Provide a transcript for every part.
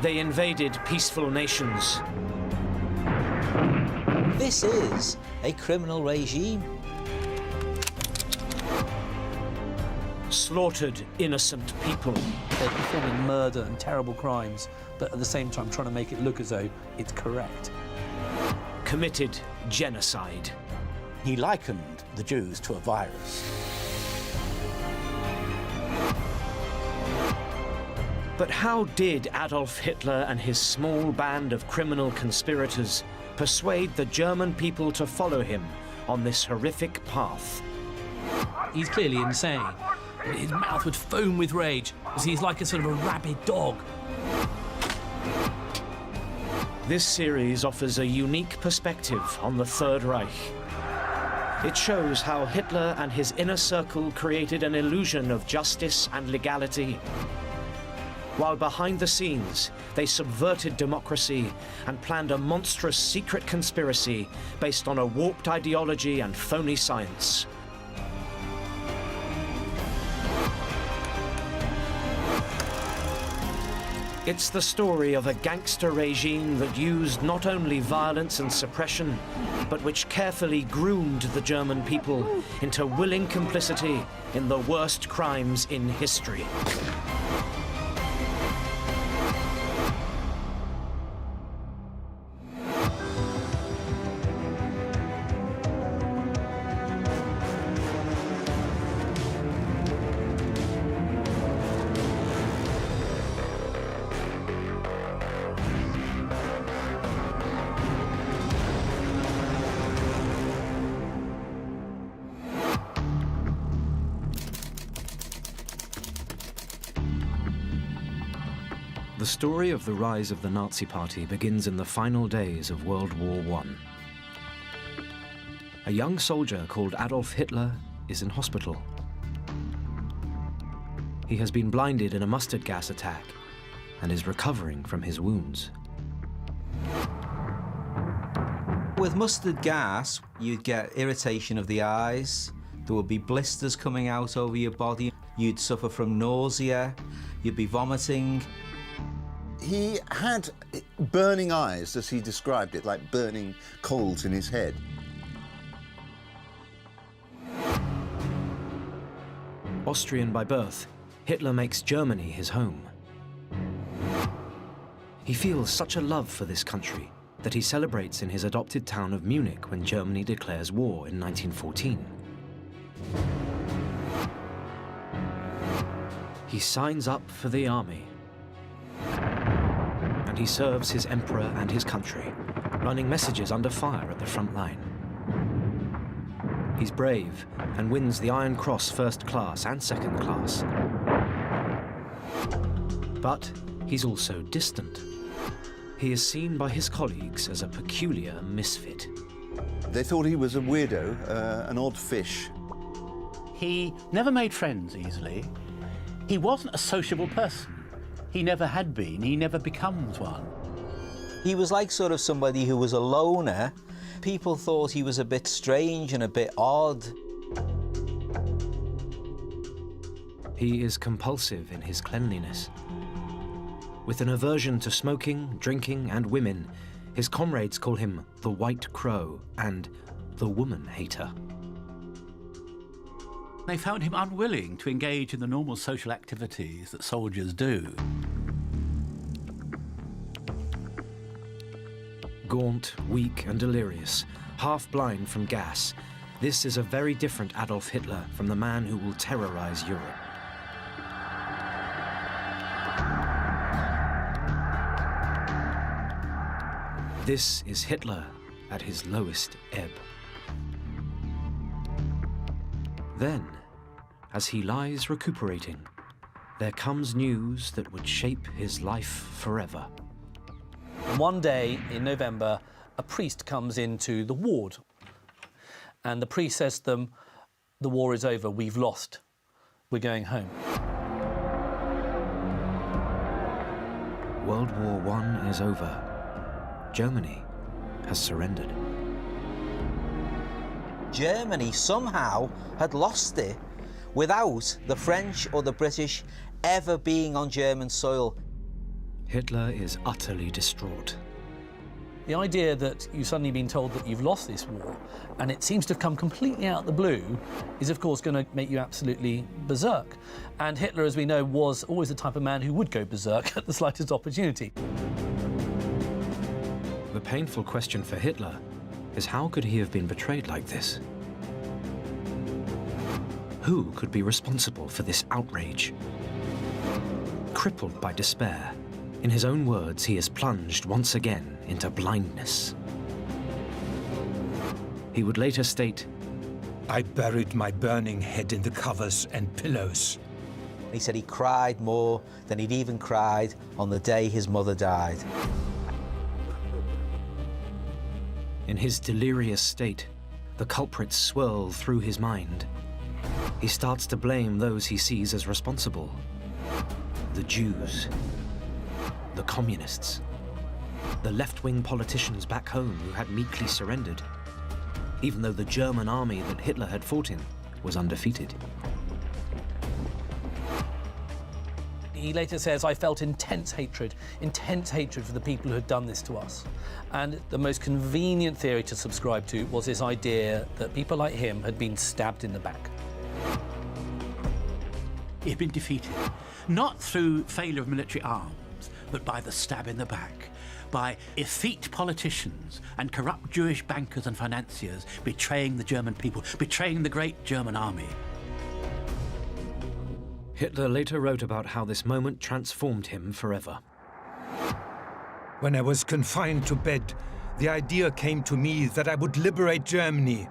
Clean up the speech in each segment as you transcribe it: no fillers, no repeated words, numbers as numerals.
they invaded peaceful nations. This is a criminal regime. Slaughtered innocent people. They're performing murder and terrible crimes, but at the same time trying to make it look as though it's correct. Committed genocide. He likened the Jews to a virus. But how did Adolf Hitler and his small band of criminal conspirators persuade the German people to follow him on this horrific path? He's clearly insane. His mouth would foam with rage, as he's like a sort of a rabid dog. This series offers a unique perspective on the Third Reich. It shows how Hitler and his inner circle created an illusion of justice and legality, while behind the scenes they subverted democracy and planned a monstrous secret conspiracy based on a warped ideology and phony science. It's the story of a gangster regime that used not only violence and suppression, but which carefully groomed the German people into willing complicity in the worst crimes in history. The story of the rise of the Nazi Party begins in the final days of World War I. A young soldier called Adolf Hitler is in hospital. He has been blinded in a mustard gas attack and is recovering from his wounds. With mustard gas, you'd get irritation of the eyes, there would be blisters coming out over your body, you'd suffer from nausea, you'd be vomiting. He had burning eyes, as he described it, like burning coals in his head. Austrian by birth, Hitler makes Germany his home. He feels such a love for this country that he celebrates in his adopted town of Munich when Germany declares war in 1914. He signs up for the army. And he serves his emperor and his country, running messages under fire at the front line. He's brave and wins the Iron Cross First Class and Second Class. But he's also distant. He is seen by his colleagues as a peculiar misfit. They thought he was a weirdo, an odd fish. He never made friends easily. He wasn't a sociable person. He never had been, he never becomes one. He was like sort of somebody who was a loner. People thought he was a bit strange and a bit odd. He is compulsive in his cleanliness. With an aversion to smoking, drinking, and women, his comrades call him the White Crow and the Woman Hater. They found him unwilling to engage in the normal social activities that soldiers do. Gaunt, weak, and delirious, half blind from gas, this is a very different Adolf Hitler from the man who will terrorize Europe. This is Hitler at his lowest ebb. Then, as he lies recuperating, there comes news that would shape his life forever. And one day in November, a priest comes into the ward. And the priest says to them, "The war is over, we've lost. We're going home." World War I is over. Germany has surrendered. Germany somehow had lost it without the French or the British ever being on German soil. Hitler is utterly distraught. The idea that you've suddenly been told that you've lost this war, and it seems to have come completely out of the blue, is of course going to make you absolutely berserk. And Hitler, as we know, was always the type of man who would go berserk at the slightest opportunity. The painful question for Hitler is, how could he have been betrayed like this? Who could be responsible for this outrage? Crippled by despair, in his own words, he is plunged once again into blindness. He would later state, I buried my burning head in the covers and pillows. He said he cried more than he'd even cried on the day his mother died. In his delirious state, the culprits swirl through his mind. He starts to blame those he sees as responsible. The Jews, the communists, the left-wing politicians back home who had meekly surrendered, even though the German army that Hitler had fought in was undefeated. He later says, I felt intense hatred for the people who had done this to us. And the most convenient theory to subscribe to was this idea that people like him had been stabbed in the back. He had been defeated, not through failure of military arms, but by the stab in the back, by effete politicians and corrupt Jewish bankers and financiers betraying the German people, betraying the great German army. Hitler later wrote about how this moment transformed him forever. When I was confined to bed, the idea came to me that I would liberate Germany,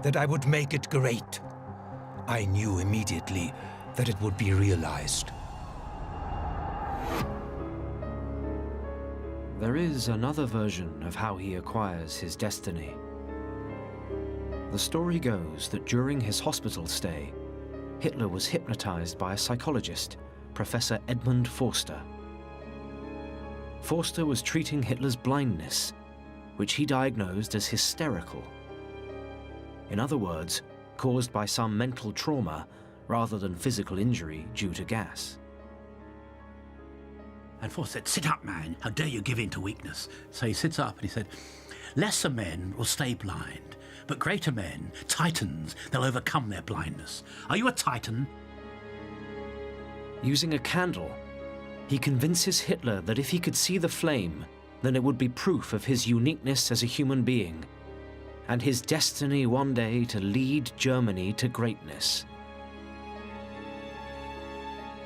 that I would make it great. I knew immediately that it would be realized. There is another version of how he acquires his destiny. The story goes that during his hospital stay, Hitler was hypnotized by a psychologist, Professor Edmund Forster. Forster was treating Hitler's blindness, which he diagnosed as hysterical. In other words, caused by some mental trauma rather than physical injury due to gas. And Forster said, sit up, man, how dare you give in to weakness? So he sits up and he said, lesser men will stay blind, but greater men, titans, they'll overcome their blindness. Are you a titan? Using a candle, he convinces Hitler that if he could see the flame, then it would be proof of his uniqueness as a human being, and his destiny one day to lead Germany to greatness.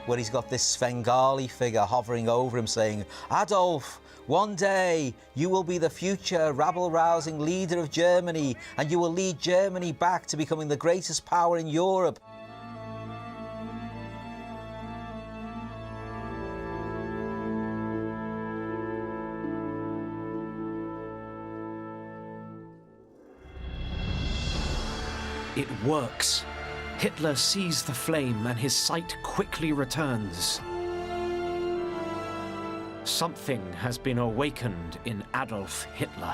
Where he's got this Svengali figure hovering over him saying, Adolf, one day you will be the future rabble-rousing leader of Germany and you will lead Germany back to becoming the greatest power in Europe. It works. Hitler sees the flame and his sight quickly returns. Something has been awakened in Adolf Hitler.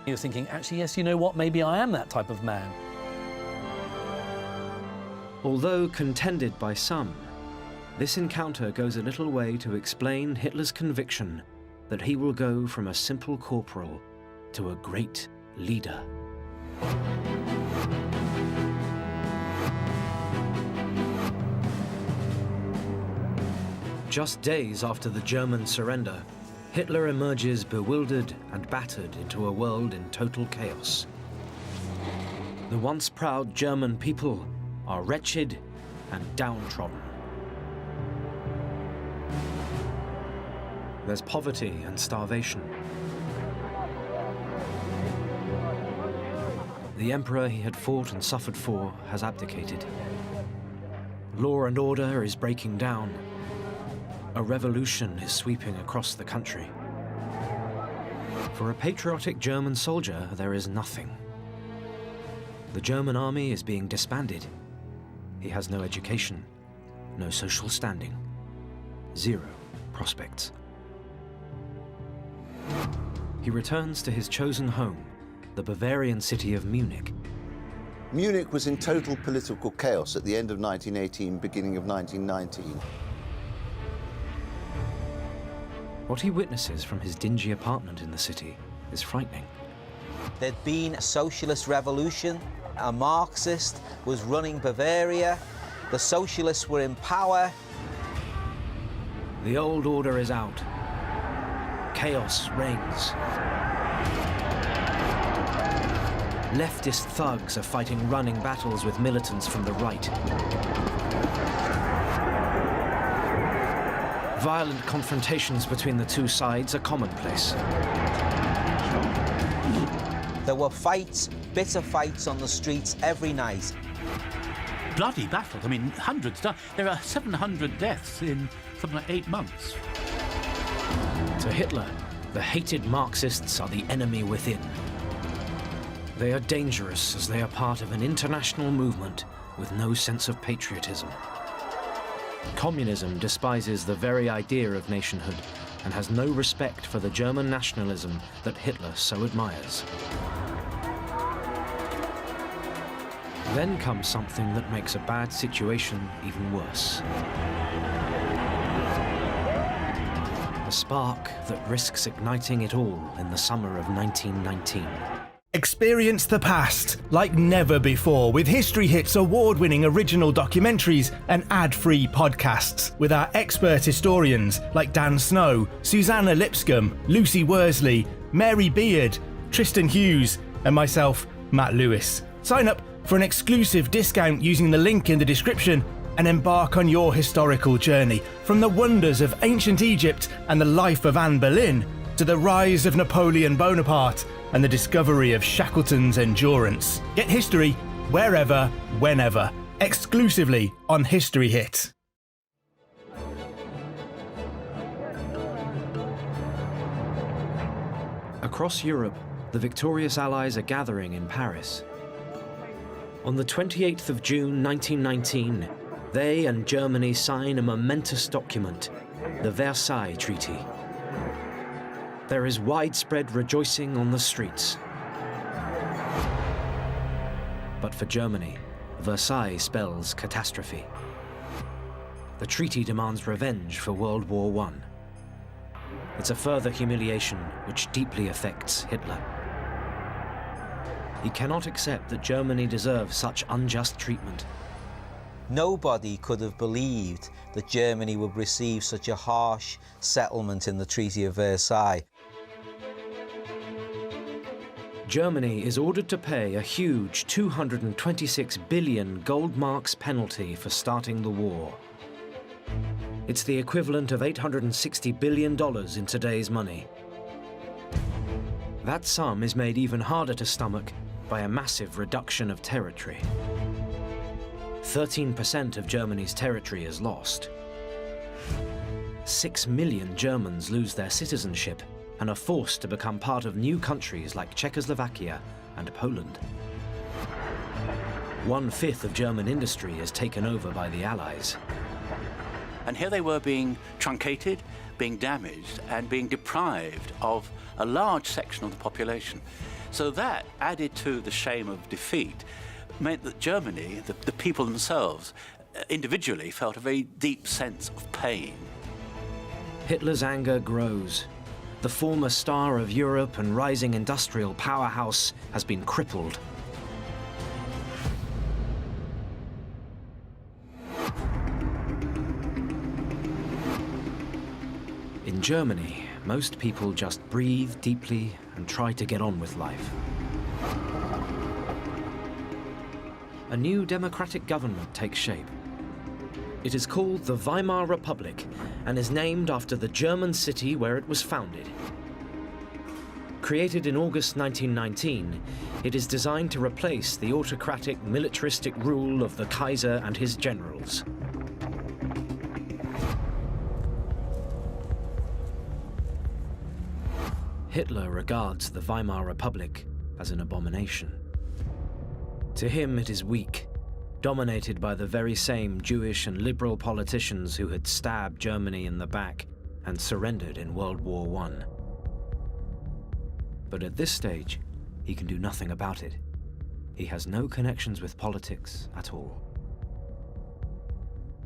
He was thinking, actually, yes, you know what, maybe I am that type of man. Although contended by some, this encounter goes a little way to explain Hitler's conviction that he will go from a simple corporal to a great leader. Just days after the German surrender, Hitler emerges bewildered and battered into a world in total chaos. The once proud German people are wretched and downtrodden. There's poverty and starvation. The emperor he had fought and suffered for has abdicated. Law and order is breaking down. A revolution is sweeping across the country. For a patriotic German soldier, there is nothing. The German army is being disbanded. He has no education, no social standing, zero prospects. He returns to his chosen home, the Bavarian city of Munich. Munich was in total political chaos at the end of 1918, beginning of 1919. What he witnesses from his dingy apartment in the city is frightening. There'd been a socialist revolution, a Marxist was running Bavaria, the socialists were in power. The old order is out. Chaos reigns. Leftist thugs are fighting running battles with militants from the right. Violent confrontations between the two sides are commonplace. There were fights, bitter fights on the streets every night. Bloody battles. I mean, hundreds done. There are 700 deaths in something like 8 months. To Hitler, the hated Marxists are the enemy within. They are dangerous as they are part of an international movement with no sense of patriotism. Communism despises the very idea of nationhood and has no respect for the German nationalism that Hitler so admires. Then comes something that makes a bad situation even worse. A spark that risks igniting it all in the summer of 1919. Experience the past like never before with History Hit's award-winning original documentaries and ad-free podcasts with our expert historians like Dan Snow, Susanna Lipscomb, Lucy Worsley, Mary Beard, Tristan Hughes and myself, Matt Lewis. Sign up for an exclusive discount using the link in the description and embark on your historical journey from the wonders of ancient Egypt and the life of Anne Boleyn to the rise of Napoleon Bonaparte and the discovery of Shackleton's endurance. Get history wherever, whenever, exclusively on History Hit. Across Europe, the victorious Allies are gathering in Paris. On the 28th of June 1919, they and Germany sign a momentous document, the Versailles Treaty. There is widespread rejoicing on the streets. But for Germany, Versailles spells catastrophe. The treaty demands revenge for World War I. It's a further humiliation which deeply affects Hitler. He cannot accept that Germany deserves such unjust treatment. Nobody could have believed that Germany would receive such a harsh settlement in the Treaty of Versailles. Germany is ordered to pay a huge 226 billion gold marks penalty for starting the war. It's the equivalent of $860 billion in today's money. That sum is made even harder to stomach by a massive reduction of territory. 13% of Germany's territory is lost. 6 million Germans lose their citizenship and are forced to become part of new countries like Czechoslovakia and Poland. 1/5 of German industry is taken over by the Allies. And here they were being truncated, being damaged, and being deprived of a large section of the population. So that, added to the shame of defeat, meant that Germany, the people themselves, individually felt a very deep sense of pain. Hitler's anger grows. The former star of Europe and rising industrial powerhouse has been crippled. In Germany, most people just breathe deeply and try to get on with life. A new democratic government takes shape. It is called the Weimar Republic and is named after the German city where it was founded. Created in August 1919, it is designed to replace the autocratic, militaristic rule of the Kaiser and his generals. Hitler regards the Weimar Republic as an abomination. To him, it is weak, dominated by the very same Jewish and liberal politicians who had stabbed Germany in the back and surrendered in World War I. But at this stage, he can do nothing about it. He has no connections with politics at all.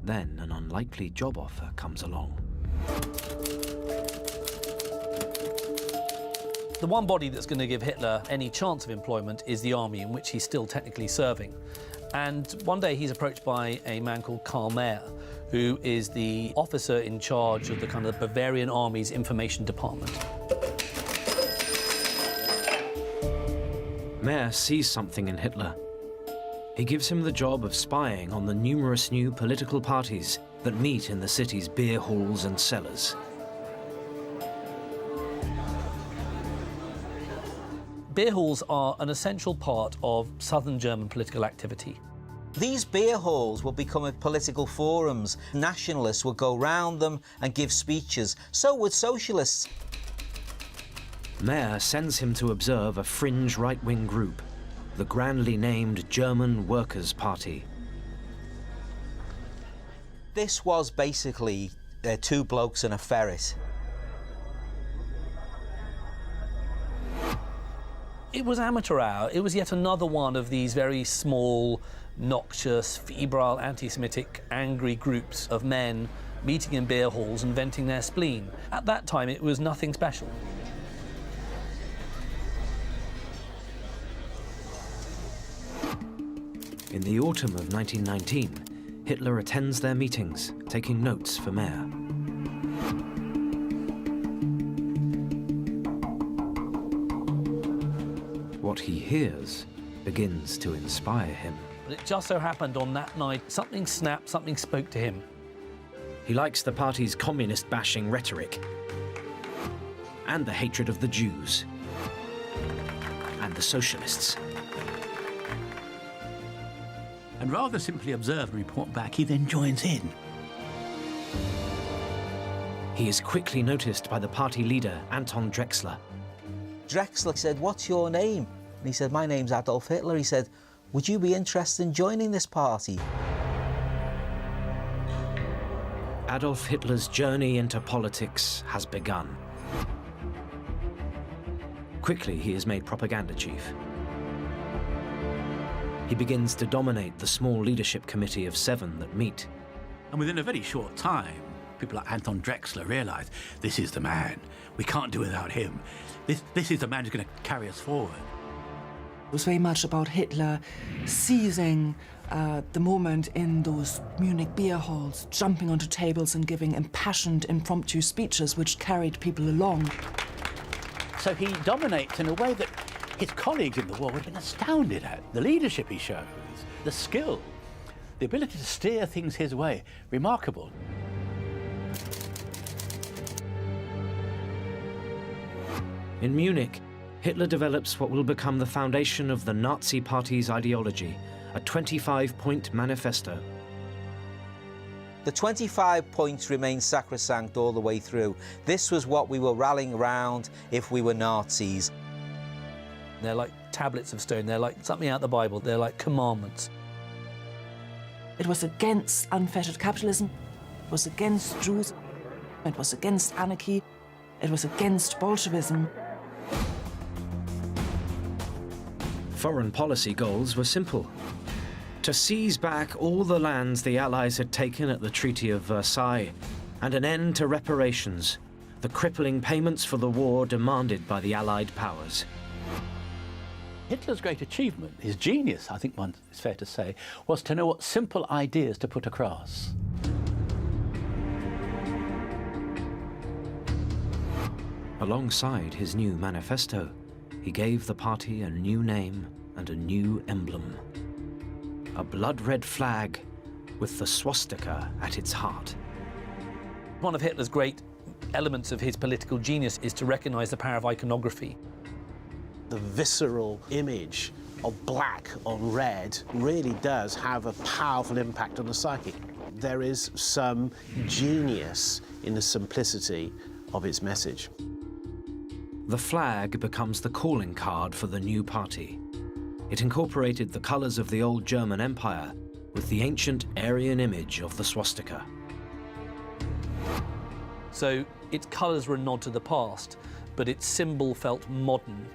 Then an unlikely job offer comes along. The one body that's going to give Hitler any chance of employment is the army, in which he's still technically serving. And one day he's approached by a man called Karl Mayer, who is the officer in charge of the kind of Bavarian Army's information department. Mayer sees something in Hitler. He gives him the job of spying on the numerous new political parties that meet in the city's beer halls and cellars. Beer halls are an essential part of southern German political activity. These beer halls would become political forums. Nationalists would go round them and give speeches. So would socialists. Mayer sends him to observe a fringe right-wing group, the grandly named German Workers' Party. This was basically two blokes and a ferret. It was amateur hour. It was yet another one of these very small, noxious, febrile, anti-Semitic, angry groups of men meeting in beer halls and venting their spleen. At that time, it was nothing special. In the autumn of 1919, Hitler attends their meetings, taking notes for Mayer. What he hears begins to inspire him. But it just so happened on that night, something snapped, something spoke to him. He likes the party's communist-bashing rhetoric, and the hatred of the Jews, and the socialists. And rather than simply observe and report back, he then joins in. He is quickly noticed by the party leader, Anton Drexler. Drexler said, "What's your name?" And he said, "My name's Adolf Hitler." He said, "Would you be interested in joining this party?" Adolf Hitler's journey into politics has begun. Quickly, he is made propaganda chief. He begins to dominate the small leadership committee of 7 that meet. And within a very short time, people like Anton Drexler realise this is the man. We can't do without him. This is the man who's going to carry us forward. It was very much about Hitler seizing the moment in those Munich beer halls, jumping onto tables and giving impassioned, impromptu speeches which carried people along. So he dominates in a way that his colleagues in the war would have been astounded at. The leadership he shows, the skill, the ability to steer things his way, remarkable. In Munich, Hitler develops what will become the foundation of the Nazi Party's ideology, a 25-point manifesto. The 25 points remained sacrosanct all the way through. This was what we were rallying around if we were Nazis. They're like tablets of stone. They're like something out of the Bible. They're like commandments. It was against unfettered capitalism. It was against Jews. It was against anarchy. It was against Bolshevism. Foreign policy goals were simple: to seize back all the lands the Allies had taken at the Treaty of Versailles, and an end to reparations, the crippling payments for the war demanded by the Allied powers. Hitler's great achievement, his genius, I think it's fair to say, was to know what simple ideas to put across. Alongside his new manifesto, he gave the party a new name and a new emblem. A blood-red flag with the swastika at its heart. One of Hitler's great elements of his political genius is to recognise the power of iconography. The visceral image of black on red really does have a powerful impact on the psyche. There is some genius in the simplicity of its message. The flag becomes the calling card for the new party. It incorporated the colours of the old German Empire with the ancient Aryan image of the swastika. So its colours were a nod to the past, but its symbol felt modern.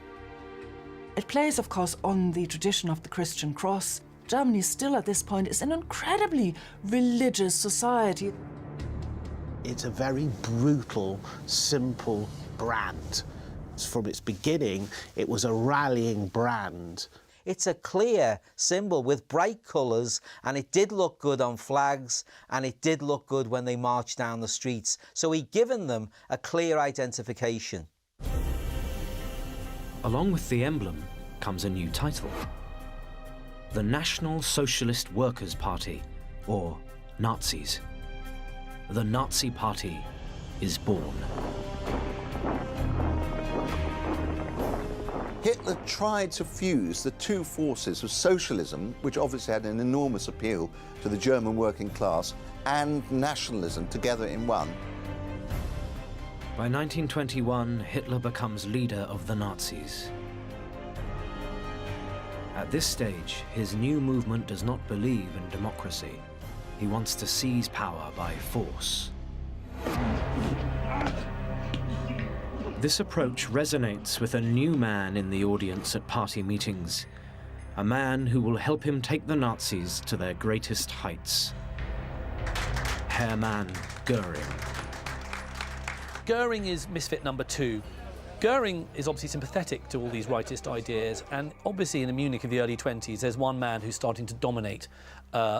It plays, of course, on the tradition of the Christian cross. Germany still at this point is an incredibly religious society. It's a very brutal, simple brand. From its beginning, it was a rallying brand. It's a clear symbol with bright colours, and it did look good on flags, and it did look good when they marched down the streets. So he'd given them a clear identification. Along with the emblem comes a new title: the National Socialist Workers' Party, or Nazis. The Nazi Party is born. Hitler tried to fuse the two forces of socialism, which obviously had an enormous appeal to the German working class, and nationalism together in one. By 1921, Hitler becomes leader of the Nazis. At this stage, his new movement does not believe in democracy. He wants to seize power by force. This approach resonates with a new man in the audience at party meetings, a man who will help him take the Nazis to their greatest heights: Hermann Göring. Göring is misfit number 2. Göring is obviously sympathetic to all these rightist ideas, and obviously in the Munich of the early 20s, there's one man who's starting to dominate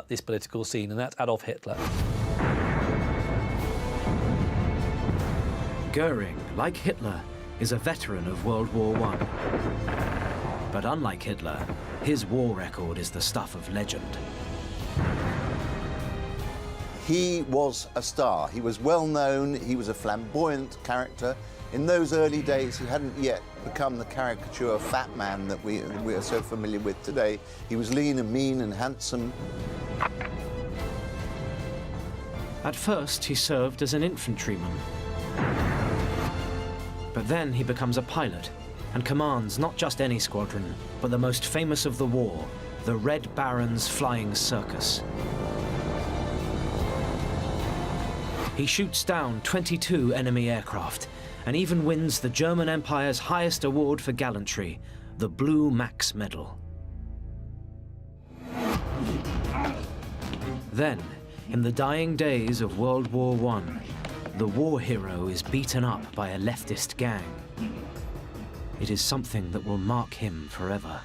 this political scene, and that's Adolf Hitler. Göring, like Hitler, is a veteran of World War I. But unlike Hitler, his war record is the stuff of legend. He was a star. He was well known. He was a flamboyant character. In those early days, he hadn't yet become the caricature fat man that we are so familiar with today. He was lean and mean and handsome. At first, he served as an infantryman. But then he becomes a pilot and commands not just any squadron, but the most famous of the war, the Red Baron's Flying Circus. He shoots down 22 enemy aircraft and even wins the German Empire's highest award for gallantry, the Blue Max Medal. Then, in the dying days of World War I, the war hero is beaten up by a leftist gang. It is something that will mark him forever.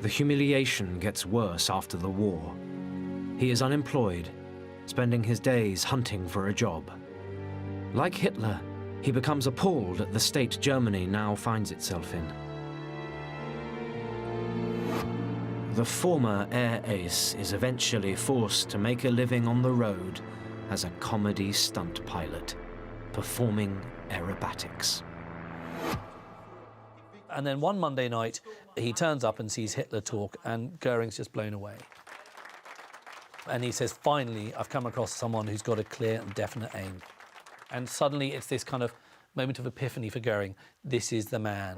The humiliation gets worse after the war. He is unemployed, spending his days hunting for a job. Like Hitler, he becomes appalled at the state Germany now finds itself in. The former air ace is eventually forced to make a living on the road as a comedy stunt pilot, performing aerobatics. And then one Monday night, he turns up and sees Hitler talk, and Göring's just blown away. And he says, finally, I've come across someone who's got a clear and definite aim. And suddenly it's this kind of moment of epiphany for Göring. This is the man.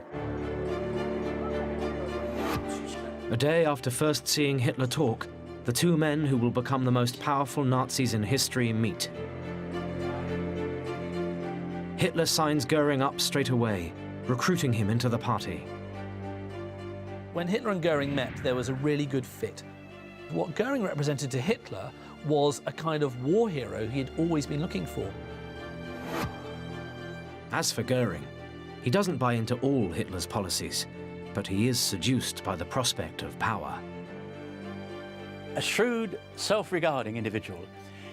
A day after first seeing Hitler talk, the two men who will become the most powerful Nazis in history meet. Hitler signs Göring up straight away, recruiting him into the party. When Hitler and Göring met, there was a really good fit. What Göring represented to Hitler was a kind of war hero he had always been looking for. As for Göring, he doesn't buy into all Hitler's policies, but he is seduced by the prospect of power. A shrewd, self-regarding individual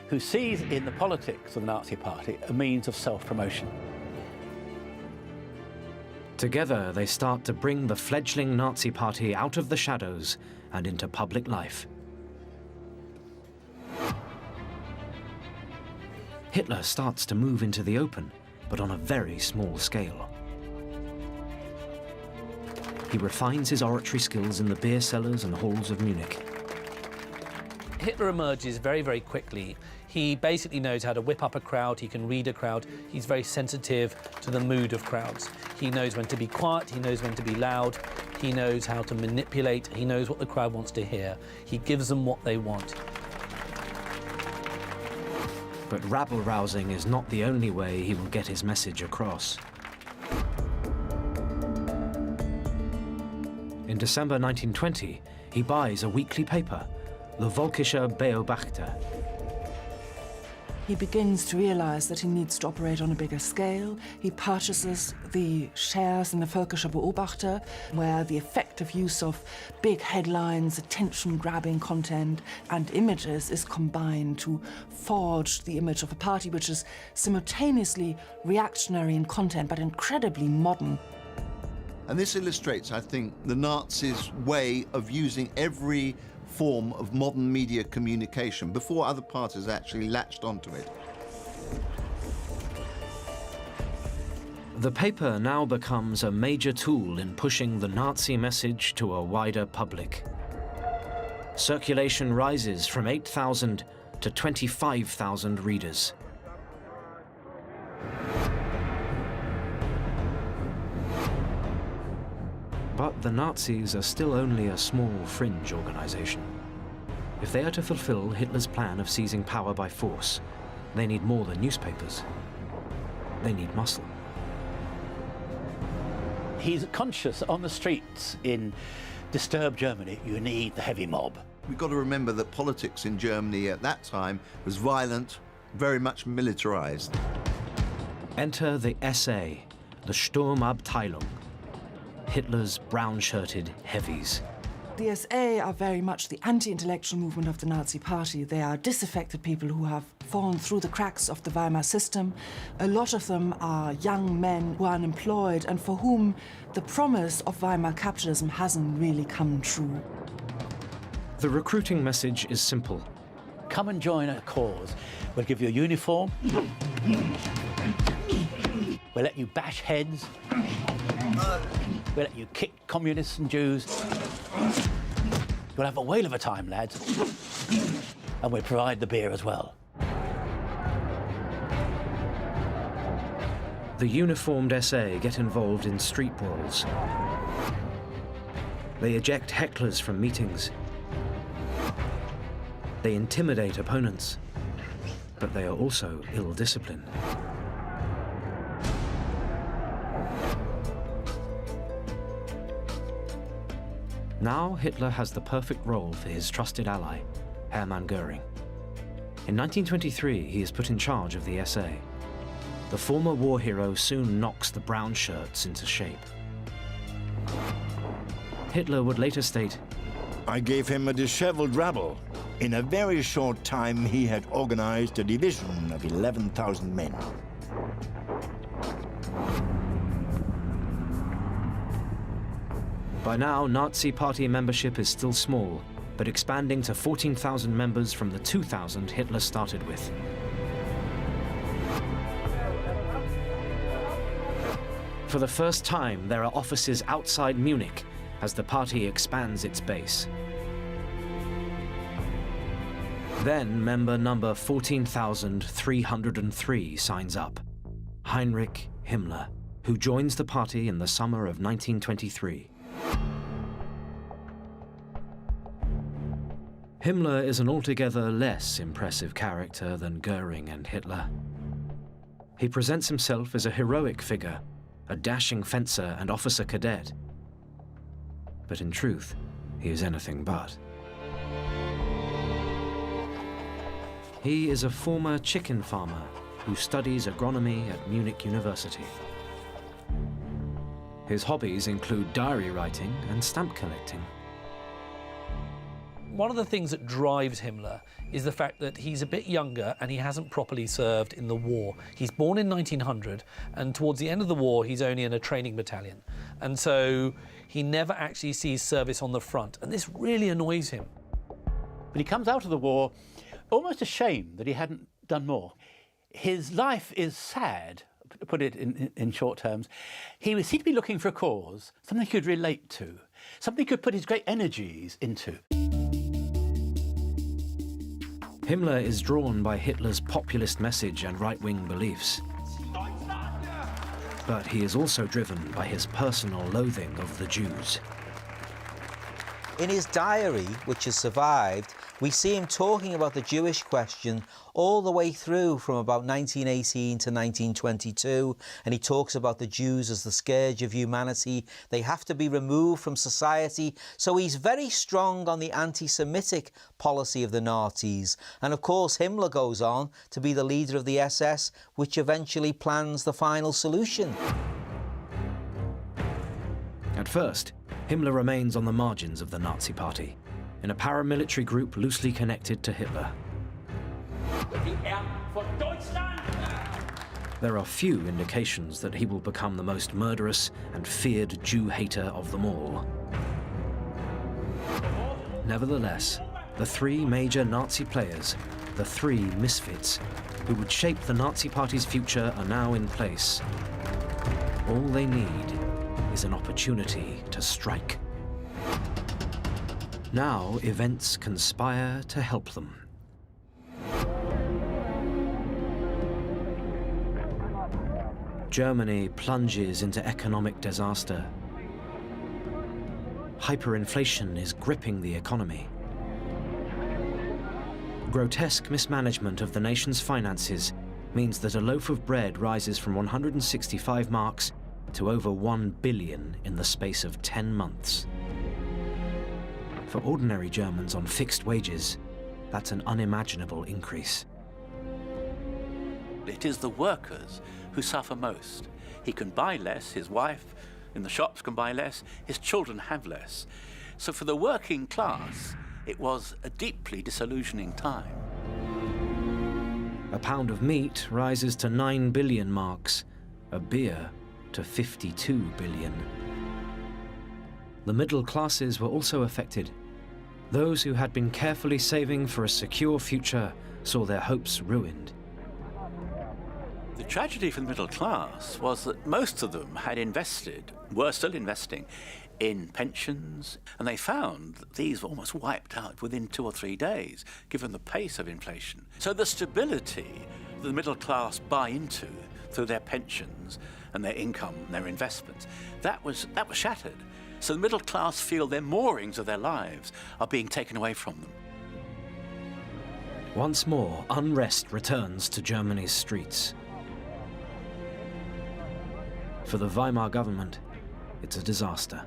who sees in the politics of the Nazi Party a means of self-promotion. Together, they start to bring the fledgling Nazi Party out of the shadows and into public life. Hitler starts to move into the open, but on a very small scale. He refines his oratory skills in the beer cellars and halls of Munich. Hitler emerges very, very quickly. He basically knows how to whip up a crowd, he can read a crowd, he's very sensitive to the mood of crowds. He knows when to be quiet, he knows when to be loud, he knows how to manipulate, he knows what the crowd wants to hear. He gives them what they want. But rabble-rousing is not the only way he will get his message across. In December 1920, he buys a weekly paper, the Völkischer Beobachter. He begins to realize that he needs to operate on a bigger scale. He purchases the shares in the Völkischer Beobachter, where the effective use of big headlines, attention-grabbing content and images is combined to forge the image of a party which is simultaneously reactionary in content but incredibly modern. And this illustrates, I think, the Nazis' way of using every form of modern media communication before other parties actually latched onto it. The paper now becomes a major tool in pushing the Nazi message to a wider public. Circulation rises from 8,000 to 25,000 readers. But the Nazis are still only a small fringe organization. If they are to fulfill Hitler's plan of seizing power by force, they need more than newspapers. They need muscle. He's conscious on the streets in disturbed Germany, you need the heavy mob. We've got to remember that politics in Germany at that time was violent, very much militarized. Enter the SA, the Sturmabteilung, Hitler's brown-shirted heavies. The SA are very much the anti-intellectual movement of the Nazi Party. They are disaffected people who have fallen through the cracks of the Weimar system. A lot of them are young men who are unemployed and for whom the promise of Weimar capitalism hasn't really come true. The recruiting message is simple. Come and join a cause. We'll give you a uniform. We'll let you bash heads. We'll let you kick communists and Jews. You'll have a whale of a time, lads. And we'll provide the beer as well. The uniformed SA get involved in street brawls. They eject hecklers from meetings. They intimidate opponents, but they are also ill-disciplined. Now Hitler has the perfect role for his trusted ally, Hermann Göring. In 1923, he is put in charge of the SA. The former war hero soon knocks the brown shirts into shape. Hitler would later state, I gave him a disheveled rabble. In a very short time, he had organized a division of 11,000 men. By now, Nazi Party membership is still small, but expanding to 14,000 members from the 2,000 Hitler started with. For the first time, there are offices outside Munich as the party expands its base. Then member number 14,303 signs up, Heinrich Himmler, who joins the party in the summer of 1923. Himmler is an altogether less impressive character than Göring and Hitler. He presents himself as a heroic figure, a dashing fencer and officer cadet. But in truth, he is anything but. He is a former chicken farmer who studies agronomy at Munich University. His hobbies include diary writing and stamp collecting. One of the things that drives Himmler is the fact that he's a bit younger and he hasn't properly served in the war. He's born in 1900, and towards the end of the war, he's only in a training battalion. And so he never actually sees service on the front, and this really annoys him. But he comes out of the war almost ashamed that he hadn't done more. His life is sad, to put it in short terms. He seemed to be looking for a cause, something he could relate to, something he could put his great energies into. Himmler is drawn by Hitler's populist message and right-wing beliefs. But he is also driven by his personal loathing of the Jews. In his diary, which has survived, We see him talking about the Jewish question all the way through from about 1918 to 1922, and he talks about the Jews as the scourge of humanity. They have to be removed from society. So he's very strong on the anti-Semitic policy of the Nazis. And of course, Himmler goes on to be the leader of the SS, which eventually plans the final solution. At first, Himmler remains on the margins of the Nazi Party, in a paramilitary group loosely connected to Hitler. There are few indications that he will become the most murderous and feared Jew hater of them all. Nevertheless, the three major Nazi players, the three misfits, who would shape the Nazi Party's future are now in place. All they need is an opportunity to strike. Now events conspire to help them. Germany plunges into economic disaster. Hyperinflation is gripping the economy. Grotesque mismanagement of the nation's finances means that a loaf of bread rises from 165 marks to over 1 billion in the space of 10 months. For ordinary Germans on fixed wages, that's an unimaginable increase. It is the workers who suffer most. He can buy less, his wife in the shops can buy less, his children have less. So for the working class, it was a deeply disillusioning time. A pound of meat rises to 9 billion marks, a beer to 52 billion. The middle classes were also affected. Those who had been carefully saving for a secure future saw their hopes ruined. The tragedy for the middle class was that most of them had invested, were still investing, in pensions, and they found that these were almost wiped out within 2 or 3 days, given the pace of inflation. So the stability that the middle class buy into through their pensions and their income and their investments, that was shattered. So the middle class feel their moorings of their lives are being taken away from them. Once more, unrest returns to Germany's streets. For the Weimar government, it's a disaster.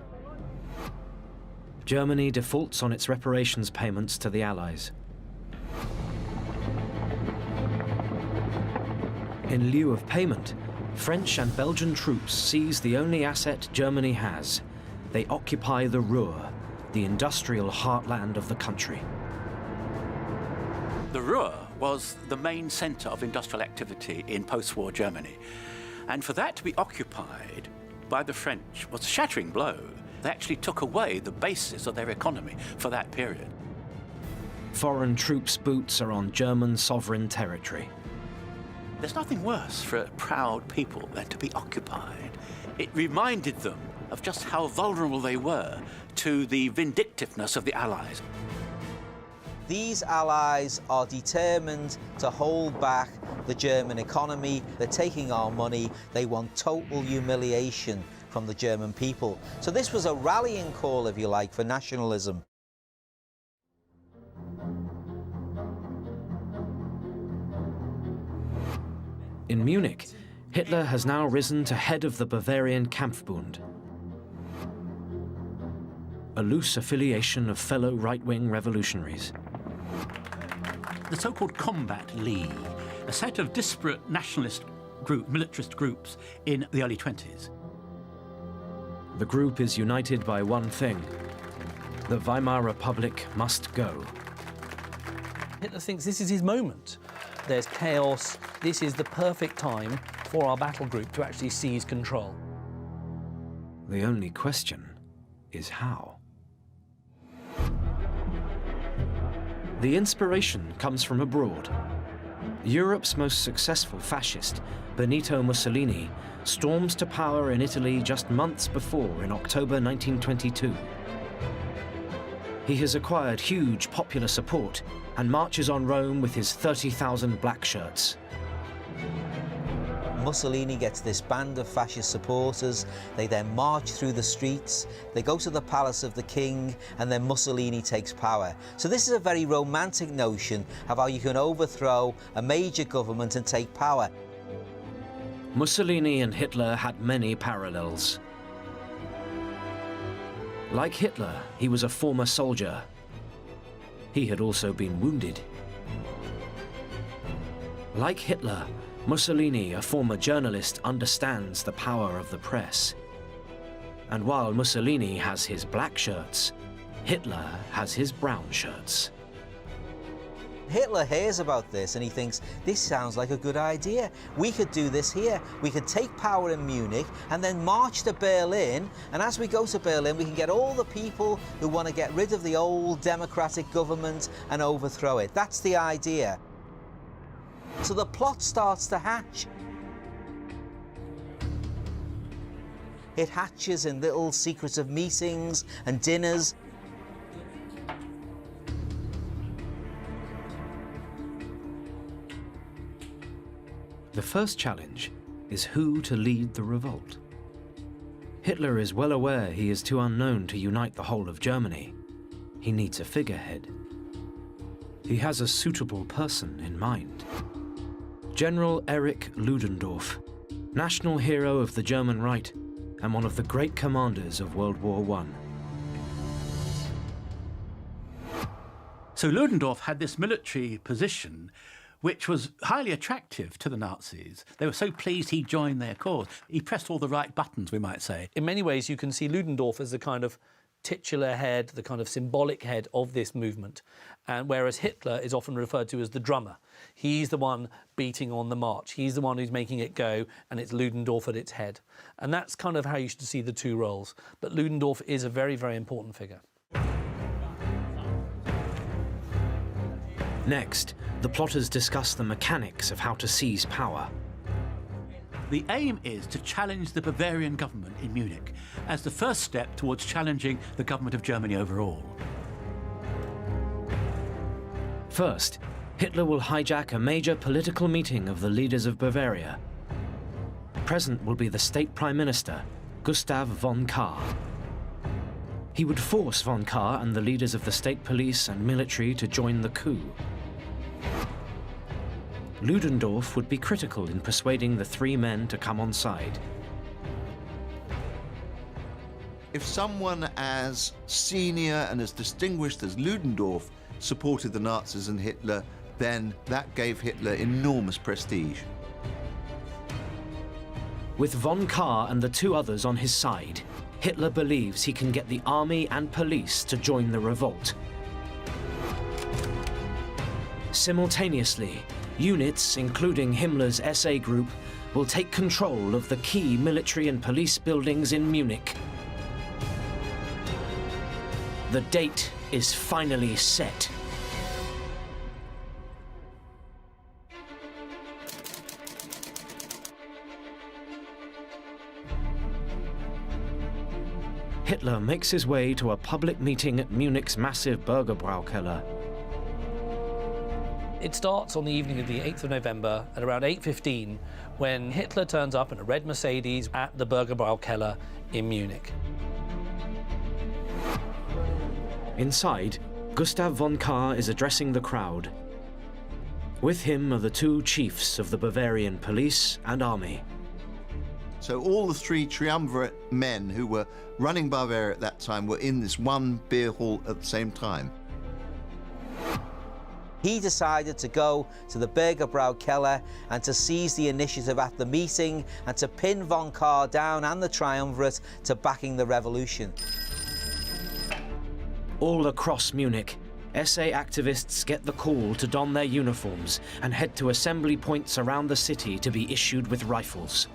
Germany defaults on its reparations payments to the Allies. In lieu of payment, French and Belgian troops seize the only asset Germany has. They occupy the Ruhr, the industrial heartland of the country. The Ruhr was the main centre of industrial activity in post-war Germany. And for that to be occupied by the French was a shattering blow. They actually took away the basis of their economy for that period. Foreign troops' boots are on German sovereign territory. There's nothing worse for a proud people than to be occupied. It reminded them of just how vulnerable they were to the vindictiveness of the Allies. These allies are determined to hold back the German economy. They're taking our money. They want total humiliation from the German people. So this was a rallying call, if you like, for nationalism. In Munich, Hitler has now risen to head of the Bavarian Kampfbund, a loose affiliation of fellow right-wing revolutionaries. The so-called Combat League, a set of disparate nationalist militarist groups in the early 20s. The group is united by one thing: the Weimar Republic must go. Hitler thinks this is his moment. There's chaos. This is the perfect time for our battle group to actually seize control. The only question is how. The inspiration comes from abroad. Europe's most successful fascist, Benito Mussolini, storms to power in Italy just months before, in October 1922. He has acquired huge popular support and marches on Rome with his 30,000 black shirts. Mussolini gets this band of fascist supporters. They then march through the streets, they go to the palace of the king, and then Mussolini takes power. So this is a very romantic notion of how you can overthrow a major government and take power. Mussolini and Hitler had many parallels. Like Hitler, he was a former soldier. He had also been wounded. Like Hitler, Mussolini, a former journalist, understands the power of the press. And while Mussolini has his black shirts, Hitler has his brown shirts. Hitler hears about this and he thinks, this sounds like a good idea. We could do this here. We could take power in Munich and then march to Berlin. And as we go to Berlin, we can get all the people who want to get rid of the old democratic government and overthrow it. That's the idea. So the plot starts to hatch. It hatches in little secretive meetings and dinners. The first challenge is who to lead the revolt. Hitler is well aware he is too unknown to unite the whole of Germany. He needs a figurehead. He has a suitable person in mind. General Erich Ludendorff, national hero of the German right and one of the great commanders of World War I. So Ludendorff had this military position which was highly attractive to the Nazis. They were so pleased he joined their cause. He pressed all the right buttons, we might say. In many ways, you can see Ludendorff as the kind of titular head, the kind of symbolic head of this movement, and whereas Hitler is often referred to as the drummer. He's the one beating on the march. He's the one who's making it go, and it's Ludendorff at its head. And that's kind of how you should see the two roles. But Ludendorff is a very, very important figure. Next, the plotters discuss the mechanics of how to seize power. The aim is to challenge the Bavarian government in Munich as the first step towards challenging the government of Germany overall. First, Hitler will hijack a major political meeting of the leaders of Bavaria. Present will be the state prime minister, Gustav von Kahr. He would force von Kahr and the leaders of the state police and military to join the coup. Ludendorff would be critical in persuading the three men to come on side. If someone as senior and as distinguished as Ludendorff supported the Nazis and Hitler, then that gave Hitler enormous prestige. With von Kahr and the two others on his side, Hitler believes he can get the army and police to join the revolt. Simultaneously, units, including Himmler's SA group, will take control of the key military and police buildings in Munich. The date is finally set. Hitler makes his way to a public meeting at Munich's massive Bürgerbraukeller. It starts on the evening of the 8th of November at around 8:15 when Hitler turns up in a red Mercedes at the Bürgerbraukeller in Munich. Inside, Gustav von Kahr is addressing the crowd. With him are the two chiefs of the Bavarian police and army. So all the three triumvirate men who were running Bavaria at that time were in this one beer hall at the same time. He decided to go to the Bürgerbraukeller and to seize the initiative at the meeting and to pin von Kahr down and the triumvirate to backing the revolution. All across Munich, SA activists get the call to don their uniforms and head to assembly points around the city to be issued with rifles.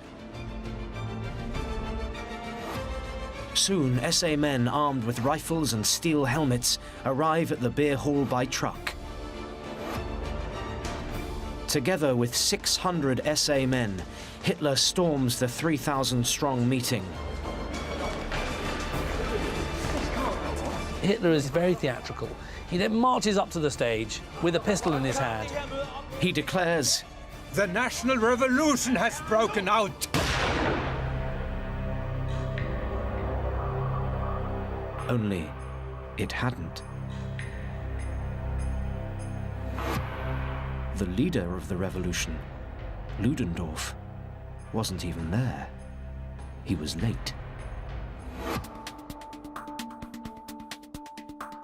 Soon, SA men armed with rifles and steel helmets arrive at the beer hall by truck. Together with 600 SA men, Hitler storms the 3,000-strong meeting. Hitler is very theatrical. He then marches up to the stage with a pistol in his hand. He declares, The national revolution has broken out! Only it hadn't. The leader of the revolution, Ludendorff, wasn't even there. He was late.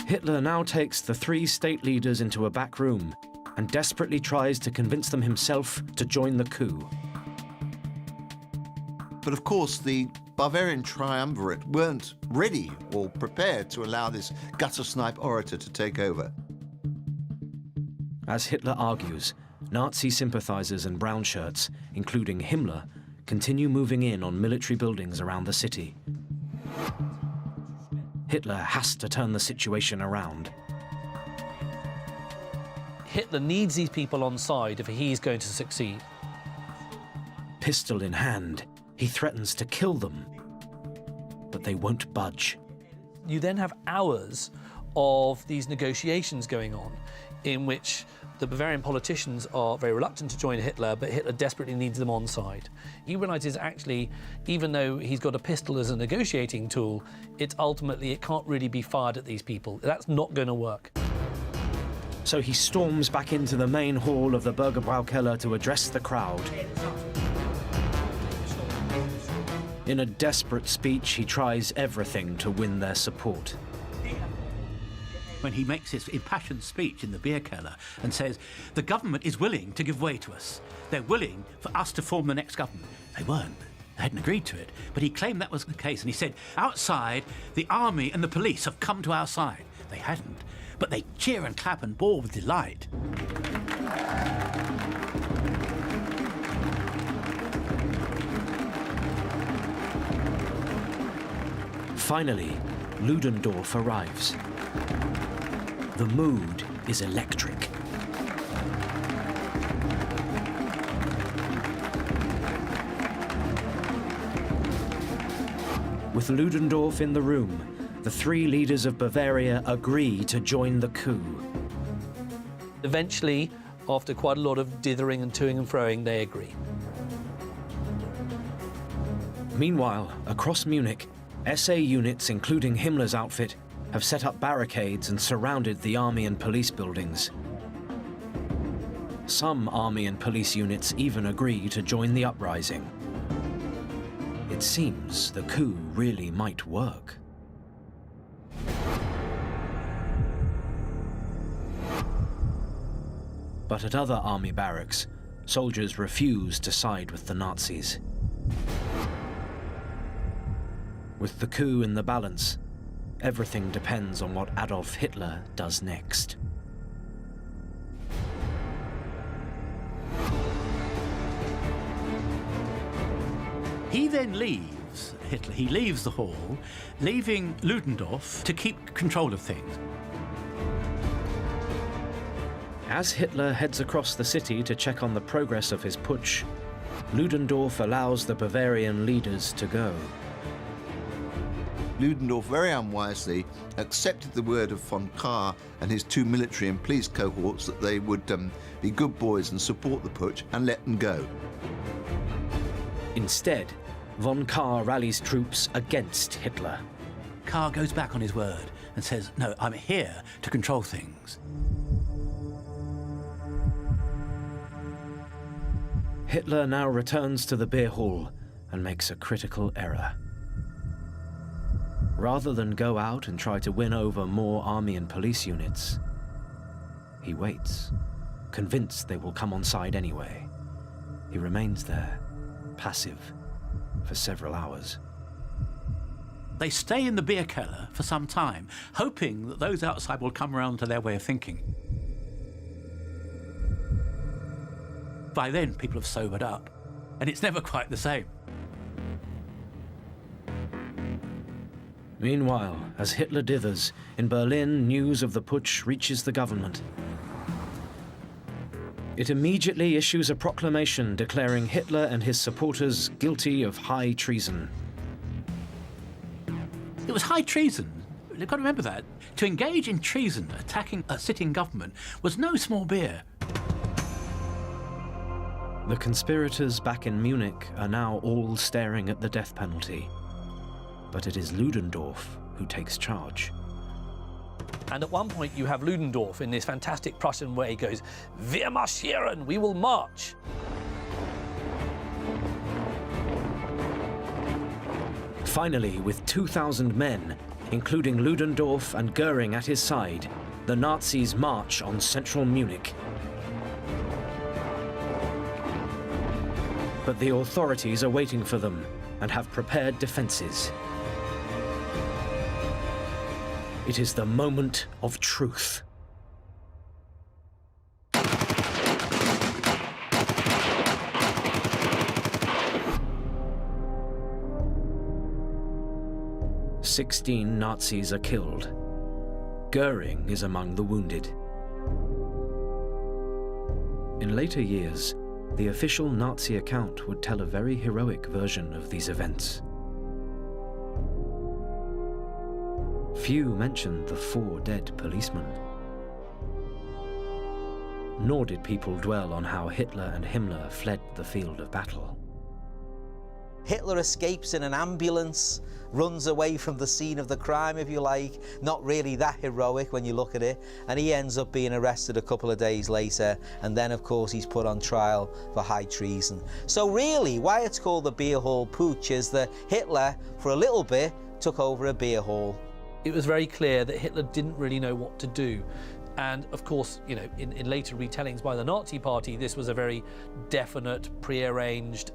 Hitler now takes the three state leaders into a back room and desperately tries to convince them himself to join the coup. But of course, the Bavarian triumvirate weren't ready or prepared to allow this gutter-snipe orator to take over. As Hitler argues, Nazi sympathizers and brown shirts, including Himmler, continue moving in on military buildings around the city. Hitler has to turn the situation around. Hitler needs these people on side if he's going to succeed. Pistol in hand, he threatens to kill them, but they won't budge. You then have hours of these negotiations going on in which the Bavarian politicians are very reluctant to join Hitler, but Hitler desperately needs them on side. He realizes actually, even though he's got a pistol as a negotiating tool, it can't really be fired at these people. That's not going to work. So he storms back into the main hall of the Bürgerbraukeller to address the crowd. In a desperate speech, he tries everything to win their support. When he makes his impassioned speech in the beer cellar and says, the government is willing to give way to us. They're willing for us to form the next government. They weren't. They hadn't agreed to it. But he claimed that was the case. And he said, outside, the army and the police have come to our side. They hadn't. But they cheer and clap and bawl with delight. Finally, Ludendorff arrives. The mood is electric. With Ludendorff in the room, the three leaders of Bavaria agree to join the coup. Eventually, after quite a lot of dithering and toing and froing, they agree. Meanwhile, across Munich, SA units, including Himmler's outfit, have set up barricades and surrounded the army and police buildings. Some army and police units even agree to join the uprising. It seems the coup really might work. But at other army barracks, soldiers refuse to side with the Nazis. With the coup in the balance, everything depends on what Adolf Hitler does next. He then leaves, Hitler, he leaves the hall, leaving Ludendorff to keep control of things. As Hitler heads across the city to check on the progress of his putsch, Ludendorff allows the Bavarian leaders to go. Ludendorff very unwisely accepted the word of von Kahr and his two military and police cohorts that they would be good boys and support the putsch and let them go. Instead, von Kahr rallies troops against Hitler. Kahr goes back on his word and says, no, I'm here to control things. Hitler now returns to the beer hall and makes a critical error. Rather than go out and try to win over more army and police units, he waits, convinced they will come on side anyway. He remains there, passive, for several hours. They stay in the beer cellar for some time, hoping that those outside will come around to their way of thinking. By then, people have sobered up, and it's never quite the same. Meanwhile, as Hitler dithers, in Berlin, news of the putsch reaches the government. It immediately issues a proclamation declaring Hitler and his supporters guilty of high treason. It was high treason. You've got to remember that. To engage in treason, attacking a sitting government, was no small beer. The conspirators back in Munich are now all staring at the death penalty. But it is Ludendorff who takes charge. And at one point you have Ludendorff in this fantastic Prussian way, he goes, "Wir marschieren, we will march." Finally, with 2,000 men, including Ludendorff and Göring at his side, the Nazis march on central Munich. But the authorities are waiting for them and have prepared defenses. It is the moment of truth. "16 Nazis are killed. Göring is among the wounded." In later years, the official Nazi account would tell a very heroic version of these events. Few mentioned the 4 dead policemen. Nor did people dwell on how Hitler and Himmler fled the field of battle. Hitler escapes in an ambulance, runs away from the scene of the crime, if you like. Not really that heroic when you look at it. And he ends up being arrested a couple of days later. And then, of course, he's put on trial for high treason. So really, why it's called the beer hall putsch is that Hitler, for a little bit, took over a beer hall. It was very clear that Hitler didn't really know what to do. And of course, you know, in later retellings by the Nazi Party, this was a very definite, prearranged,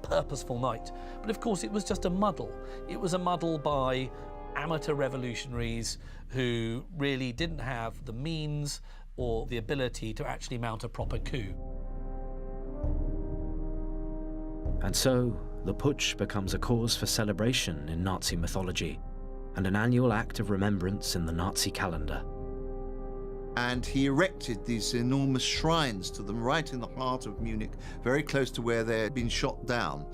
purposeful night. But of course, it was just a muddle. It was a muddle by amateur revolutionaries who really didn't have the means or the ability to actually mount a proper coup. And so, the putsch becomes a cause for celebration in Nazi mythology and an annual act of remembrance in the Nazi calendar. And he erected these enormous shrines to them right in the heart of Munich, very close to where they had been shot down.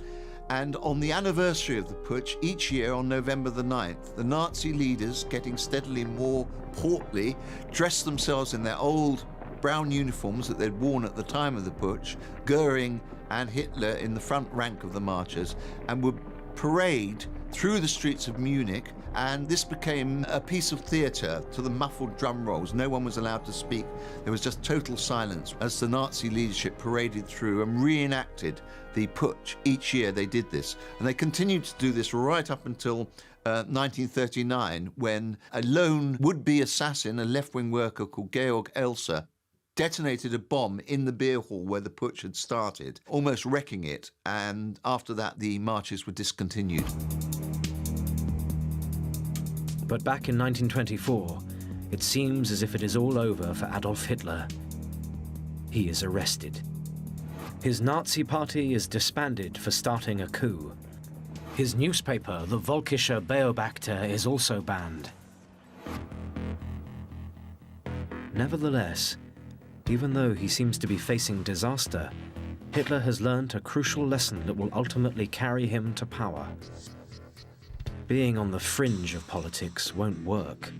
And on the anniversary of the putsch, each year on November the 9th, the Nazi leaders, getting steadily more portly, dressed themselves in their old brown uniforms that they'd worn at the time of the putsch, Göring and Hitler in the front rank of the marchers, and would parade through the streets of Munich, and this became a piece of theatre to the muffled drum rolls. No one was allowed to speak. There was just total silence as the Nazi leadership paraded through and reenacted the putsch. Each year they did this, and they continued to do this right up until 1939, when a lone would-be assassin, a left-wing worker called Georg Elser, detonated a bomb in the beer hall where the putsch had started, almost wrecking it, and after that the marches were discontinued. But back in 1924, it seems as if it is all over for Adolf Hitler. He is arrested. His Nazi party is disbanded for starting a coup. His newspaper, the Völkischer Beobachter, is also banned. Nevertheless, even though he seems to be facing disaster, Hitler has learned a crucial lesson that will ultimately carry him to power. Being on the fringe of politics won't work.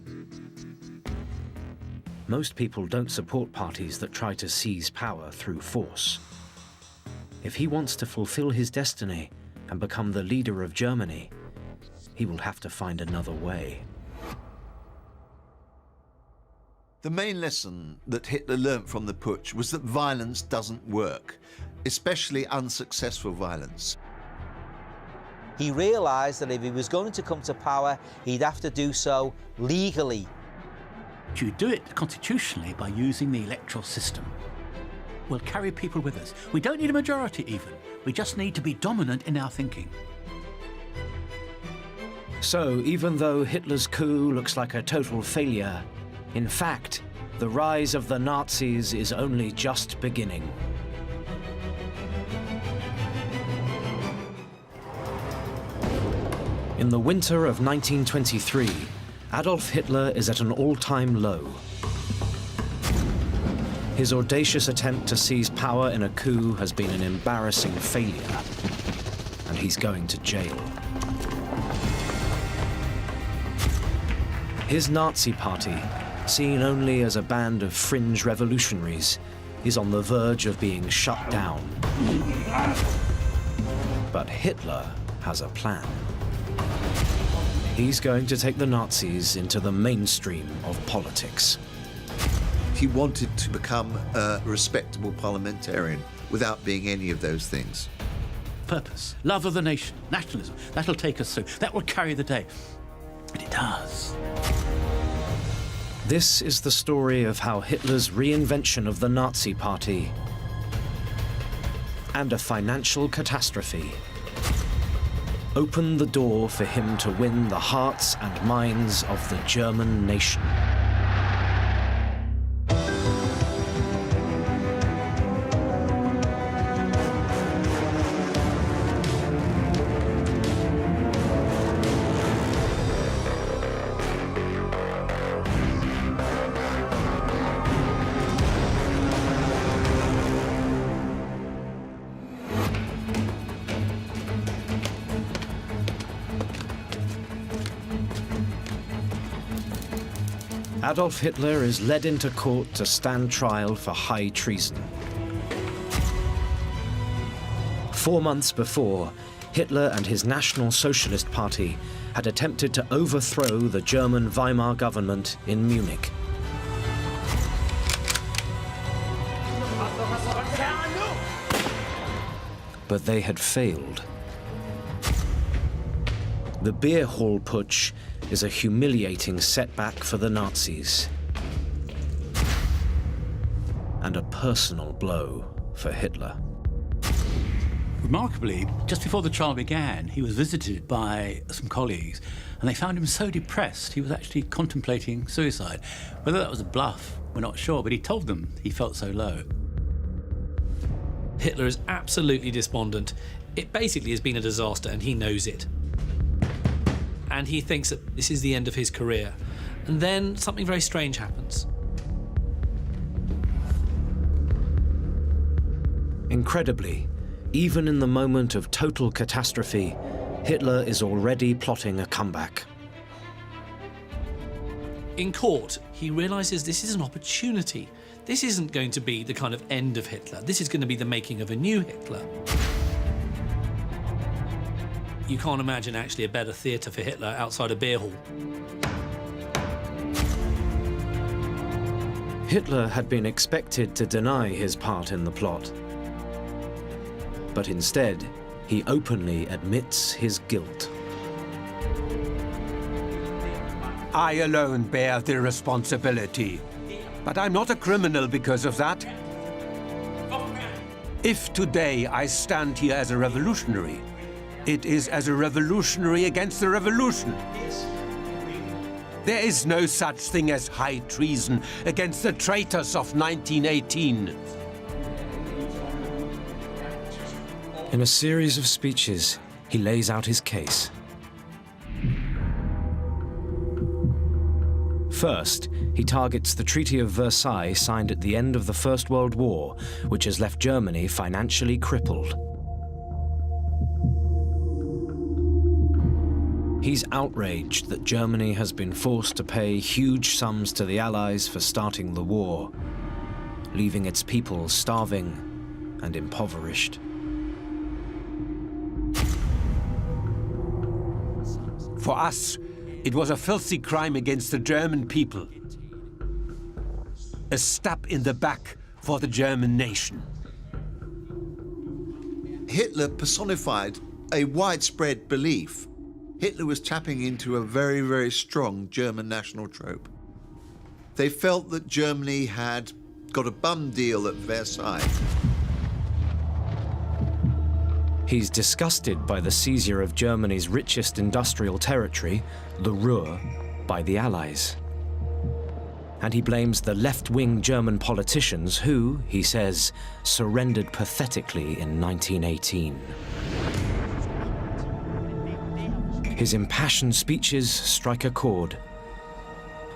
Most people don't support parties that try to seize power through force. If he wants to fulfill his destiny and become the leader of Germany, he will have to find another way. The main lesson that Hitler learnt from the putsch was that violence doesn't work, especially unsuccessful violence. He realised that if he was going to come to power, he'd have to do so legally. You do it constitutionally by using the electoral system. We'll carry people with us. We don't need a majority even. We just need to be dominant in our thinking. So, even though Hitler's coup looks like a total failure, in fact, the rise of the Nazis is only just beginning. In the winter of 1923, Adolf Hitler is at an all-time low. His audacious attempt to seize power in a coup has been an embarrassing failure, and he's going to jail. His Nazi party, seen only as a band of fringe revolutionaries, is on the verge of being shut down. But Hitler has a plan. He's going to take the Nazis into the mainstream of politics. He wanted to become a respectable parliamentarian without being any of those things. Purpose, love of the nation, nationalism, that'll take us through. That will carry the day. And it does. This is the story of how Hitler's reinvention of the Nazi Party and a financial catastrophe opened the door for him to win the hearts and minds of the German nation. Adolf Hitler is led into court to stand trial for high treason. 4 months before, Hitler and his National Socialist Party had attempted to overthrow the German Weimar government in Munich. But they had failed. The beer hall putsch is a humiliating setback for the Nazis and a personal blow for Hitler. Remarkably, just before the trial began, he was visited by some colleagues, and they found him so depressed he was actually contemplating suicide. Whether that was a bluff, we're not sure, but he told them he felt so low. Hitler is absolutely despondent. It basically has been a disaster, and he knows it. And he thinks that this is the end of his career. And then something very strange happens. Incredibly, even in the moment of total catastrophe, Hitler is already plotting a comeback. In court, he realizes this is an opportunity. This isn't going to be the kind of end of Hitler. This is going to be the making of a new Hitler. You can't imagine actually a better theatre for Hitler outside a beer hall. Hitler had been expected to deny his part in the plot. But instead, he openly admits his guilt. I alone bear the responsibility. But I'm not a criminal because of that. If today I stand here as a revolutionary, it is as a revolutionary against the revolution. There is no such thing as high treason against the traitors of 1918. In a series of speeches, he lays out his case. First, he targets the Treaty of Versailles signed at the end of the First World War, which has left Germany financially crippled. He's outraged that Germany has been forced to pay huge sums to the Allies for starting the war, leaving its people starving and impoverished. For us, it was a filthy crime against the German people. A stab in the back for the German nation. Hitler personified a widespread belief. Hitler was tapping into a very, very strong German national trope. They felt that Germany had got a bum deal at Versailles. He's disgusted by the seizure of Germany's richest industrial territory, the Ruhr, by the Allies. And he blames the left-wing German politicians who, he says, surrendered pathetically in 1918. His impassioned speeches strike a chord.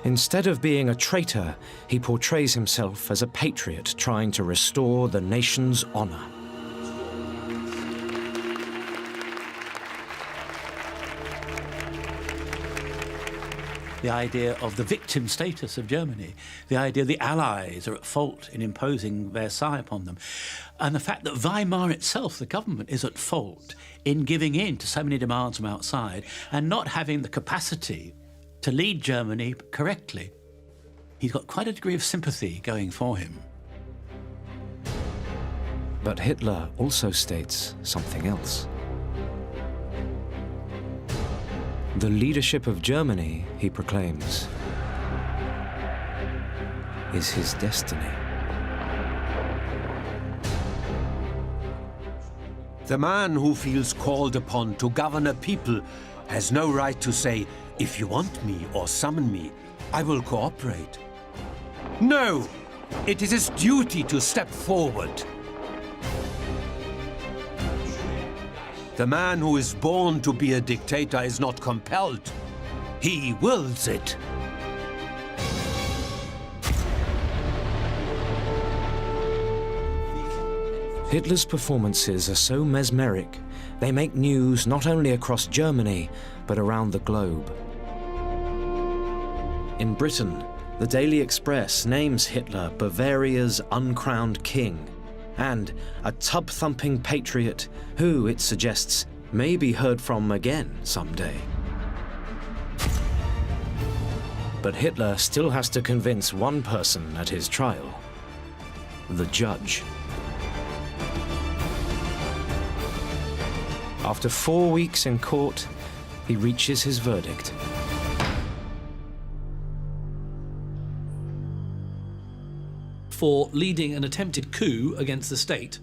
Instead of being a traitor, he portrays himself as a patriot trying to restore the nation's honor. the idea of the victim status of Germany, the idea the Allies are at fault in imposing Versailles upon them, and the fact that Weimar itself, the government, is at fault in giving in to so many demands from outside and not having the capacity to lead Germany correctly. He's got quite a degree of sympathy going for him. But Hitler also states something else. The leadership of Germany, he proclaims, is his destiny. The man who feels called upon to govern a people has no right to say, if you want me or summon me, I will cooperate. No! It is his duty to step forward. The man who is born to be a dictator is not compelled. He wills it. Hitler's performances are so mesmeric, they make news not only across Germany, but around the globe. In Britain, the Daily Express names Hitler Bavaria's uncrowned king, and a tub-thumping patriot who, it suggests, may be heard from again someday. But Hitler still has to convince one person at his trial: the judge. After 4 weeks in court, he reaches his verdict. For leading an attempted coup against the state,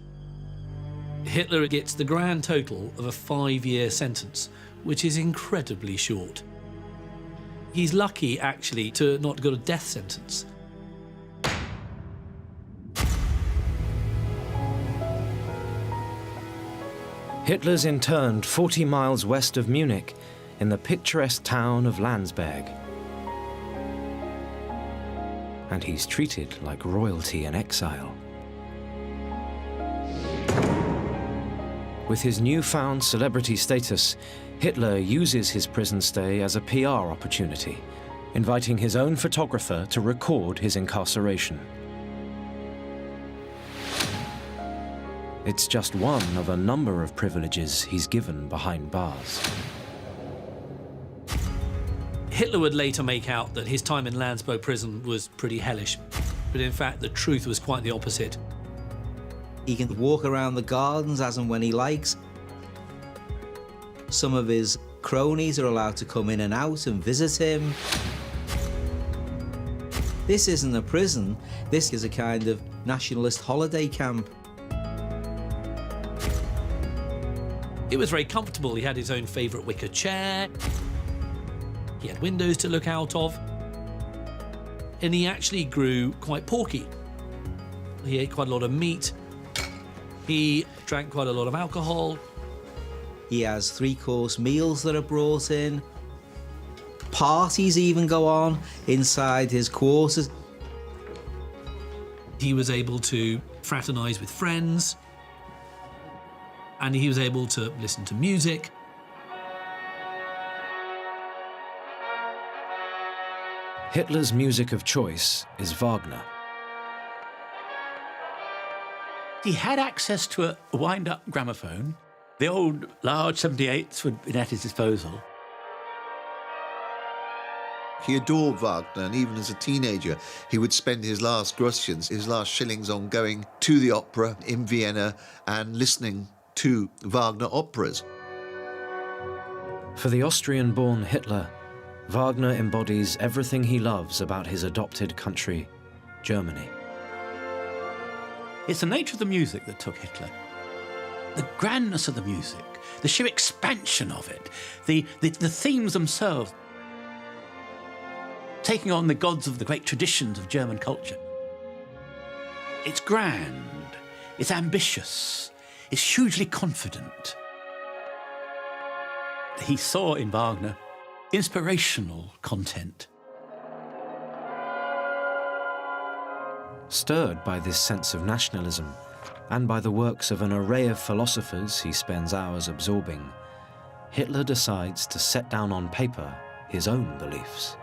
Hitler gets the grand total of a 5-year sentence, which is incredibly short. He's lucky, actually, to not got a death sentence. Hitler's interned 40 miles west of Munich in the picturesque town of Landsberg. And he's treated like royalty in exile. With his newfound celebrity status, Hitler uses his prison stay as a PR opportunity, inviting his own photographer to record his incarceration. It's just one of a number of privileges he's given behind bars. Hitler would later make out that his time in Landsberg prison was pretty hellish, but in fact the truth was quite the opposite. He can walk around the gardens as and when he likes. Some of his cronies are allowed to come in and out and visit him. This isn't a prison, this is a kind of nationalist holiday camp. It was very comfortable. He had his own favourite wicker chair. He had windows to look out of. And he actually grew quite porky. He ate quite a lot of meat. He drank quite a lot of alcohol. He has 3-course meals that are brought in. Parties even go on inside his quarters. He was able to fraternise with friends. And he was able to listen to music. Hitler's music of choice is Wagner. He had access to a wind-up gramophone. The old large 78s would be at his disposal. He adored Wagner, and even as a teenager, he would spend his last groschen, his last shillings, on going to the opera in Vienna and listening to Wagner operas. For the Austrian-born Hitler, Wagner embodies everything he loves about his adopted country, Germany. It's the nature of the music that took Hitler. The grandness of the music, the sheer expansion of it, the themes themselves, taking on the gods of the great traditions of German culture. It's grand, it's ambitious, it's hugely confident. He saw in Wagner inspirational content. Stirred by this sense of nationalism, and by the works of an array of philosophers he spends hours absorbing, Hitler decides to set down on paper his own beliefs.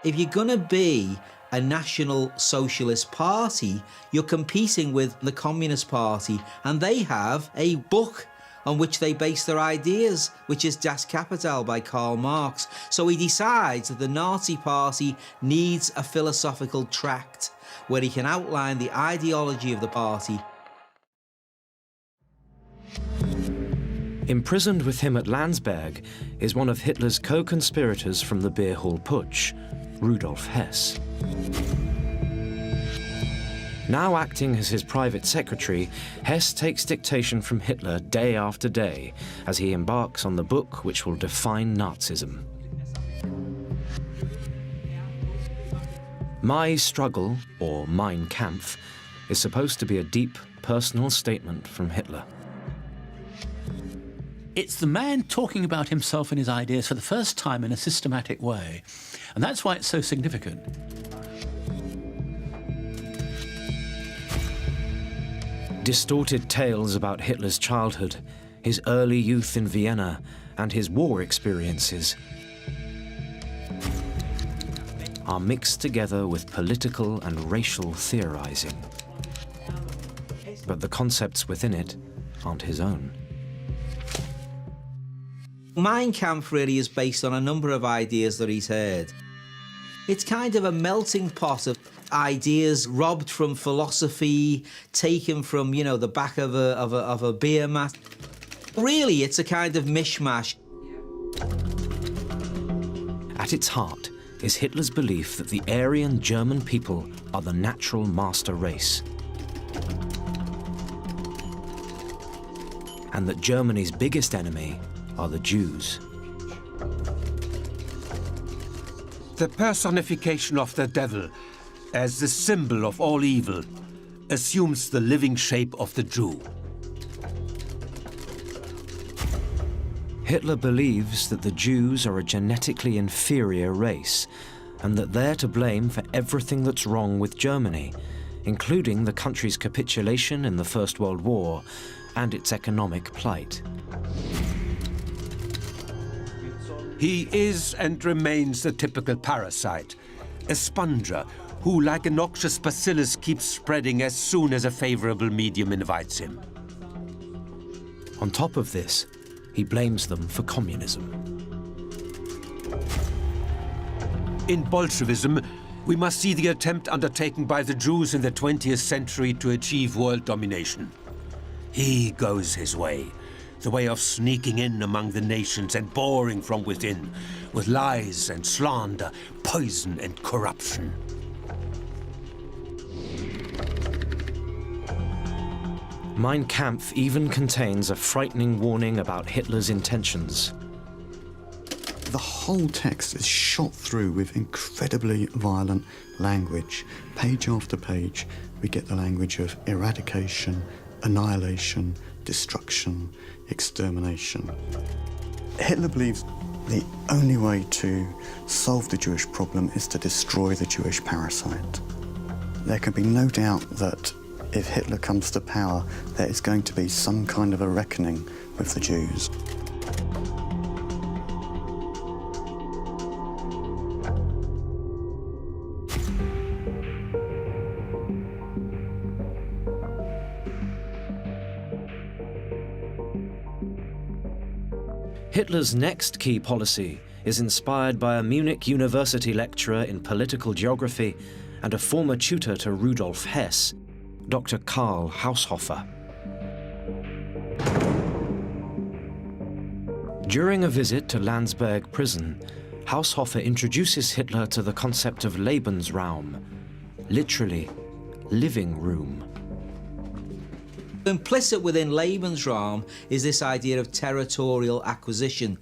If you're going to be a National Socialist party, you're competing with the Communist Party, and they have a book on which they base their ideas, which is Das Kapital by Karl Marx. So he decides that the Nazi Party needs a philosophical tract where he can outline the ideology of the party. Imprisoned with him at Landsberg is one of Hitler's co-conspirators from the beer hall putsch, Rudolf Hess. Now acting as his private secretary, Hess takes dictation from Hitler day after day as he embarks on the book which will define Nazism. My Struggle, or Mein Kampf, is supposed to be a deep, personal statement from Hitler. It's the man talking about himself and his ideas for the first time in a systematic way, and that's why it's so significant. Distorted tales about Hitler's childhood, his early youth in Vienna, and his war experiences are mixed together with political and racial theorizing. But the concepts within it aren't his own. Mein Kampf really is based on a number of ideas that he's heard. It's kind of a melting pot of ideas robbed from philosophy, taken from, you know, the back of a beer mat. Really, it's a kind of mishmash. At its heart is Hitler's belief that the Aryan German people are the natural master race, and that Germany's biggest enemy are the Jews. The personification of the devil as the symbol of all evil assumes the living shape of the Jew. Hitler believes that the Jews are a genetically inferior race and that they're to blame for everything that's wrong with Germany, including the country's capitulation in the First World War and its economic plight. He is and remains the typical parasite, a sponger who, like a noxious bacillus, keeps spreading as soon as a favorable medium invites him. On top of this, he blames them for communism. In Bolshevism, we must see the attempt undertaken by the Jews in the 20th century to achieve world domination. He goes his way, the way of sneaking in among the nations and boring from within, with lies and slander, poison and corruption. Mein Kampf even contains a frightening warning about Hitler's intentions. The whole text is shot through with incredibly violent language. Page after page, we get the language of eradication, annihilation, destruction, extermination. Hitler believes the only way to solve the Jewish problem is to destroy the Jewish parasite. There can be no doubt that if Hitler comes to power, there is going to be some kind of a reckoning with the Jews. Hitler's next key policy is inspired by a Munich University lecturer in political geography and a former tutor to Rudolf Hess, Dr. Karl Haushofer. During a visit to Landsberg prison, Haushofer introduces Hitler to the concept of Lebensraum, literally, living room. Implicit within Lebensraum is this idea of territorial acquisition.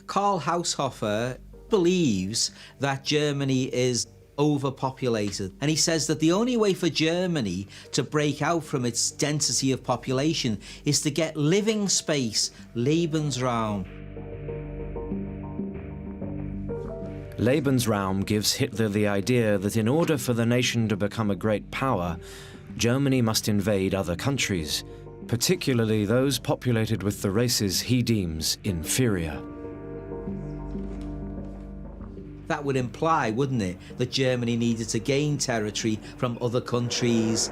Karl Haushofer believes that Germany is overpopulated, and he says that the only way for Germany to break out from its density of population is to get living space, Lebensraum. Lebensraum gives Hitler the idea that in order for the nation to become a great power, Germany must invade other countries, particularly those populated with the races he deems inferior. That would imply, wouldn't it, that Germany needed to gain territory from other countries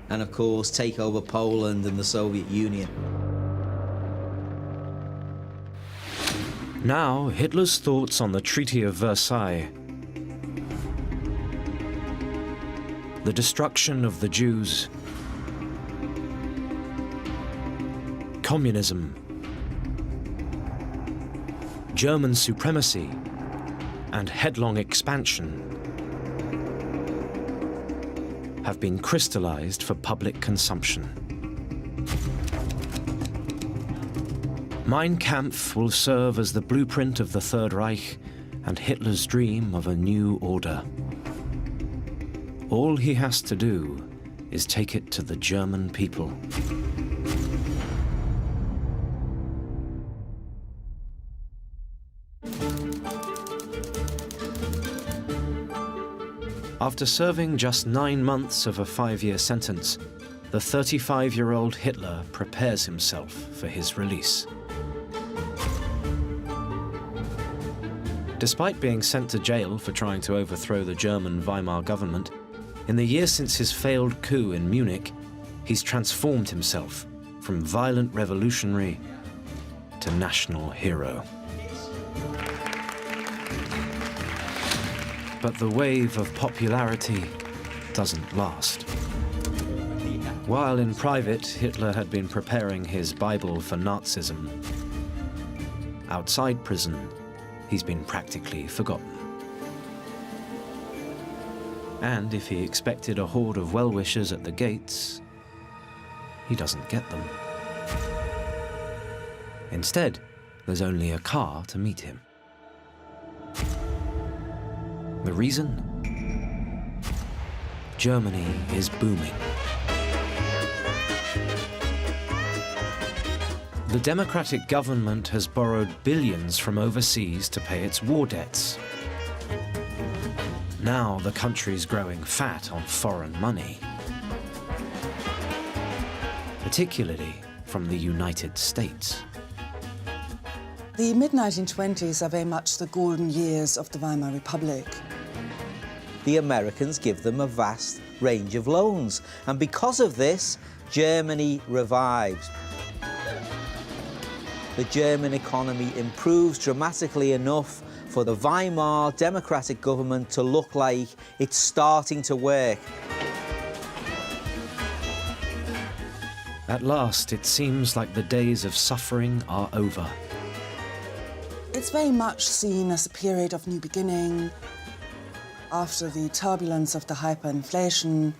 and, of course, take over Poland and the Soviet Union. Now, Hitler's thoughts on the Treaty of Versailles, the destruction of the Jews, communism, German supremacy, and headlong expansion have been crystallized for public consumption. Mein Kampf will serve as the blueprint of the Third Reich and Hitler's dream of a new order. All he has to do is take it to the German people. After serving just 9 months of a 5-year sentence, the 35-year-old Hitler prepares himself for his release. Despite being sent to jail for trying to overthrow the German Weimar government, in the year since his failed coup in Munich, he's transformed himself from violent revolutionary to national hero. But the wave of popularity doesn't last. While in private, Hitler had been preparing his Bible for Nazism. Outside prison, he's been practically forgotten. And if he expected a horde of well-wishers at the gates, he doesn't get them. Instead, there's only a car to meet him. The reason? Germany is booming. The democratic government has borrowed billions from overseas to pay its war debts. Now the country's growing fat on foreign money, particularly from the United States. The mid-1920s are very much the golden years of the Weimar Republic. The Americans give them a vast range of loans, and because of this, Germany revives. The German economy improves dramatically enough for the Weimar democratic government to look like it's starting to work. At last, it seems like the days of suffering are over. It's very much seen as a period of new beginning. After the turbulence of the hyperinflation,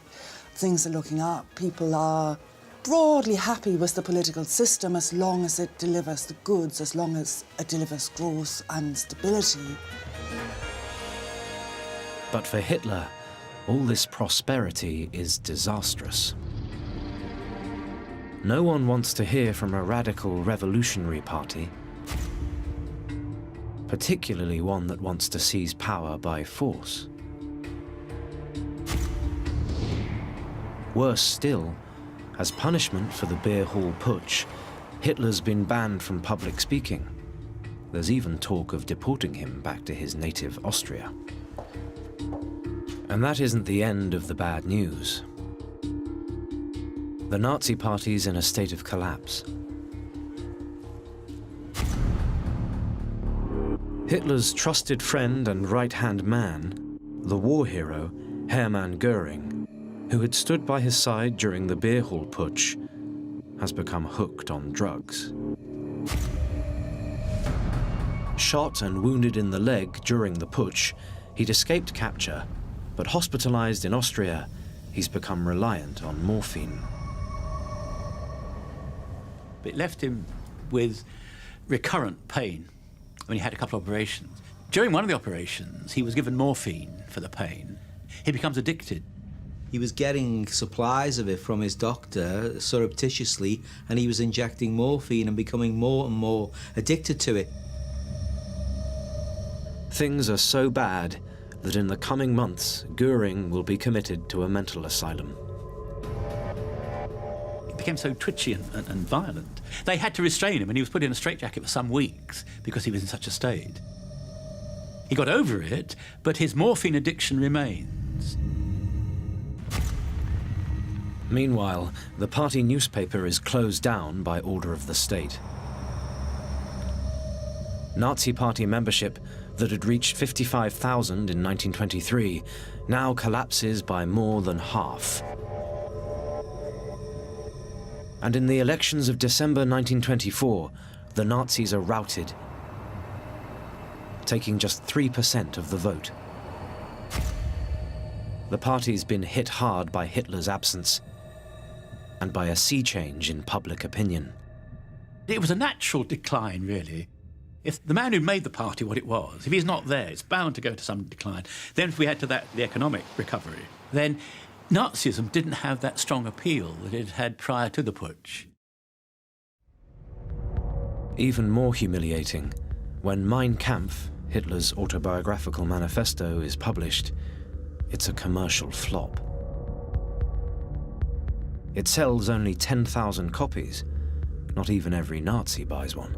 things are looking up. People are broadly happy with the political system as long as it delivers the goods, as long as it delivers growth and stability. But for Hitler, all this prosperity is disastrous. No one wants to hear from a radical revolutionary party, particularly one that wants to seize power by force. Worse still, as punishment for the beer hall putsch, Hitler's been banned from public speaking. There's even talk of deporting him back to his native Austria. And that isn't the end of the bad news. The Nazi Party's in a state of collapse. Hitler's trusted friend and right-hand man, the war hero Hermann Göring, who had stood by his side during the beer hall putsch, has become hooked on drugs. Shot and wounded in the leg during the putsch, he'd escaped capture, but hospitalized in Austria, he's become reliant on morphine. It left him with recurrent pain when he had a couple of operations. During one of the operations, he was given morphine for the pain. He becomes addicted. He was getting supplies of it from his doctor surreptitiously, and he was injecting morphine and becoming more and more addicted to it. Things are so bad that in the coming months, Göring will be committed to a mental asylum. He became so twitchy and violent. They had to restrain him, and he was put in a straitjacket for some weeks because he was in such a state. He got over it, but his morphine addiction remains. Meanwhile, the party newspaper is closed down by order of the state. Nazi Party membership that had reached 55,000 in 1923 now collapses by more than half. And in the elections of December 1924, the Nazis are routed, taking just 3% of the vote. The party's been hit hard by Hitler's absence and by a sea change in public opinion. It was a natural decline, really. If the man who made the party what it was, if he's not there, it's bound to go to some decline. Then if we add to that the economic recovery, then Nazism didn't have that strong appeal that it had prior to the putsch. Even more humiliating, when Mein Kampf, Hitler's autobiographical manifesto, is published, it's a commercial flop. It sells only 10,000 copies. Not even every Nazi buys one.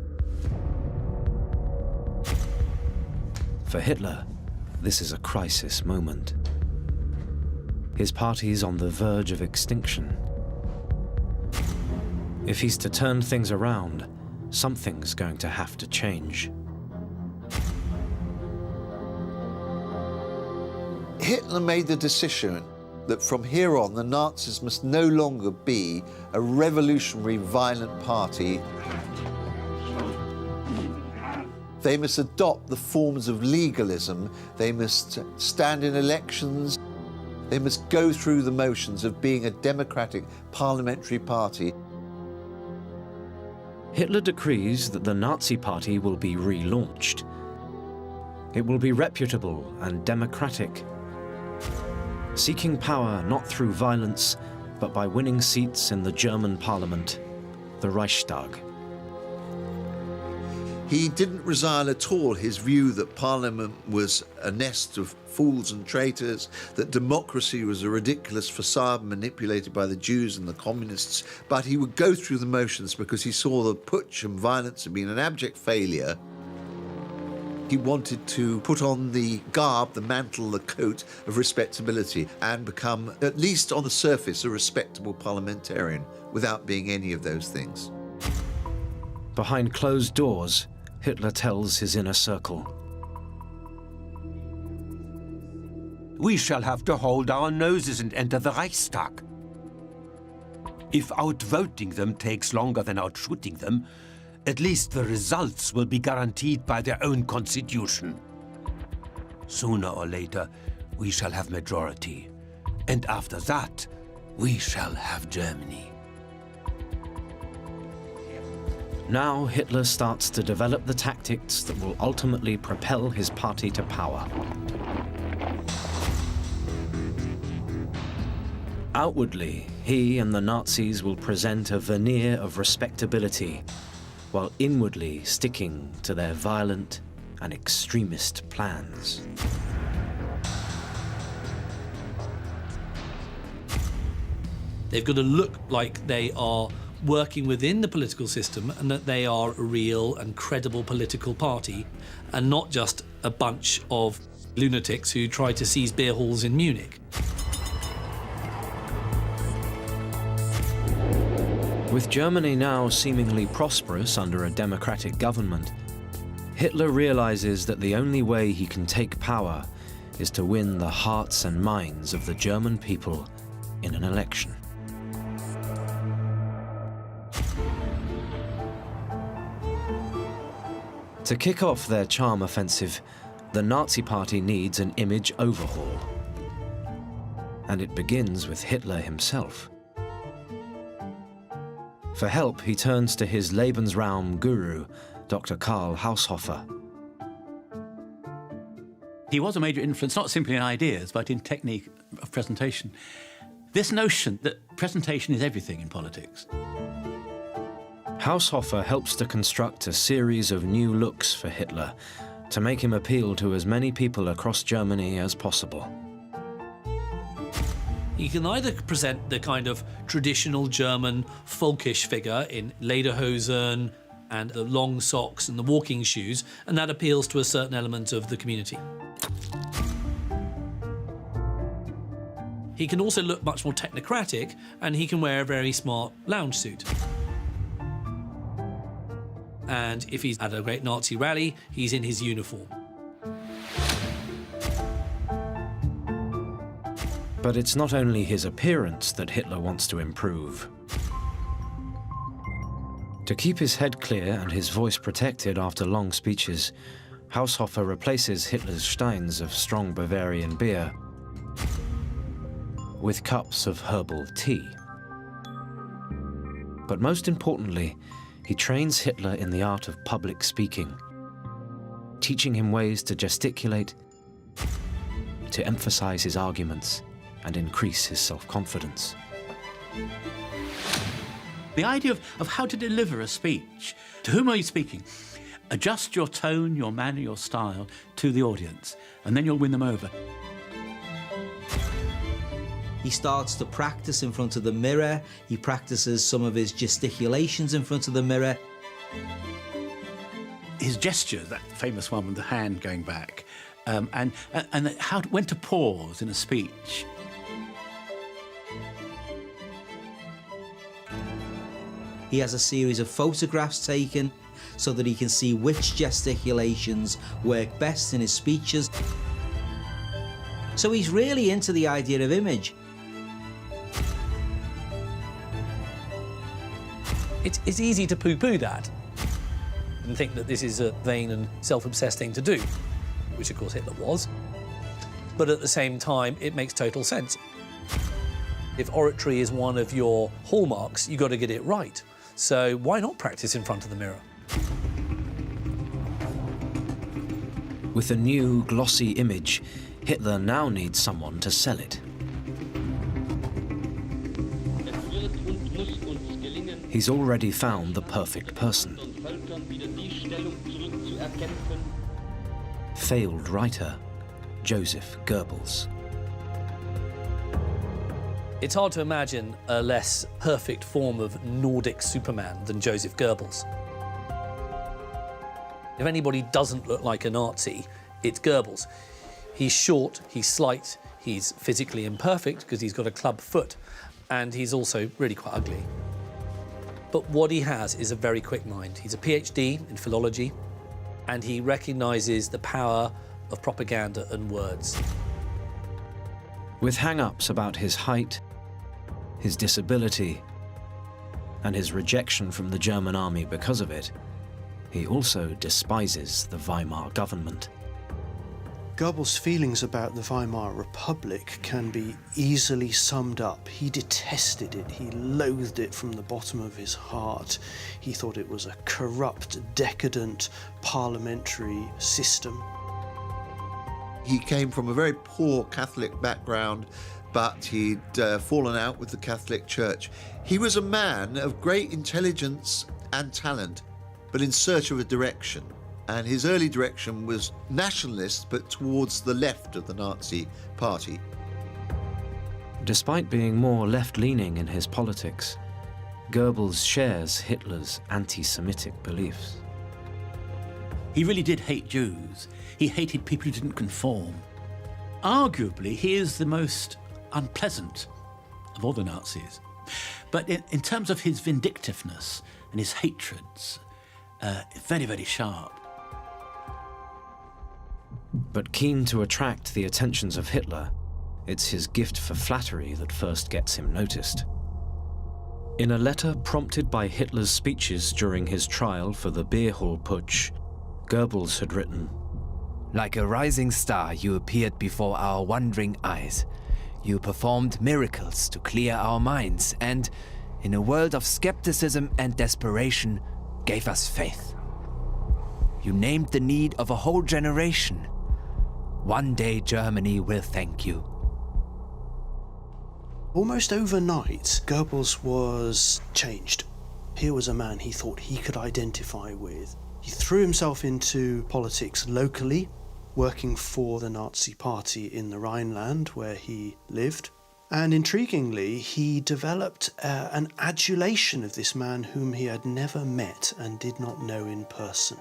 For Hitler, this is a crisis moment. His party's on the verge of extinction. If he's to turn things around, something's going to have to change. Hitler made the decision that from here on the Nazis must no longer be a revolutionary, violent party. They must adopt the forms of legalism. They must stand in elections. They must go through the motions of being a democratic parliamentary party. Hitler decrees that the Nazi Party will be relaunched. It will be reputable and democratic, seeking power not through violence, but by winning seats in the German parliament, the Reichstag. He didn't resile at all his view that Parliament was a nest of fools and traitors, that democracy was a ridiculous facade manipulated by the Jews and the communists, but he would go through the motions because he saw the putsch and violence had been an abject failure. He wanted to put on the garb, the mantle, the coat of respectability and become, at least on the surface, a respectable parliamentarian without being any of those things. Behind closed doors, Hitler tells his inner circle. We shall have to hold our noses and enter the Reichstag. If outvoting them takes longer than outshooting them, at least the results will be guaranteed by their own constitution. Sooner or later, we shall have majority. And after that, we shall have Germany. Now Hitler starts to develop the tactics that will ultimately propel his party to power. Outwardly, he and the Nazis will present a veneer of respectability, while inwardly sticking to their violent and extremist plans. They've got to look like they are working within the political system and that they are a real and credible political party and not just a bunch of lunatics who try to seize beer halls in Munich. With Germany now seemingly prosperous under a democratic government, Hitler realizes that the only way he can take power is to win the hearts and minds of the German people in an election. To kick off their charm offensive, the Nazi Party needs an image overhaul. And it begins with Hitler himself. For help, he turns to his Lebensraum guru, Dr. Karl Haushofer. He was a major influence, not simply in ideas, but in technique of presentation. This notion that presentation is everything in politics. Haushofer helps to construct a series of new looks for Hitler to make him appeal to as many people across Germany as possible. You can either present the kind of traditional German folkish figure in lederhosen, and the long socks and the walking shoes, and that appeals to a certain element of the community. He can also look much more technocratic, and he can wear a very smart lounge suit. And if he's at a great Nazi rally, he's in his uniform. But it's not only his appearance that Hitler wants to improve. To keep his head clear and his voice protected after long speeches, Haushofer replaces Hitler's steins of strong Bavarian beer with cups of herbal tea. But most importantly, he trains Hitler in the art of public speaking, teaching him ways to gesticulate, to emphasize his arguments, and increase his self-confidence. The idea of how to deliver a speech. To whom are you speaking? Adjust your tone, your manner, your style to the audience, and then you'll win them over. He starts to practice in front of the mirror. He practices some of his gesticulations in front of the mirror. His gesture, that famous one with the hand going back, and when to pause in a speech. He has a series of photographs taken so that he can see which gesticulations work best in his speeches. So he's really into the idea of image. It's easy to poo-poo that and think that this is a vain and self-obsessed thing to do, which of course Hitler was. But at the same time, it makes total sense. If oratory is one of your hallmarks, you've got to get it right. So why not practice in front of the mirror? With a new, glossy image, Hitler now needs someone to sell it. He's already found the perfect person. Failed writer, Joseph Goebbels. It's hard to imagine a less perfect form of Nordic Superman than Joseph Goebbels. If anybody doesn't look like a Nazi, it's Goebbels. He's short, he's slight, he's physically imperfect because he's got a club foot, and he's also really quite ugly. But what he has is a very quick mind. He's a PhD in philology, and he recognises the power of propaganda and words. With hang-ups about his height, his disability, and his rejection from the German army because of it, he also despises the Weimar government. Goebbels' feelings about the Weimar Republic can be easily summed up. He detested it, he loathed it from the bottom of his heart. He thought it was a corrupt, decadent parliamentary system. He came from a very poor Catholic background, but he'd fallen out with the Catholic Church. He was a man of great intelligence and talent, but in search of a direction. And his early direction was nationalist, but towards the left of the Nazi party. Despite being more left-leaning in his politics, Goebbels shares Hitler's anti-Semitic beliefs. He really did hate Jews. He hated people who didn't conform. Arguably, he is the most unpleasant of all the Nazis. But in terms of his vindictiveness and his hatreds, very, very sharp. But keen to attract the attentions of Hitler, it's his gift for flattery that first gets him noticed. In a letter prompted by Hitler's speeches during his trial for the beer hall putsch, Goebbels had written, "Like a rising star, you appeared before our wondering eyes. You performed miracles to clear our minds and, in a world of skepticism and desperation, gave us faith. You named the need of a whole generation. One day Germany will thank you." Almost overnight, Goebbels was changed. Here was a man he thought he could identify with. He threw himself into politics locally, working for the Nazi party in the Rhineland where he lived. And intriguingly, he developed an adulation of this man whom he had never met and did not know in person.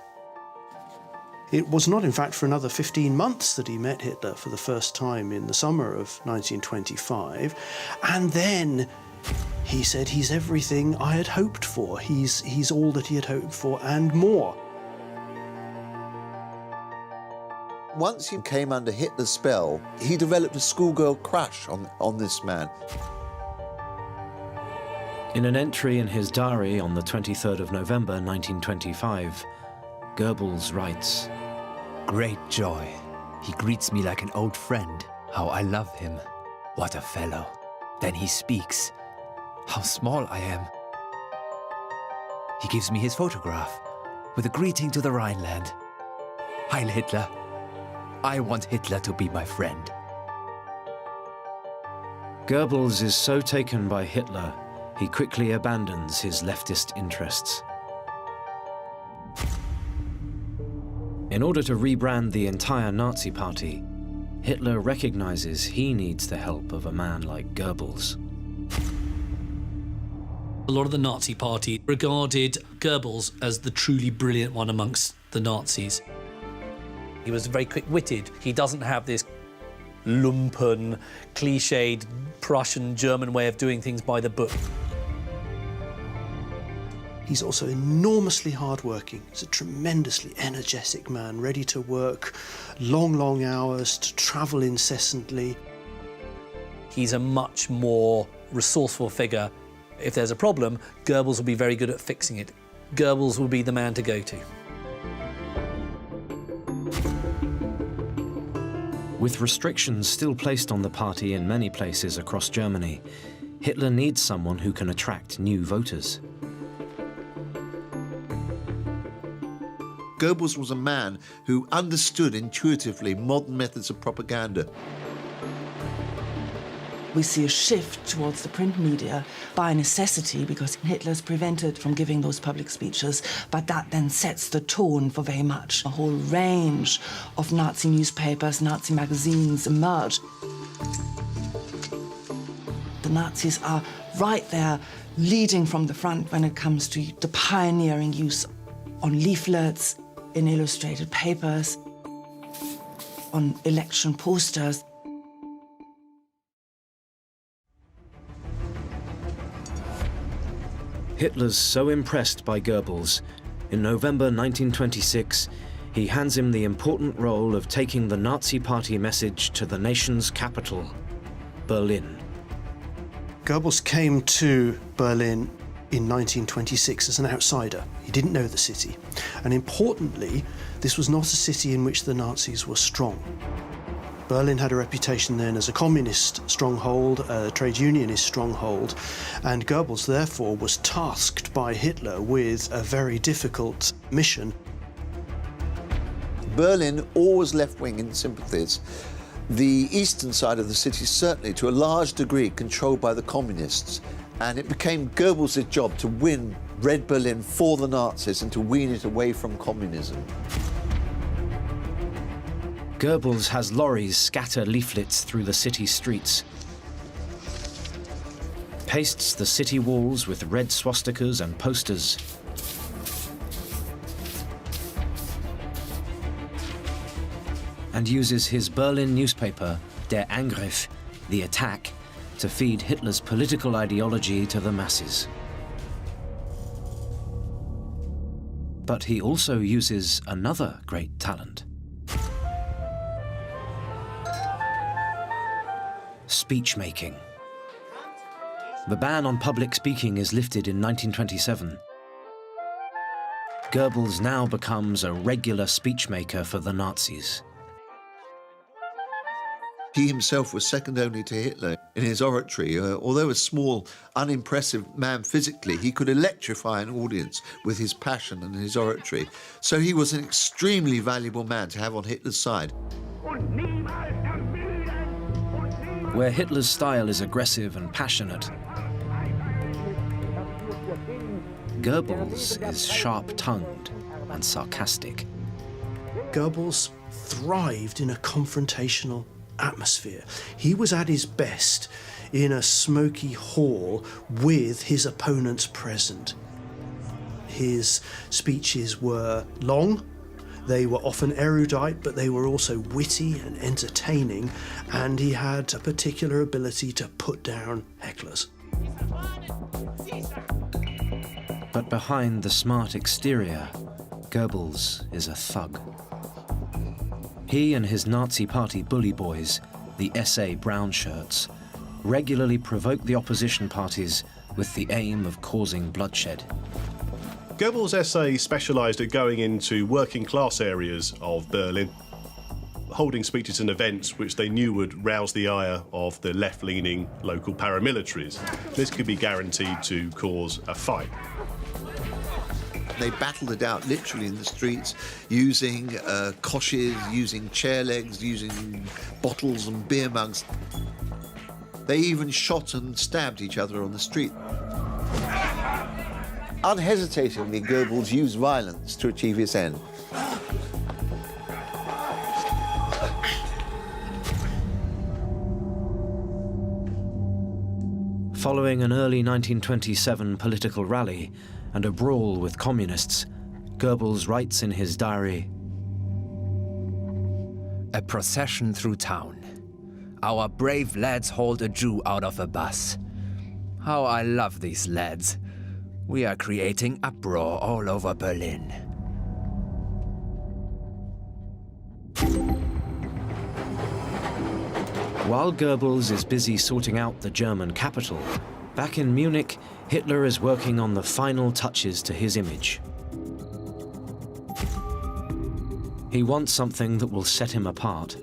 It was not, in fact, for another 15 months that he met Hitler for the first time in the summer of 1925. And then he said, he's everything I had hoped for. He's all that he had hoped for and more. Once he came under Hitler's spell, he developed a schoolgirl crush on this man. In an entry in his diary on the 23rd of November 1925, Goebbels writes, Great joy. He greets me like an old friend. How I love him. What a fellow. Then he speaks. How small I am. He gives me his photograph with a greeting to the Rhineland. Heil Hitler. I want Hitler to be my friend. Goebbels is so taken by Hitler, he quickly abandons his leftist interests. In order to rebrand the entire Nazi party, Hitler recognizes he needs the help of a man like Goebbels. A lot of the Nazi party regarded Goebbels as the truly brilliant one amongst the Nazis. He was very quick-witted. He doesn't have this lumpen, cliched Prussian German way of doing things by the book. He's also enormously hardworking. He's a tremendously energetic man, ready to work long, long hours, to travel incessantly. He's a much more resourceful figure. If there's a problem, Goebbels will be very good at fixing it. Goebbels will be the man to go to. With restrictions still placed on the party in many places across Germany, Hitler needs someone who can attract new voters. Goebbels was a man who understood intuitively modern methods of propaganda. We see a shift towards the print media by necessity because Hitler's prevented from giving those public speeches, but that then sets the tone for very much. A whole range of Nazi newspapers, Nazi magazines emerge. The Nazis are right there leading from the front when it comes to the pioneering use on leaflets, in illustrated papers, on election posters. Hitler's so impressed by Goebbels, in November 1926, he hands him the important role of taking the Nazi party message to the nation's capital, Berlin. Goebbels came to Berlin in 1926 as an outsider. He didn't know the city. And importantly, this was not a city in which the Nazis were strong. Berlin had a reputation then as a communist stronghold, a trade unionist stronghold, and Goebbels therefore was tasked by Hitler with a very difficult mission. Berlin, always left-wing in sympathies. The eastern side of the city, certainly to a large degree, controlled by the communists. And it became Goebbels' job to win Red Berlin for the Nazis and to wean it away from communism. Goebbels has lorries scatter leaflets through the city streets, pastes the city walls with red swastikas and posters, and uses his Berlin newspaper, Der Angriff, the attack, to feed Hitler's political ideology to the masses. But he also uses another great talent. Speech-making. The ban on public speaking is lifted in 1927. Goebbels now becomes a regular speechmaker for the Nazis. He himself was second only to Hitler in his oratory. Although a small, unimpressive man physically, he could electrify an audience with his passion and his oratory. So he was an extremely valuable man to have on Hitler's side. Where Hitler's style is aggressive and passionate, Goebbels is sharp-tongued and sarcastic. Goebbels thrived in a confrontational atmosphere. He was at his best in a smoky hall with his opponents present. His speeches were long, they were often erudite, but they were also witty and entertaining, and he had a particular ability to put down hecklers. But behind the smart exterior, Goebbels is a thug. He and his Nazi Party bully boys, the SA Brown Shirts, regularly provoke the opposition parties with the aim of causing bloodshed. Goebbels' SA specialised at going into working class areas of Berlin, holding speeches and events which they knew would rouse the ire of the left-leaning local paramilitaries. This could be guaranteed to cause a fight. They battled it out literally in the streets, using koshes, using chair legs, using bottles and beer mugs. They even shot and stabbed each other on the street. Unhesitatingly, Goebbels used violence to achieve his end. Following an early 1927 political rally and a brawl with communists, Goebbels writes in his diary, "A procession through town. Our brave lads hauled a Jew out of a bus. How I love these lads. We are creating uproar all over Berlin." While Goebbels is busy sorting out the German capital, back in Munich, Hitler is working on the final touches to his image. He wants something that will set him apart.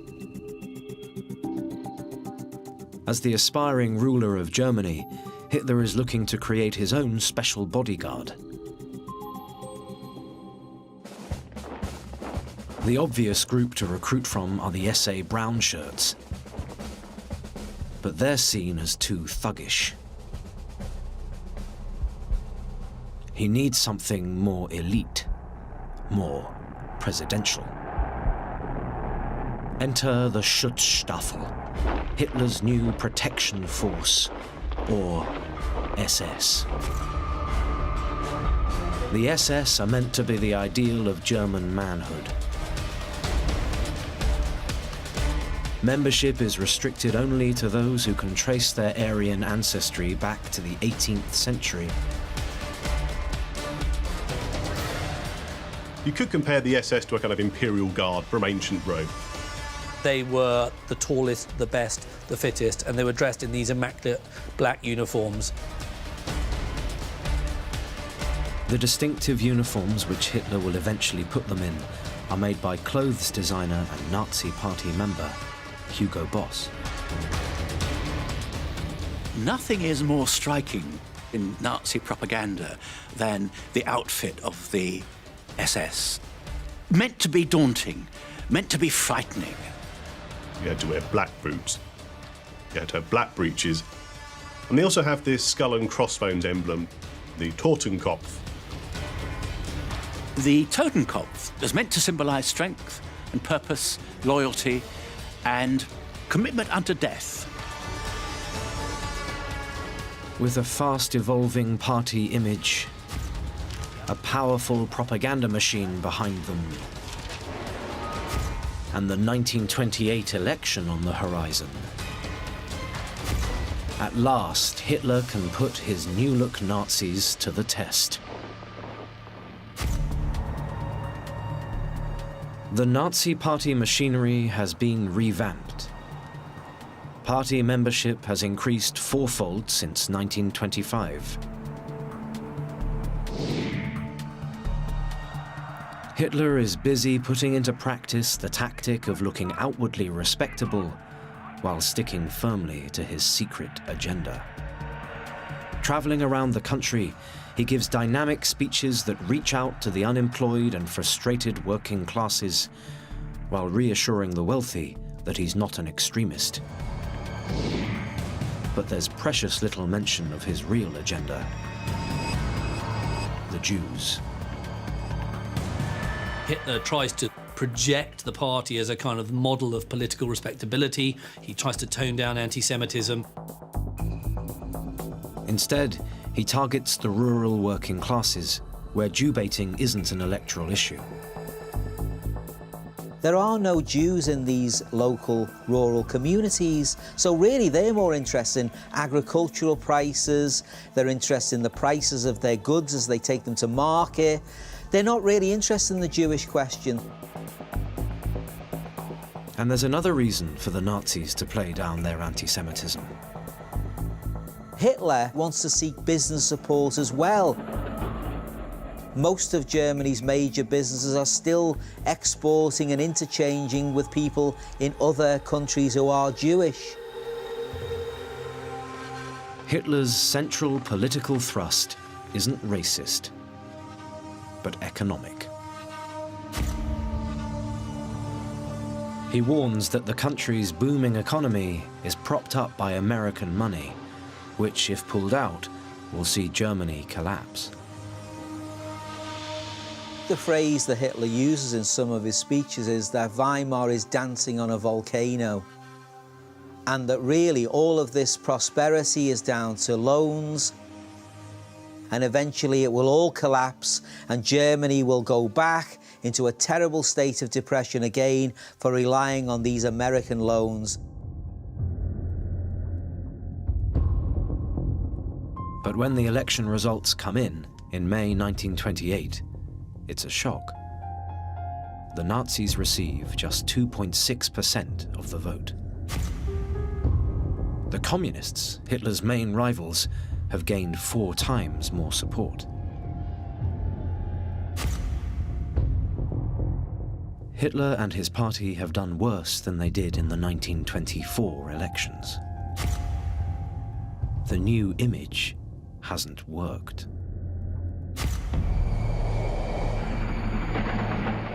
As the aspiring ruler of Germany, Hitler is looking to create his own special bodyguard. The obvious group to recruit from are the SA Brown Shirts, but they're seen as too thuggish. He needs something more elite, more presidential. Enter the Schutzstaffel, Hitler's new protection force, or SS. The SS are meant to be the ideal of German manhood. Membership is restricted only to those who can trace their Aryan ancestry back to the 18th century. You could compare the SS to a kind of imperial guard from ancient Rome. They were the tallest, the best, the fittest, and they were dressed in these immaculate black uniforms. The distinctive uniforms which Hitler will eventually put them in are made by clothes designer and Nazi Party member Hugo Boss. Nothing is more striking in Nazi propaganda than the outfit of the SS. Meant to be daunting, meant to be frightening. You had to wear black boots, you had to have black breeches, and they also have this skull and crossbones emblem, the Totenkopf. The Totenkopf is meant to symbolise strength and purpose, loyalty, and commitment unto death. With a fast-evolving party image, a powerful propaganda machine behind them, and the 1928 election on the horizon, at last Hitler can put his new-look Nazis to the test. The Nazi Party machinery has been revamped. Party membership has increased fourfold since 1925. Hitler is busy putting into practice the tactic of looking outwardly respectable while sticking firmly to his secret agenda. Traveling around the country, he gives dynamic speeches that reach out to the unemployed and frustrated working classes, while reassuring the wealthy that he's not an extremist. But there's precious little mention of his real agenda: the Jews. Hitler tries to project the party as a kind of model of political respectability. He tries to tone down anti-Semitism. Instead, he targets the rural working classes, where Jew baiting isn't an electoral issue. There are no Jews in these local rural communities, so really they're more interested in agricultural prices, they're interested in the prices of their goods as they take them to market. They're not really interested in the Jewish question. And there's another reason for the Nazis to play down their anti-Semitism. Hitler wants to seek business support as well. Most of Germany's major businesses are still exporting and interchanging with people in other countries who are Jewish. Hitler's central political thrust isn't racist, but economic. He warns that the country's booming economy is propped up by American money, which, if pulled out, will see Germany collapse. The phrase that Hitler uses in some of his speeches is that Weimar is dancing on a volcano, and that really all of this prosperity is down to loans, and eventually it will all collapse and Germany will go back into a terrible state of depression again for relying on these American loans. But when the election results come in May 1928, it's a shock. The Nazis receive just 2.6% of the vote. The Communists, Hitler's main rivals, have gained 4 times more support. Hitler and his party have done worse than they did in the 1924 elections. The new image hasn't worked.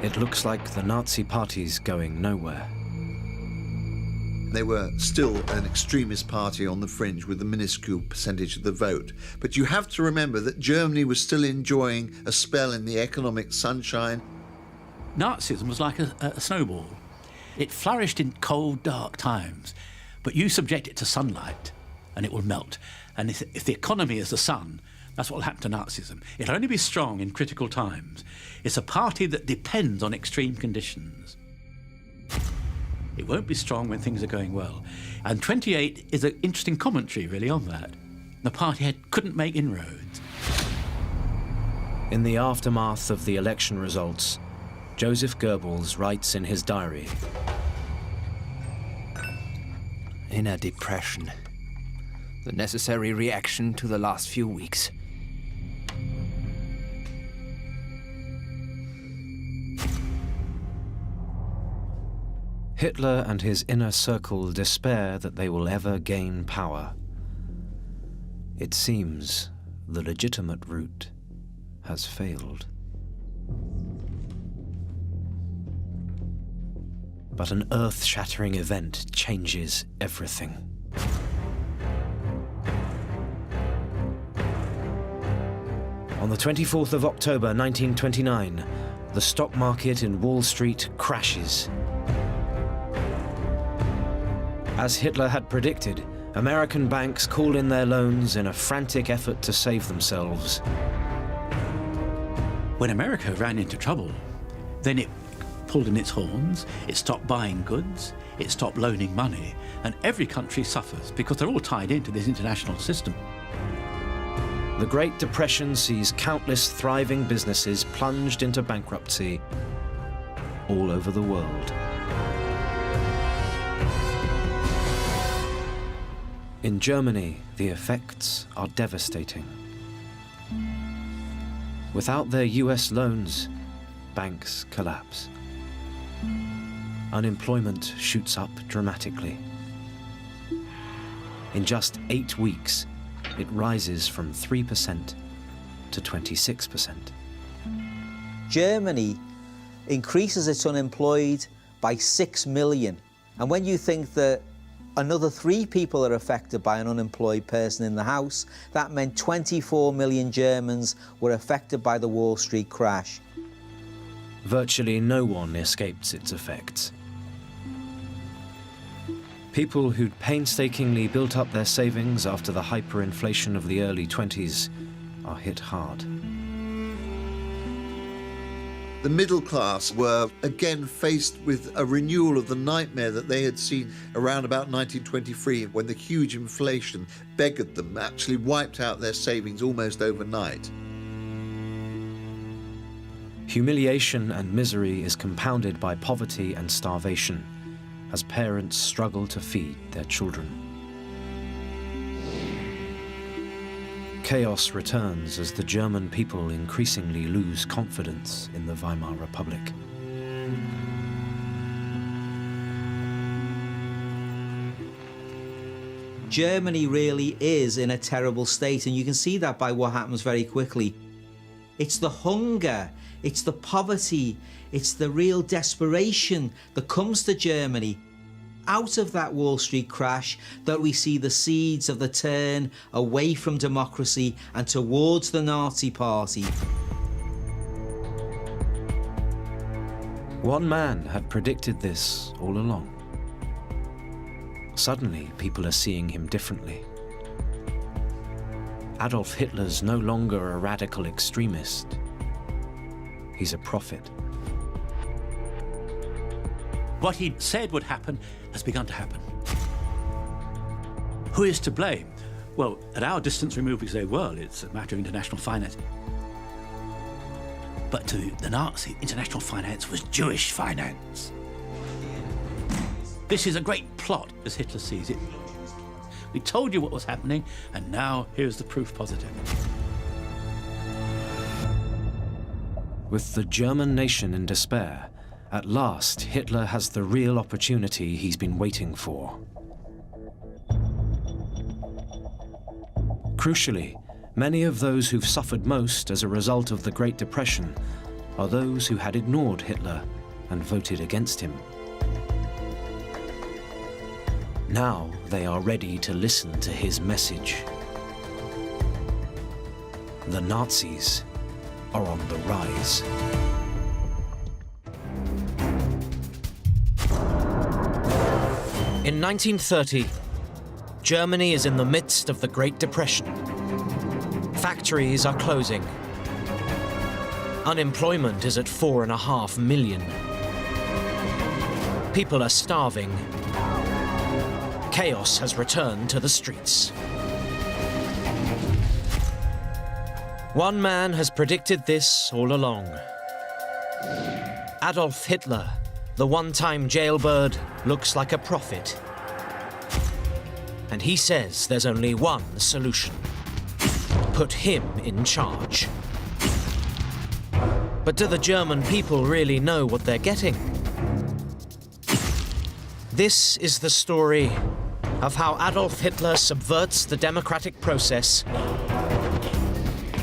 It looks like the Nazi party's going nowhere. They were still an extremist party on the fringe with a minuscule percentage of the vote. But you have to remember that Germany was still enjoying a spell in the economic sunshine. Nazism was like a snowball. It flourished in cold, dark times, but you subject it to sunlight and it will melt. And if the economy is the sun, that's what will happen to Nazism. It'll only be strong in critical times. It's a party that depends on extreme conditions. It won't be strong when things are going well. And 28 is an interesting commentary, really, on that. The party couldn't make inroads. In the aftermath of the election results, Joseph Goebbels writes in his diary, "Inner depression. The necessary reaction to the last few weeks. Hitler and his inner circle despair that they will ever gain power. It seems the legitimate route has failed. But an earth-shattering event changes everything. On the 24th of October 1929, the stock market in Wall Street crashes. As Hitler had predicted, American banks call in their loans in a frantic effort to save themselves. When America ran into trouble, then it pulled in its horns, it stopped buying goods, it stopped loaning money, and every country suffers because they're all tied into this international system. The Great Depression sees countless thriving businesses plunged into bankruptcy all over the world. In Germany, the effects are devastating. Without their US loans, banks collapse. Unemployment shoots up dramatically. In just 8 weeks, it rises from 3% to 26%. Germany increases its unemployed by 6 million. And when you think that another 3 people are affected by an unemployed person in the house, that meant 24 million Germans were affected by the Wall Street crash. Virtually no one escapes its effects. People who'd painstakingly built up their savings after the hyperinflation of the early 20s are hit hard. The middle class were again faced with a renewal of the nightmare that they had seen around about 1923, when the huge inflation beggared them, actually wiped out their savings almost overnight. Humiliation and misery is compounded by poverty and starvation as parents struggle to feed their children. Chaos returns as the German people increasingly lose confidence in the Weimar Republic. Germany really is in a terrible state, and you can see that by what happens very quickly. It's the hunger, it's the poverty, it's the real desperation that comes to Germany out of that Wall Street crash that we see the seeds of the turn away from democracy and towards the Nazi Party. One man had predicted this all along. Suddenly, people are seeing him differently. Adolf Hitler's no longer a radical extremist. He's a prophet. What he said would happen has begun to happen. Who is to blame? Well, at our distance removed, we say, well, it's a matter of international finance. But to the Nazi, international finance was Jewish finance. This is a great plot, as Hitler sees it. We told you what was happening, and now here's the proof positive. With the German nation in despair, at last Hitler has the real opportunity he's been waiting for. Crucially, many of those who've suffered most as a result of the Great Depression are those who had ignored Hitler and voted against him. Now they are ready to listen to his message. The Nazis are on the rise. In 1930, Germany is in the midst of the Great Depression. Factories are closing. Unemployment is at 4.5 million. People are starving. Chaos has returned to the streets. One man has predicted this all along. Adolf Hitler, the one-time jailbird, looks like a prophet. And he says there's only one solution. Put him in charge. But do the German people really know what they're getting? This is the story of how Adolf Hitler subverts the democratic process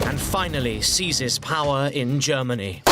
and finally seizes power in Germany.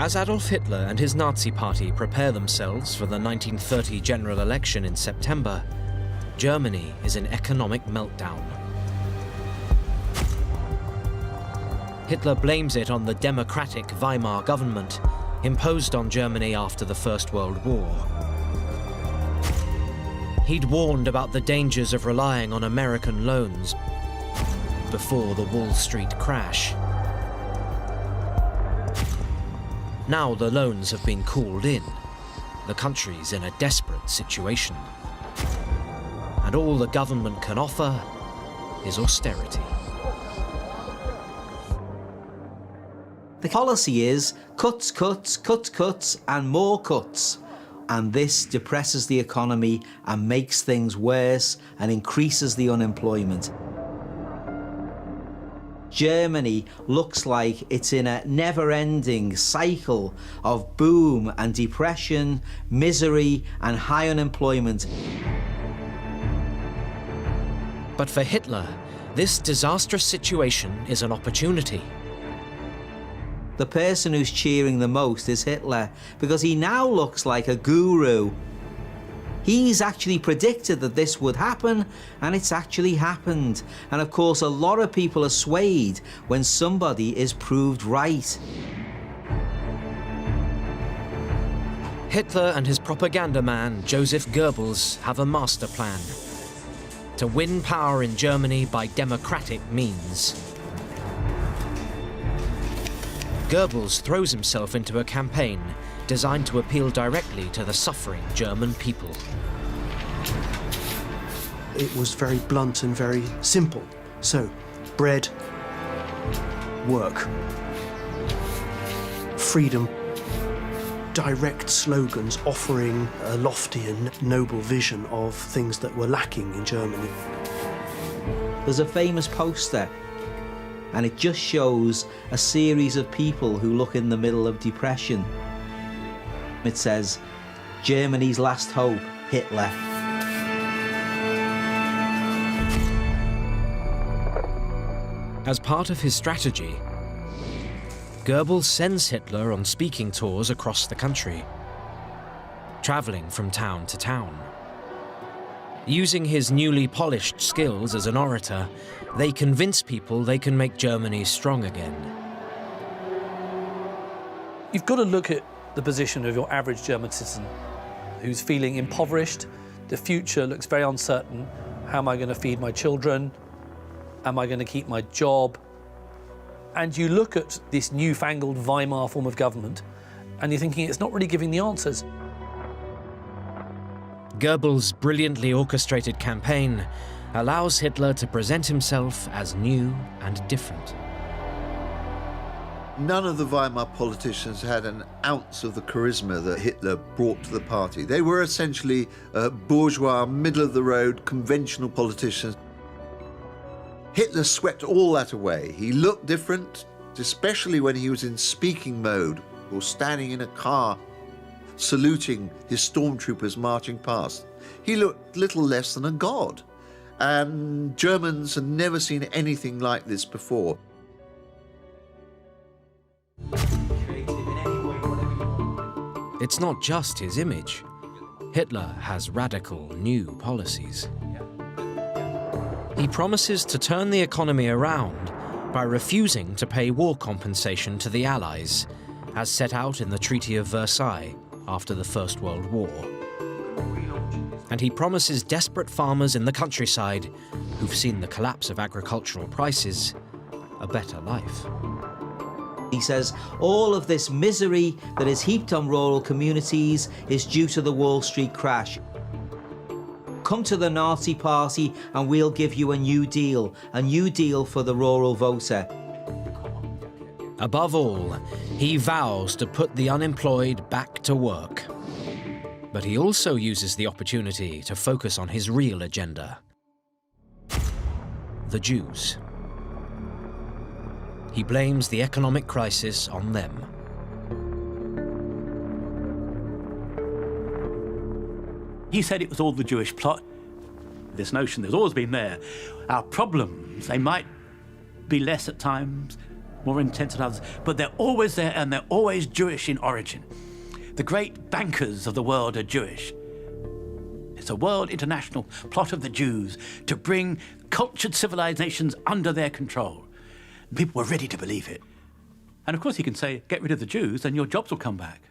As Adolf Hitler and his Nazi party prepare themselves for the 1930 general election in September, Germany is in economic meltdown. Hitler blames it on the democratic Weimar government, imposed on Germany after the First World War. He'd warned about the dangers of relying on American loans before the Wall Street crash. Now the loans have been called in. The country's in a desperate situation. And all the government can offer is austerity. The policy is cuts, cuts, cuts, cuts, and more cuts. And this depresses the economy and makes things worse and increases the unemployment. Germany looks like it's in a never-ending cycle of boom and depression, misery and high unemployment. But for Hitler, this disastrous situation is an opportunity. The person who's cheering the most is Hitler, because he now looks like a guru. He's actually predicted that this would happen, and it's actually happened. And of course, a lot of people are swayed when somebody is proved right. Hitler and his propaganda man, Joseph Goebbels, have a master plan: to win power in Germany by democratic means. Goebbels throws himself into a campaign designed to appeal directly to the suffering German people. It was very blunt and very simple. So, bread, work, freedom, direct slogans offering a lofty and noble vision of things that were lacking in Germany. There's a famous poster, and it just shows a series of people who look in the middle of depression. It says, "Germany's last hope, Hitler." As part of his strategy, Goebbels sends Hitler on speaking tours across the country, traveling from town to town. Using his newly polished skills as an orator, they convince people they can make Germany strong again. You've got to look at the position of your average German citizen who's feeling impoverished. The future looks very uncertain. How am I going to feed my children? Am I going to keep my job? And you look at this newfangled Weimar form of government and you're thinking it's not really giving the answers. Goebbels' brilliantly orchestrated campaign allows Hitler to present himself as new and different. None of the Weimar politicians had an ounce of the charisma that Hitler brought to the party. They were essentially bourgeois, middle-of-the-road, conventional politicians. Hitler swept all that away. He looked different, especially when he was in speaking mode or standing in a car saluting his stormtroopers marching past. He looked little less than a god. And Germans had never seen anything like this before. It's not just his image. Hitler has radical new policies. He promises to turn the economy around by refusing to pay war compensation to the Allies, as set out in the Treaty of Versailles after the First World War. And he promises desperate farmers in the countryside, who've seen the collapse of agricultural prices, a better life. He says all of this misery that is heaped on rural communities is due to the Wall Street crash. Come to the Nazi Party and we'll give you a new deal for the rural voter. Above all, he vows to put the unemployed back to work. But he also uses the opportunity to focus on his real agenda: the Jews. He blames the economic crisis on them. He said it was all the Jewish plot. This notion that's always been there. Our problems, they might be less at times, more intense at others, but they're always there and they're always Jewish in origin. The great bankers of the world are Jewish. It's a world international plot of the Jews to bring cultured civilizations under their control. People were ready to believe it. And of course he can say, get rid of the Jews and your jobs will come back.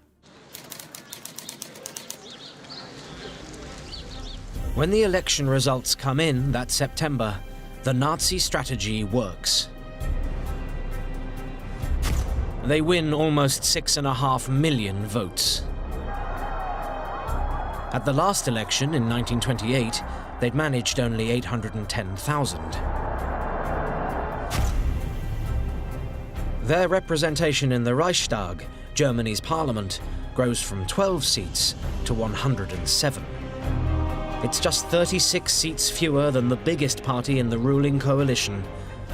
When the election results come in that September, the Nazi strategy works. They win almost 6.5 million votes. At the last election in 1928, they'd managed only 810,000. Their representation in the Reichstag, Germany's parliament, grows from 12 seats to 107. It's just 36 seats fewer than the biggest party in the ruling coalition,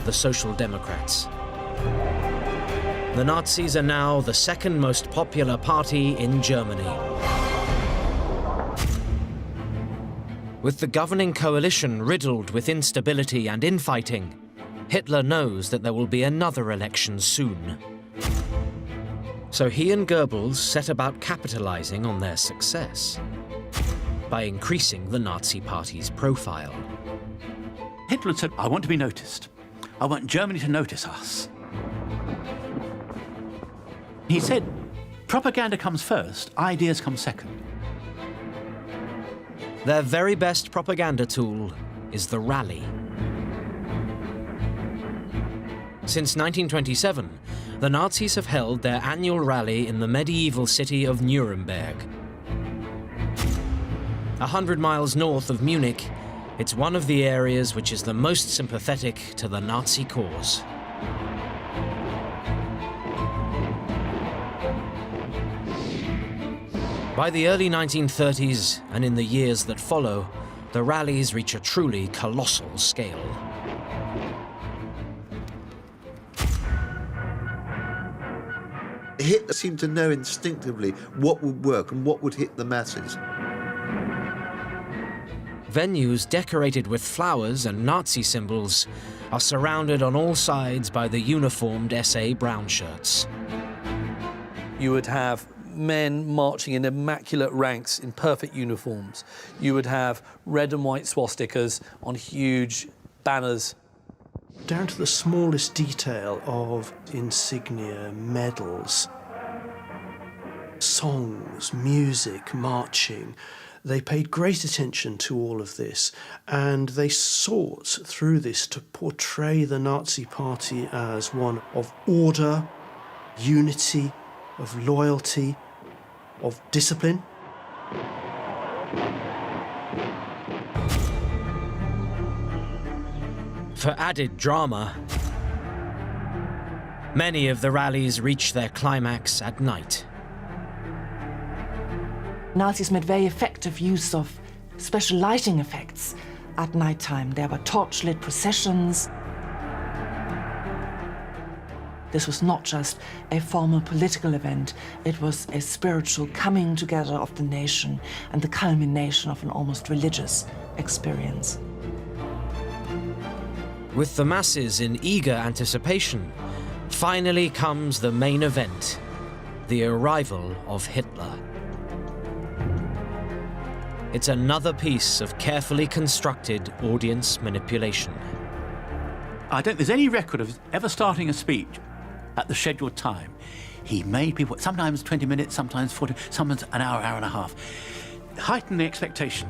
the Social Democrats. The Nazis are now the second most popular party in Germany. With the governing coalition riddled with instability and infighting, Hitler knows that there will be another election soon. So he and Goebbels set about capitalizing on their success by increasing the Nazi Party's profile. Hitler said, I want to be noticed. I want Germany to notice us. He said, propaganda comes first, ideas come second. Their very best propaganda tool is the rally. Since 1927, the Nazis have held their annual rally in the medieval city of Nuremberg. 100 miles north of Munich, it's one of the areas which is the most sympathetic to the Nazi cause. By the early 1930s, and in the years that follow, the rallies reach a truly colossal scale. Hitler seemed to know instinctively what would work and what would hit the masses. Venues decorated with flowers and Nazi symbols are surrounded on all sides by the uniformed SA brown shirts. You would have men marching in immaculate ranks in perfect uniforms. You would have red and white swastikas on huge banners. Down to the smallest detail of insignia, medals, songs, music, marching. They paid great attention to all of this, and they sought through this to portray the Nazi Party as one of order, unity, of loyalty, of discipline. For added drama, many of the rallies reach their climax at night. Nazis made very effective use of special lighting effects at nighttime. There were torchlit processions. This was not just a formal political event, it was a spiritual coming together of the nation and the culmination of an almost religious experience. With the masses in eager anticipation, finally comes the main event, the arrival of Hitler. It's another piece of carefully constructed audience manipulation. I don't think there's any record of ever starting a speech at the scheduled time. He made people, sometimes 20 minutes, sometimes 40, sometimes an hour, hour and a half. Heighten the expectation.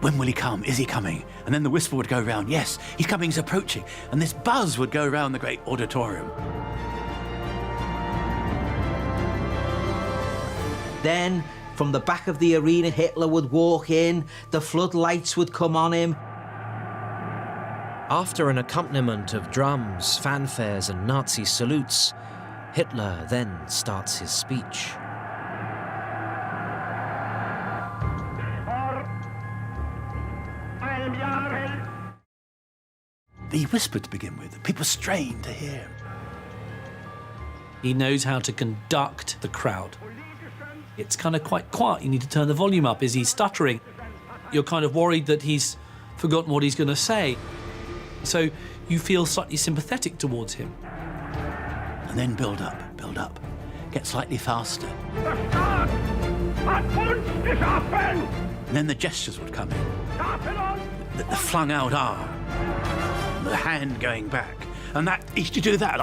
When will he come? Is he coming? And then the whisper would go round, yes, he's coming, he's approaching. And this buzz would go round the great auditorium. Then, from the back of the arena, Hitler would walk in, the floodlights would come on him. After an accompaniment of drums, fanfares and Nazi salutes, Hitler then starts his speech. He whispered to begin with. People strained to hear him. He knows how to conduct the crowd. It's kind of quite quiet. You need to turn the volume up. Is he stuttering? You're kind of worried that he's forgotten what he's going to say. So you feel slightly sympathetic towards him. And then build up, get slightly faster. And then the gestures would come in. The flung out arm, the hand going back, and that, he used to do that.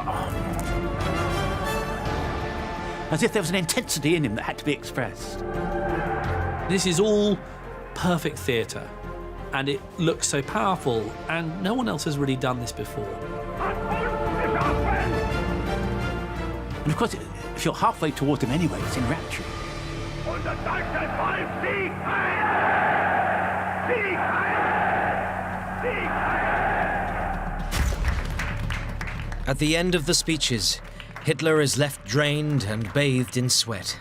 As if there was an intensity in him that had to be expressed. This is all perfect theatre, and it looks so powerful, and no one else has really done this before. And of course, if you're halfway towards him anyway, it's enrapturing. At the end of the speeches, Hitler is left drained and bathed in sweat.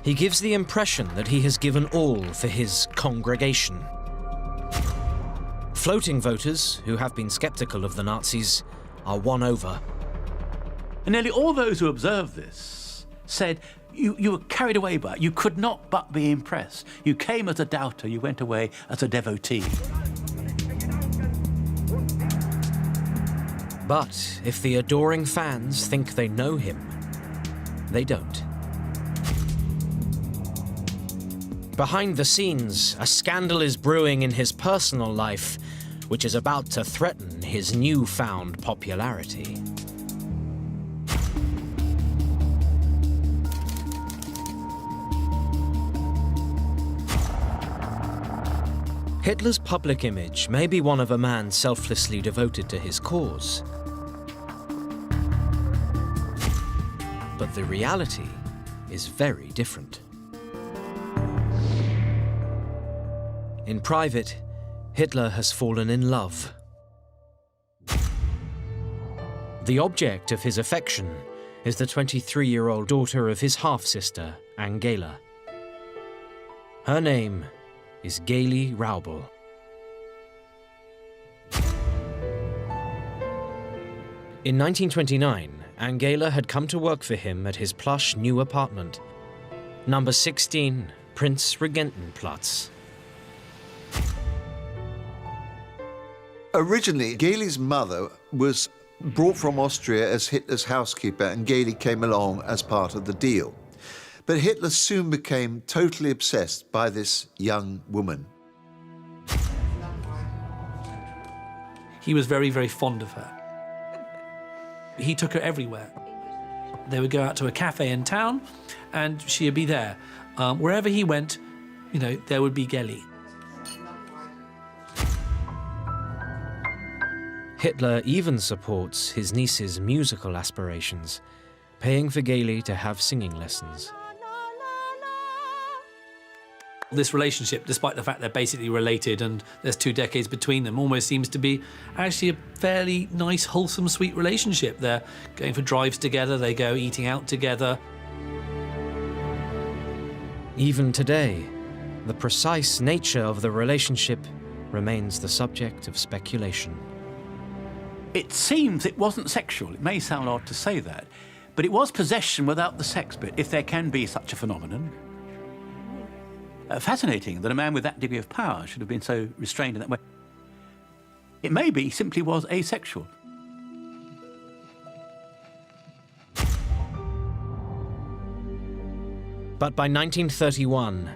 He gives the impression that he has given all for his congregation. Floating voters, who have been sceptical of the Nazis, are won over. And nearly all those who observed this said you were carried away by it. You could not but be impressed. You came as a doubter, you went away as a devotee. But if the adoring fans think they know him, they don't. Behind the scenes, a scandal is brewing in his personal life, which is about to threaten his newfound popularity. Hitler's public image may be one of a man selflessly devoted to his cause. But the reality is very different. In private, Hitler has fallen in love. The object of his affection is the 23-year-old daughter of his half-sister, Angela. Her name is Geli Raubal. In 1929, Angela had come to work for him at his plush new apartment, number 16, Prince Regentenplatz. Originally, Geli's mother was brought from Austria as Hitler's housekeeper, and Geli came along as part of the deal. But Hitler soon became totally obsessed by this young woman. He was very, very fond of her. He took her everywhere. They would go out to a cafe in town, and she would be there. Wherever he went, you know, there would be Geli. Hitler even supports his niece's musical aspirations, paying for Geli to have singing lessons. This relationship, despite the fact they're basically related and there's 2 decades between them, almost seems to be actually a fairly nice, wholesome, sweet relationship. They're going for drives together, they go eating out together. Even today, the precise nature of the relationship remains the subject of speculation. It seems it wasn't sexual. It may sound odd to say that, but it was possession without the sex bit, if there can be such a phenomenon. Fascinating that a man with that degree of power should have been so restrained in that way. It may be he simply was asexual. But by 1931,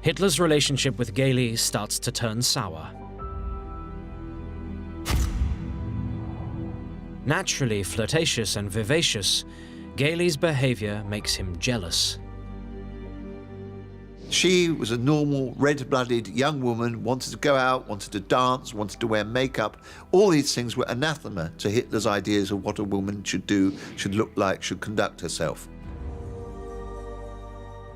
Hitler's relationship with Geli starts to turn sour. Naturally flirtatious and vivacious, Geli's behavior makes him jealous. She was a normal, red-blooded young woman, wanted to go out, wanted to dance, wanted to wear makeup. All these things were anathema to Hitler's ideas of what a woman should do, should look like, should conduct herself.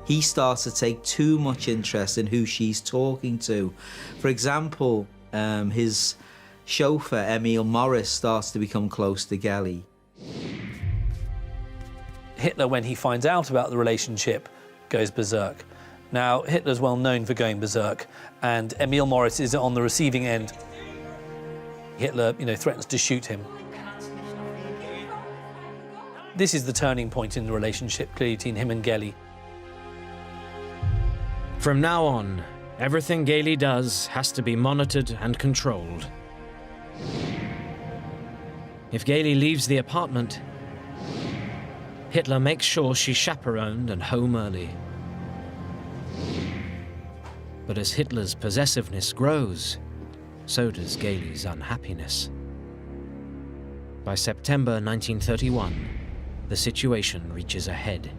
He starts to take too much interest in who she's talking to. For example, his chauffeur, Emil Morris, starts to become close to Geli. Hitler, when he finds out about the relationship, goes berserk. Now, Hitler's well known for going berserk, and Emil Morris is on the receiving end. Hitler, threatens to shoot him. This is the turning point in the relationship, clearly, between him and Geli. From now on, everything Geli does has to be monitored and controlled. If Geli leaves the apartment, Hitler makes sure she's chaperoned and home early. But as Hitler's possessiveness grows, so does Geli's unhappiness. By September 1931, the situation reaches a head.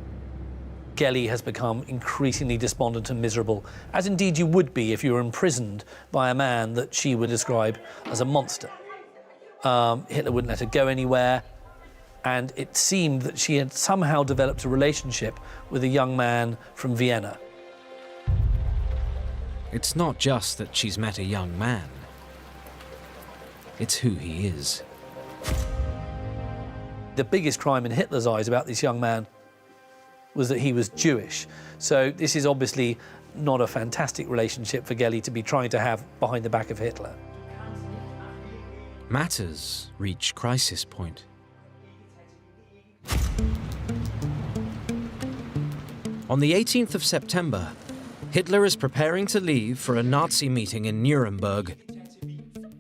Geli has become increasingly despondent and miserable, as indeed you would be if you were imprisoned by a man that she would describe as a monster. Hitler wouldn't let her go anywhere, and it seemed that she had somehow developed a relationship with a young man from Vienna. It's not just that she's met a young man. It's who he is. The biggest crime in Hitler's eyes about this young man was that he was Jewish. So this is obviously not a fantastic relationship for Geli to be trying to have behind the back of Hitler. matters reach crisis point. On the 18th of September, Hitler is preparing to leave for a Nazi meeting in Nuremberg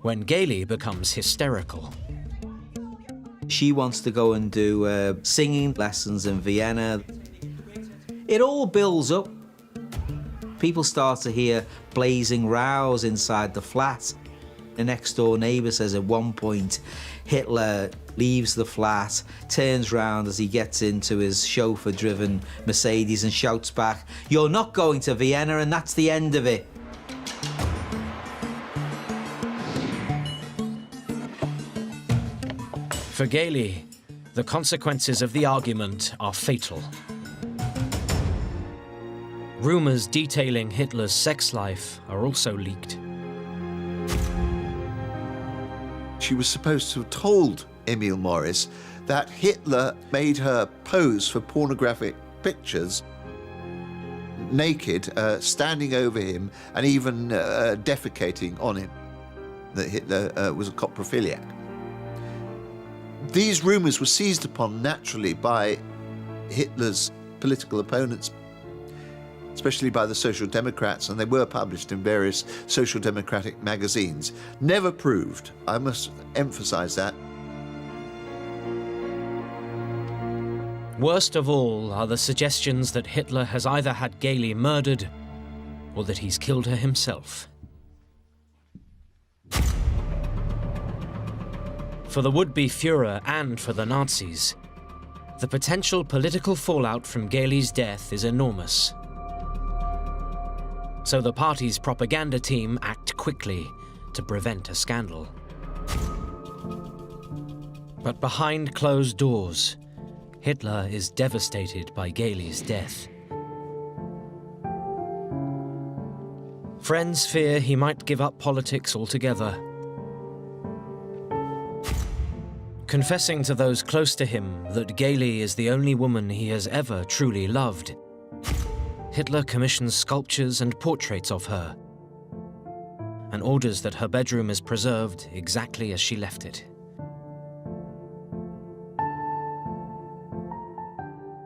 when Geli becomes hysterical. She wants to go and do singing lessons in Vienna. It all builds up. People start to hear blazing rows inside the flat. The next door neighbour says at one point Hitler leaves the flat, turns round as he gets into his chauffeur-driven Mercedes and shouts back, "You're not going to Vienna, and that's the end of it." For Geli, the consequences of the argument are fatal. Rumours detailing Hitler's sex life are also leaked. She was supposed to have told Emil Morris that Hitler made her pose for pornographic pictures, naked, standing over him, and even defecating on him, that Hitler was a coprophiliac. These rumours were seized upon naturally by Hitler's political opponents, especially by the Social Democrats, and they were published in various Social Democratic magazines. Never proved, I must emphasise that. Worst of all are the suggestions that Hitler has either had Geli murdered or that he's killed her himself. For the would-be Führer and for the Nazis, the potential political fallout from Geli's death is enormous. So the party's propaganda team act quickly to prevent a scandal. But behind closed doors, Hitler is devastated by Geli's death. Friends fear he might give up politics altogether. Confessing to those close to him that Geli is the only woman he has ever truly loved, Hitler commissions sculptures and portraits of her, and orders that her bedroom is preserved exactly as she left it.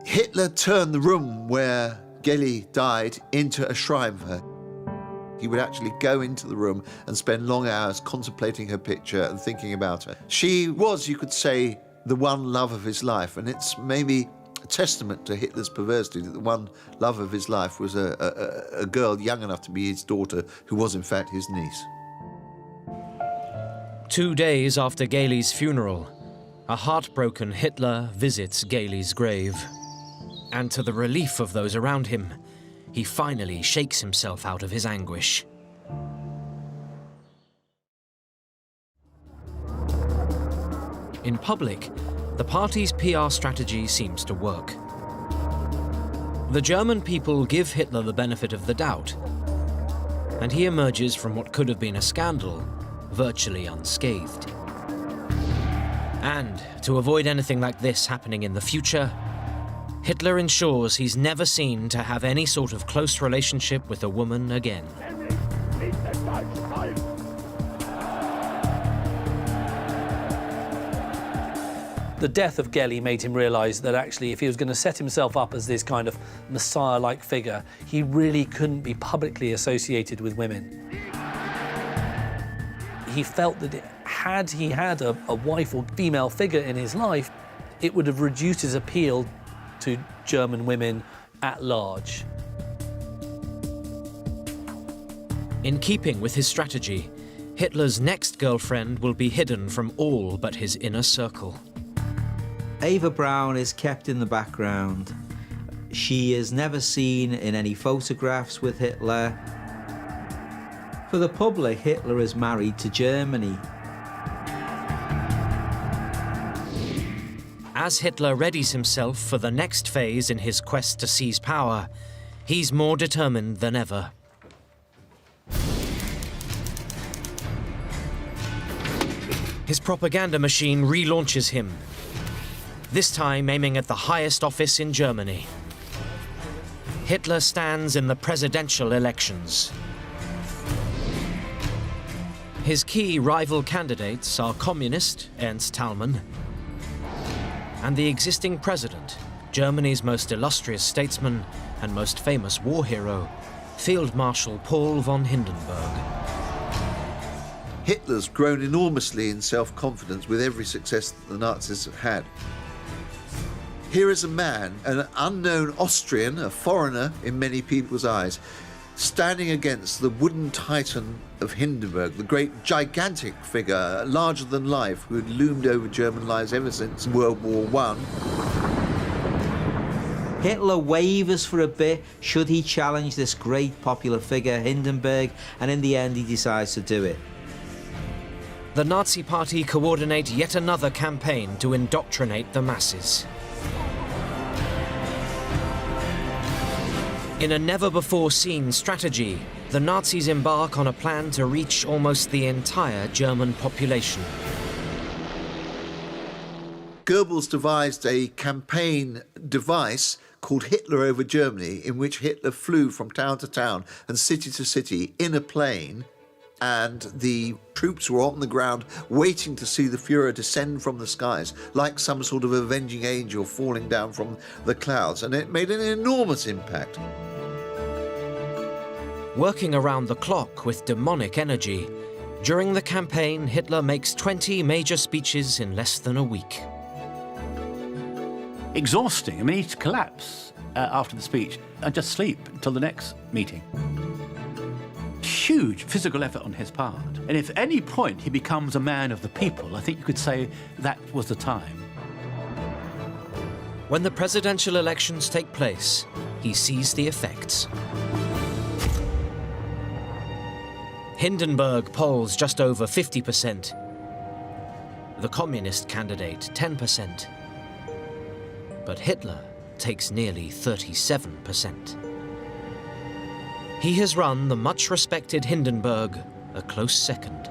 Hitler turned the room where Geli died into a shrine for her. He would actually go into the room and spend long hours contemplating her picture and thinking about her. She was, you could say, the one love of his life, and it's maybe a testament to Hitler's perversity that the one love of his life was a girl young enough to be his daughter, who was in fact his niece. 2 days after Geli's funeral, a heartbroken Hitler visits Geli's grave. And to the relief of those around him, he finally shakes himself out of his anguish. In public, the party's PR strategy seems to work. The German people give Hitler the benefit of the doubt, and he emerges from what could have been a scandal virtually unscathed. And to avoid anything like this happening in the future, Hitler ensures he's never seen to have any sort of close relationship with a woman again. The death of Geli made him realise that actually if he was going to set himself up as this kind of messiah-like figure, he really couldn't be publicly associated with women. He felt that had he had a wife or female figure in his life, it would have reduced his appeal to German women at large. In keeping with his strategy, Hitler's next girlfriend will be hidden from all but his inner circle. Eva Braun is kept in the background. She is never seen in any photographs with Hitler. For the public, Hitler is married to Germany. As Hitler readies himself for the next phase in his quest to seize power, he's more determined than ever. His propaganda machine relaunches him, this time aiming at the highest office in Germany. Hitler stands in the presidential elections. His key rival candidates are communist Ernst Thälmann and the existing president, Germany's most illustrious statesman and most famous war hero, Field Marshal Paul von Hindenburg. Hitler's grown enormously in self-confidence with every success that the Nazis have had. Here is a man, an unknown Austrian, a foreigner in many people's eyes, standing against the wooden titan of Hindenburg, the great gigantic figure, larger than life, who had loomed over German lives ever since World War I. Hitler wavers for a bit should he challenge this great popular figure, Hindenburg, and in the end he decides to do it. The Nazi Party coordinate yet another campaign to indoctrinate the masses. In a never-before-seen strategy, the Nazis embark on a plan to reach almost the entire German population. Goebbels devised a campaign device called Hitler over Germany, in which Hitler flew from town to town and city to city in a plane, and the troops were on the ground waiting to see the Führer descend from the skies like some sort of avenging angel falling down from the clouds, and it made an enormous impact. Working around the clock with demonic energy, during the campaign Hitler makes 20 major speeches in less than a week. Exhausting. I mean, he'd collapse after the speech and just sleep until the next meeting. Huge physical effort on his part. And if at any point he becomes a man of the people, I think you could say that was the time. When the presidential elections take place, he sees the effects. Hindenburg polls just over 50%. The communist candidate 10%. But Hitler takes nearly 37%. He has run the much-respected Hindenburg a close second.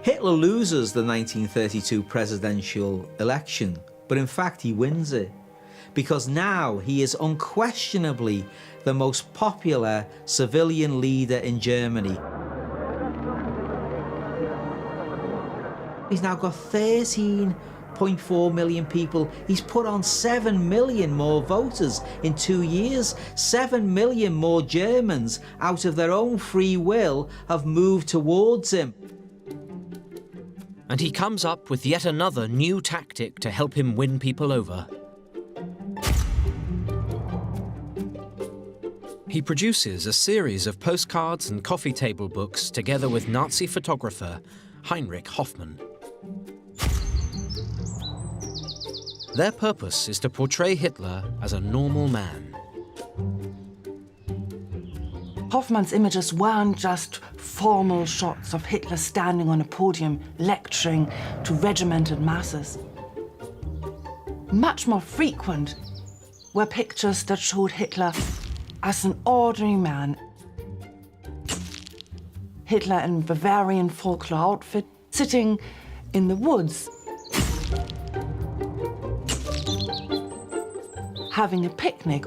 Hitler loses the 1932 presidential election, but in fact he wins it, because now he is unquestionably the most popular civilian leader in Germany. He's now got 13.4 million people. He's put on 7 million more voters in 2 years. 7 million more Germans, out of their own free will, have moved towards him. And he comes up with yet another new tactic to help him win people over. He produces a series of postcards and coffee table books together with Nazi photographer Heinrich Hoffmann. Their purpose is to portray Hitler as a normal man. Hoffmann's images weren't just formal shots of Hitler standing on a podium lecturing to regimented masses. Much more frequent were pictures that showed Hitler as an ordinary man. Hitler in Bavarian folklore outfit, sitting in the woods, having a picnic.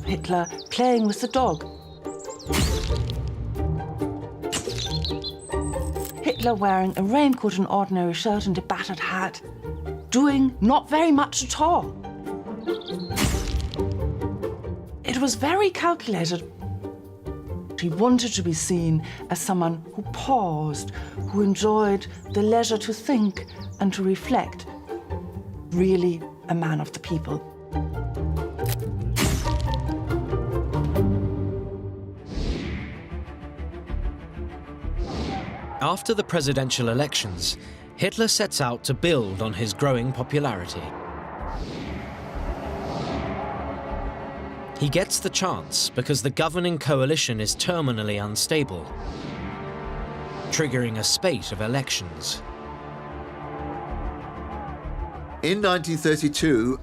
Hitler playing with the dog. Hitler wearing a raincoat, an ordinary shirt and a battered hat, doing not very much at all. It was very calculated. He wanted to be seen as someone who paused, who enjoyed the leisure to think and to reflect. Really a man of the people. After the presidential elections, Hitler sets out to build on his growing popularity. He gets the chance because the governing coalition is terminally unstable, triggering a spate of elections. In 1932,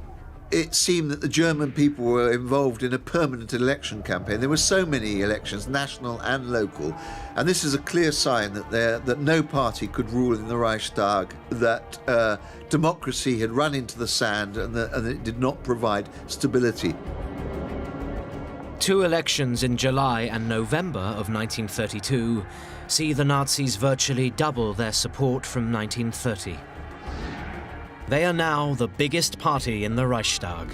it seemed that the German people were involved in a permanent election campaign. There were so many elections, national and local, and this is a clear sign that no party could rule in the Reichstag, that democracy had run into the sand and that it did not provide stability. Two elections in July and November of 1932 see the Nazis virtually double their support from 1930. They are now the biggest party in the Reichstag.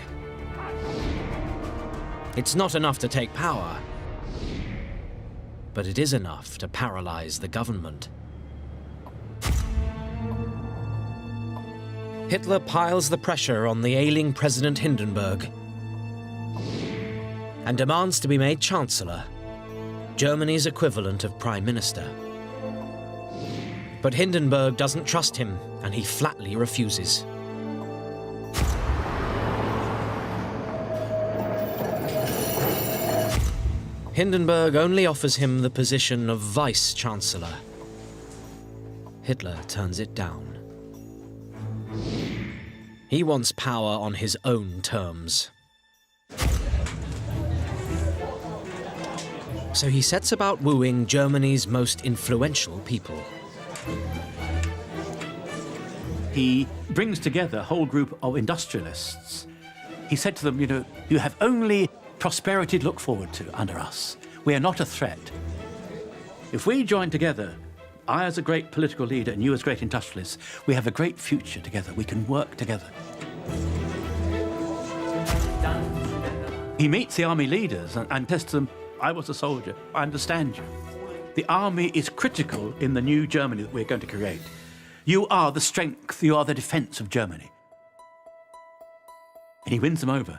It's not enough to take power, but it is enough to paralyze the government. Hitler piles the pressure on the ailing President Hindenburg and demands to be made Chancellor, Germany's equivalent of Prime Minister. But Hindenburg doesn't trust him, and he flatly refuses. Hindenburg only offers him the position of Vice-Chancellor. Hitler turns it down. He wants power on his own terms. So he sets about wooing Germany's most influential people. He brings together a whole group of industrialists. He said to them, you have only prosperity to look forward to under us. We are not a threat. If we join together, I as a great political leader and you as great industrialists, we have a great future together. We can work together. He meets the army leaders and says to them, I was a soldier, I understand you. The army is critical in the new Germany that we're going to create. You are the strength, you are the defense of Germany. And he wins them over.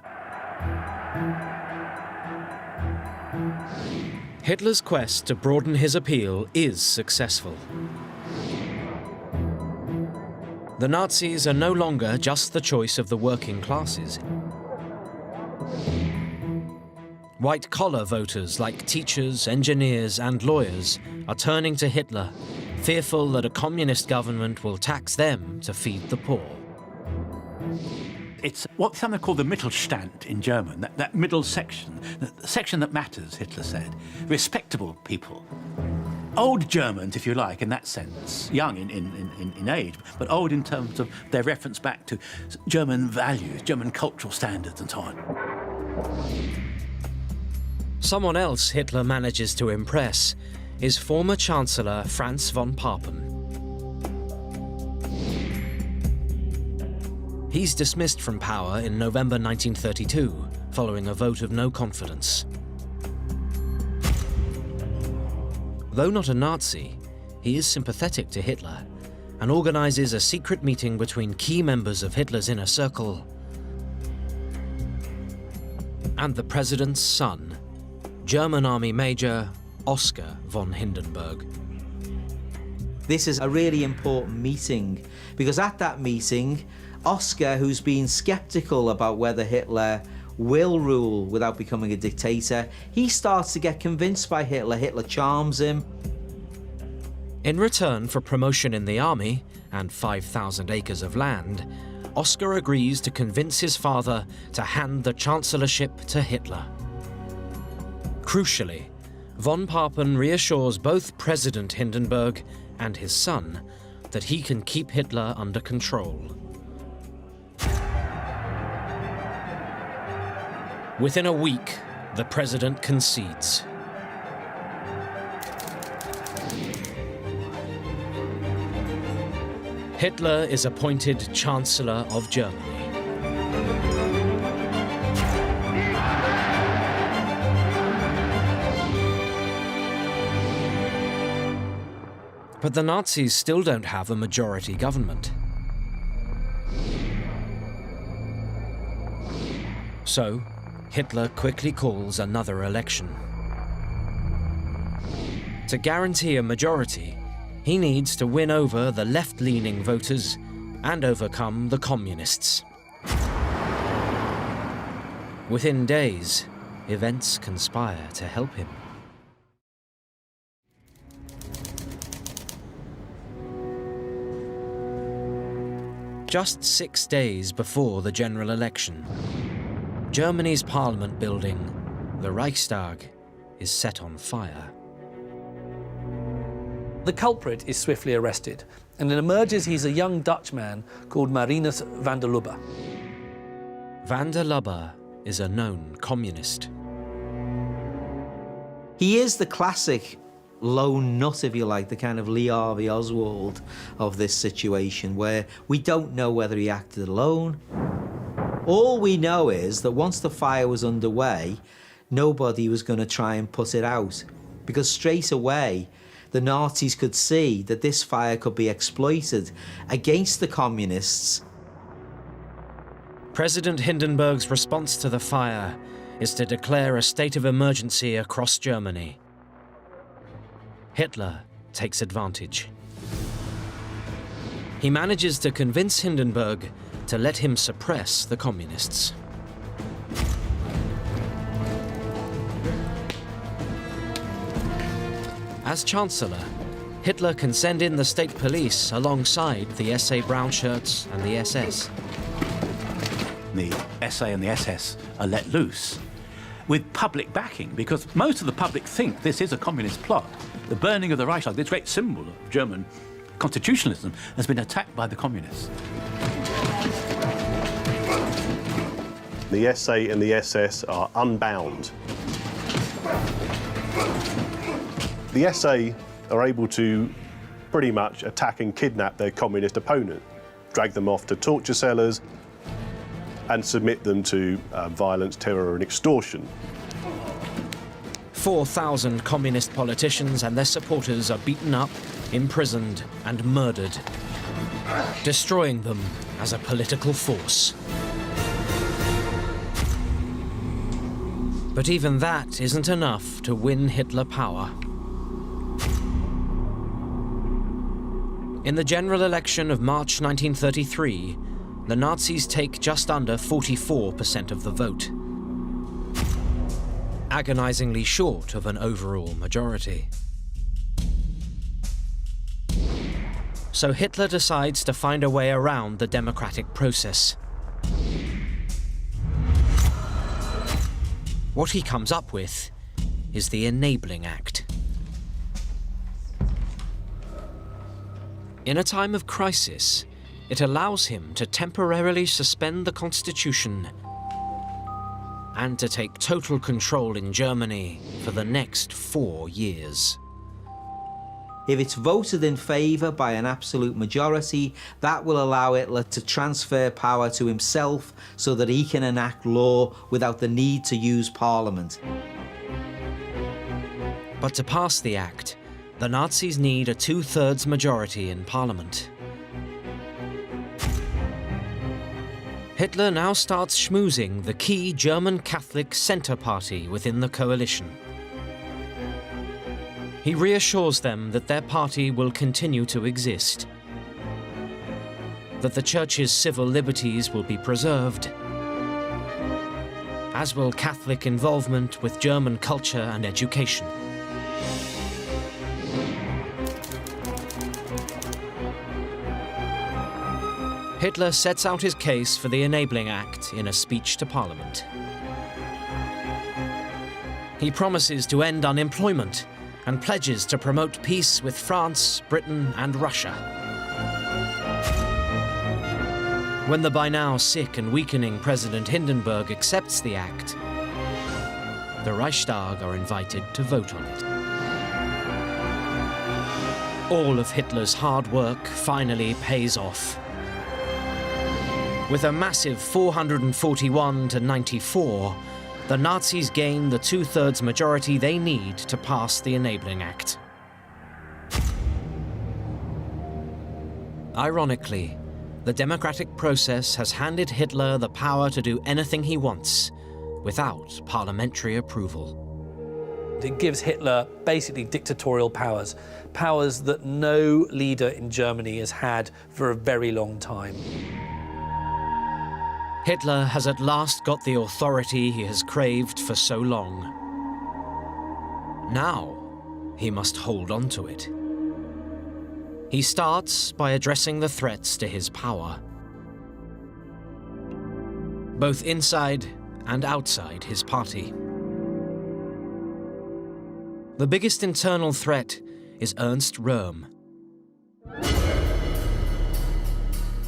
Hitler's quest to broaden his appeal is successful. The Nazis are no longer just the choice of the working classes. White-collar voters like teachers, engineers and lawyers are turning to Hitler, fearful that a communist government will tax them to feed the poor. It's what some call the Mittelstand in German, that middle section, the section that matters, Hitler said. Respectable people. Old Germans, if you like, in that sense. Young in age, but old in terms of their reference back to German values, German cultural standards and so on. Someone else Hitler manages to impress is former Chancellor Franz von Papen. He's dismissed from power in November 1932, following a vote of no confidence. Though not a Nazi, he is sympathetic to Hitler and organizes a secret meeting between key members of Hitler's inner circle and the president's son, German Army Major Oskar von Hindenburg. This is a really important meeting because at that meeting, Oskar, who's been skeptical about whether Hitler will rule without becoming a dictator, he starts to get convinced by Hitler. Hitler charms him. In return for promotion in the army and 5,000 acres of land, Oskar agrees to convince his father to hand the Chancellorship to Hitler. Crucially, von Papen reassures both President Hindenburg and his son that he can keep Hitler under control. Within a week, the president concedes. Hitler is appointed Chancellor of Germany. But the Nazis still don't have a majority government. So, Hitler quickly calls another election. To guarantee a majority, he needs to win over the left-leaning voters and overcome the communists. Within days, events conspire to help him. Just 6 days before the general election, Germany's parliament building, the Reichstag, is set on fire. The culprit is swiftly arrested, and it emerges he's a young Dutchman called Marinus van der Lubbe. Van der Lubbe is a known communist. He is the classic lone nut, if you like, the kind of Lee Harvey Oswald of this situation, where we don't know whether he acted alone. All we know is that once the fire was underway, nobody was going to try and put it out, because straight away the Nazis could see that this fire could be exploited against the communists. President Hindenburg's response to the fire is to declare a state of emergency across Germany. Hitler takes advantage. He manages to convince Hindenburg to let him suppress the communists. As Chancellor, Hitler can send in the state police alongside the SA Brownshirts and the SS. The SA and the SS are let loose with public backing, because most of the public think this is a communist plot. The burning of the Reichstag, this great symbol of German constitutionalism, has been attacked by the communists. The SA and the SS are unbound. The SA are able to pretty much attack and kidnap their communist opponent, drag them off to torture cellars, and submit them to violence, terror and extortion. 4,000 communist politicians and their supporters are beaten up, imprisoned and murdered, destroying them as a political force. But even that isn't enough to win Hitler power. In the general election of March 1933, the Nazis take just under 44% of the vote, agonizingly short of an overall majority. So Hitler decides to find a way around the democratic process. What he comes up with is the Enabling Act. In a time of crisis, it allows him to temporarily suspend the constitution and to take total control in Germany for the next 4 years. If it's voted in favour by an absolute majority, that will allow Hitler to transfer power to himself so that he can enact law without the need to use Parliament. But to pass the act, the Nazis need a 2/3 majority in Parliament. Hitler now starts schmoozing the key German Catholic Centre Party within the coalition. He reassures them that their party will continue to exist, that the Church's civil liberties will be preserved, as will Catholic involvement with German culture and education. Hitler sets out his case for the Enabling Act in a speech to Parliament. He promises to end unemployment and pledges to promote peace with France, Britain and Russia. When the by now sick and weakening President Hindenburg accepts the act, the Reichstag are invited to vote on it. All of Hitler's hard work finally pays off. With a massive 441 to 94, the Nazis gain the 2/3 majority they need to pass the Enabling Act. Ironically, the democratic process has handed Hitler the power to do anything he wants without parliamentary approval. It gives Hitler basically dictatorial powers, powers that no leader in Germany has had for a very long time. Hitler has at last got the authority he has craved for so long. Now, he must hold on to it. He starts by addressing the threats to his power, both inside and outside his party. The biggest internal threat is Ernst Röhm.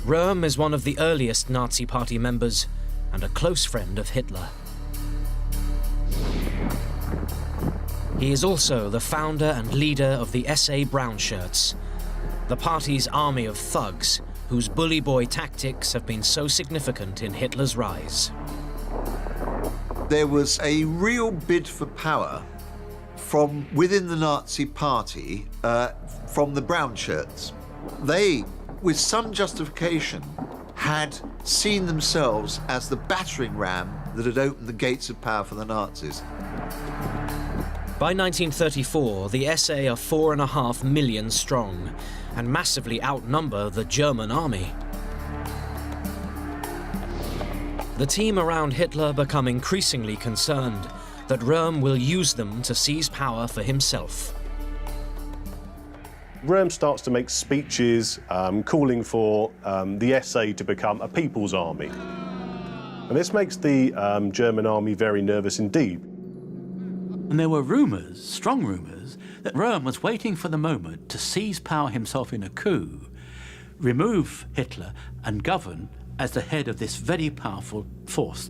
Röhm is one of the earliest Nazi Party members and a close friend of Hitler. He is also the founder and leader of the SA Brownshirts, the party's army of thugs whose bully boy tactics have been so significant in Hitler's rise. There was a real bid for power from within the Nazi party, from the Brownshirts. They, with some justification, had seen themselves as the battering ram that had opened the gates of power for the Nazis. By 1934, the SA are 4.5 million strong and massively outnumber the German army. The team around Hitler become increasingly concerned that Röhm will use them to seize power for himself. Röhm starts to make speeches calling for the SA to become a people's army. And this makes the German army very nervous indeed. And there were rumours, strong rumours, that Röhm was waiting for the moment to seize power himself in a coup, remove Hitler and govern as the head of this very powerful force.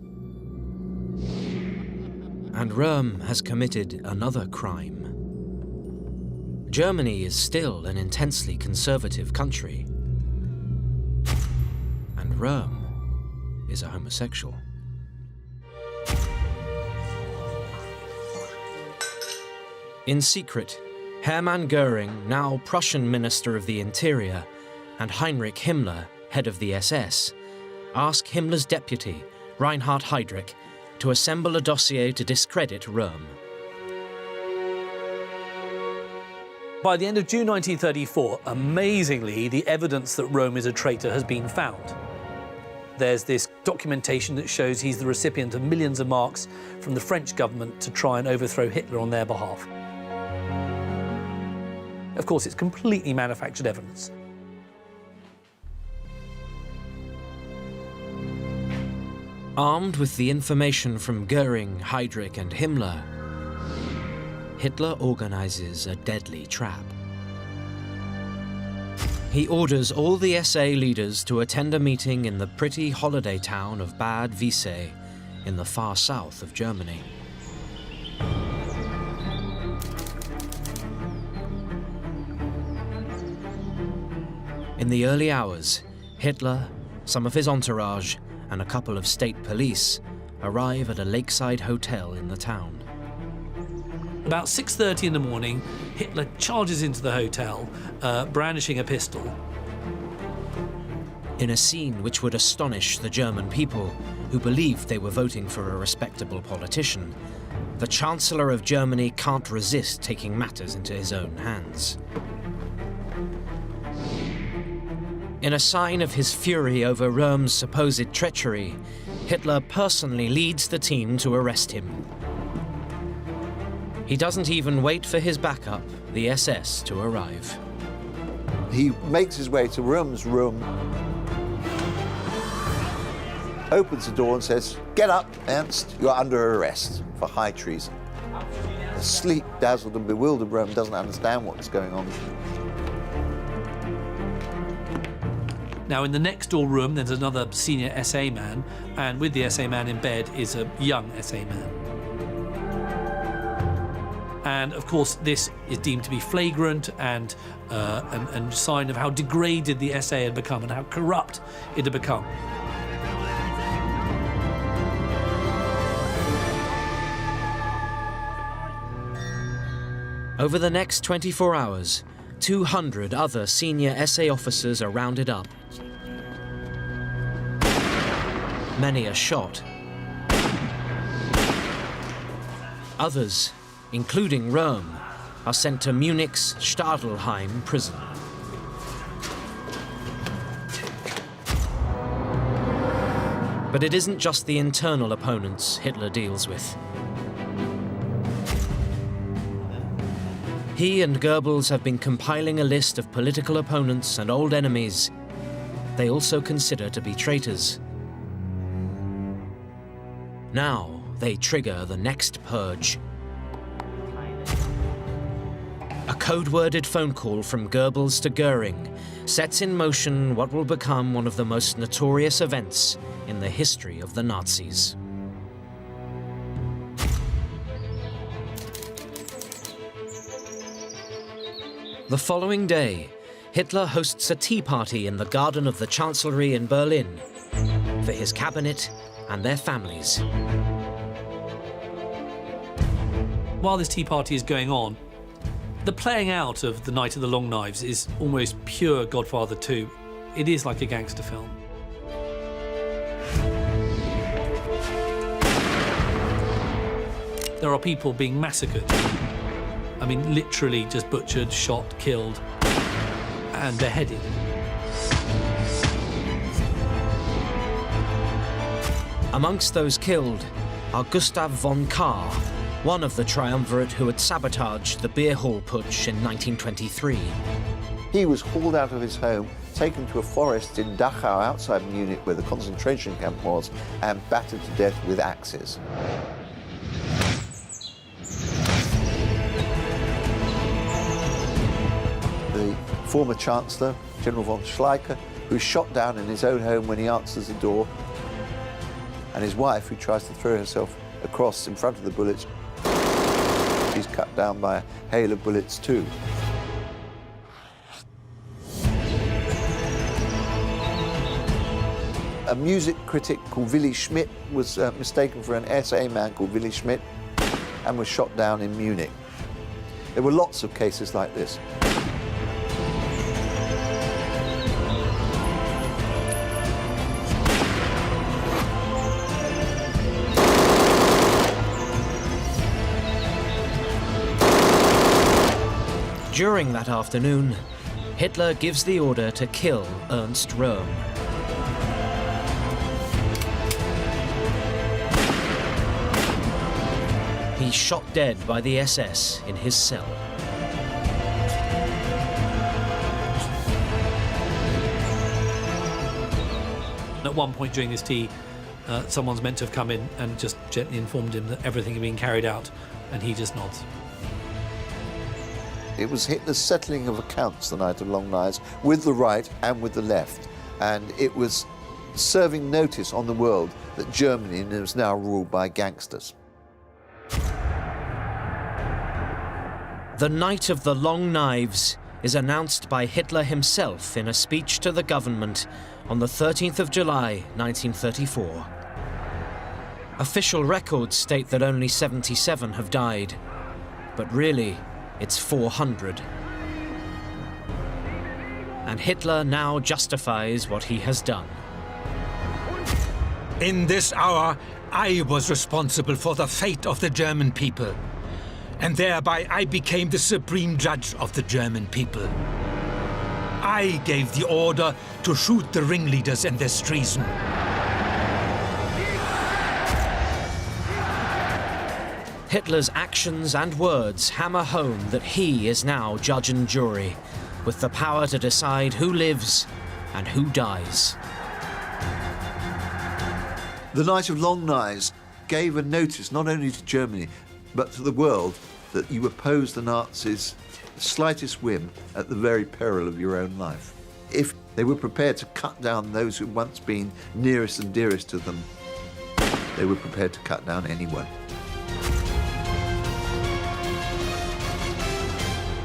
And Röhm has committed another crime. Germany is still an intensely conservative country. And Röhm is a homosexual. In secret, Hermann Göring, now Prussian Minister of the Interior, and Heinrich Himmler, head of the SS, ask Himmler's deputy, Reinhard Heydrich, to assemble a dossier to discredit Röhm. By the end of June 1934, amazingly, the evidence that Röhm is a traitor has been found. There's this documentation that shows he's the recipient of millions of marks from the French government to try and overthrow Hitler on their behalf. Of course, it's completely manufactured evidence. Armed with the information from Göring, Heydrich and Himmler, Hitler organizes a deadly trap. He orders all the SA leaders to attend a meeting in the pretty holiday town of Bad Wiessee in the far south of Germany. In the early hours, Hitler, some of his entourage, and a couple of state police arrive at a lakeside hotel in the town. About 6:30 in the morning, Hitler charges into the hotel, brandishing a pistol. In a scene which would astonish the German people, who believed they were voting for a respectable politician, the Chancellor of Germany can't resist taking matters into his own hands. In a sign of his fury over Röhm's supposed treachery, Hitler personally leads the team to arrest him. He doesn't even wait for his backup, the SS, to arrive. He makes his way to Röhm's room, opens the door and says, "Get up, Ernst, you're under arrest for high treason." Asleep, dazzled and bewildered Röhm doesn't understand what's going on. Now, in the next door room, there's another senior SA man, and with the SA man in bed is a young SA man. And of course, this is deemed to be flagrant and sign of how degraded the SA had become and how corrupt it had become. Over the next 24 hours, 200 other senior SA officers are rounded up. Many are shot. Others, including Röhm, are sent to Munich's Stadelheim prison. But it isn't just the internal opponents Hitler deals with. He and Goebbels have been compiling a list of political opponents and old enemies they also consider to be traitors. Now they trigger the next purge. A code-worded phone call from Goebbels to Göring sets in motion what will become one of the most notorious events in the history of the Nazis. The following day, Hitler hosts a tea party in the garden of the Chancellery in Berlin for his cabinet and their families. While this tea party is going on, the playing out of the Night of the Long Knives is almost pure Godfather 2. It is like a gangster film. There are people being massacred. I mean, literally just butchered, shot, killed, and beheaded. Amongst those killed are Gustav von Kahr, one of the triumvirate who had sabotaged the beer hall putsch in 1923. He was hauled out of his home, taken to a forest in Dachau outside Munich where the concentration camp was, and battered to death with axes. The former Chancellor, General von Schleicher, who's shot down in his own home when he answers the door, and his wife, who tries to throw herself across in front of the bullets. She's cut down by a hail of bullets too. A music critic called Willy Schmidt was mistaken for an SA man called Willy Schmidt and was shot down in Munich. There were lots of cases like this. During that afternoon, Hitler gives the order to kill Ernst Röhm. He's shot dead by the SS in his cell. At one point during this tea, someone's meant to have come in and just gently informed him that everything had been carried out, and he just nods. It was Hitler's settling of accounts, the Night of Long Knives, with the right and with the left. And it was serving notice on the world that Germany was now ruled by gangsters. The Night of the Long Knives is announced by Hitler himself in a speech to the government on the 13th of July, 1934. Official records state that only 77 have died, but really, it's 400. And Hitler now justifies what he has done. In this hour, I was responsible for the fate of the German people. And thereby I became the supreme judge of the German people. I gave the order to shoot the ringleaders and their treason. Hitler's actions and words hammer home that he is now judge and jury, with the power to decide who lives and who dies. The Night of Long Knives gave a notice not only to Germany, but to the world that you oppose the Nazis' slightest whim at the very peril of your own life. If they were prepared to cut down those who'd once been nearest and dearest to them, they were prepared to cut down anyone.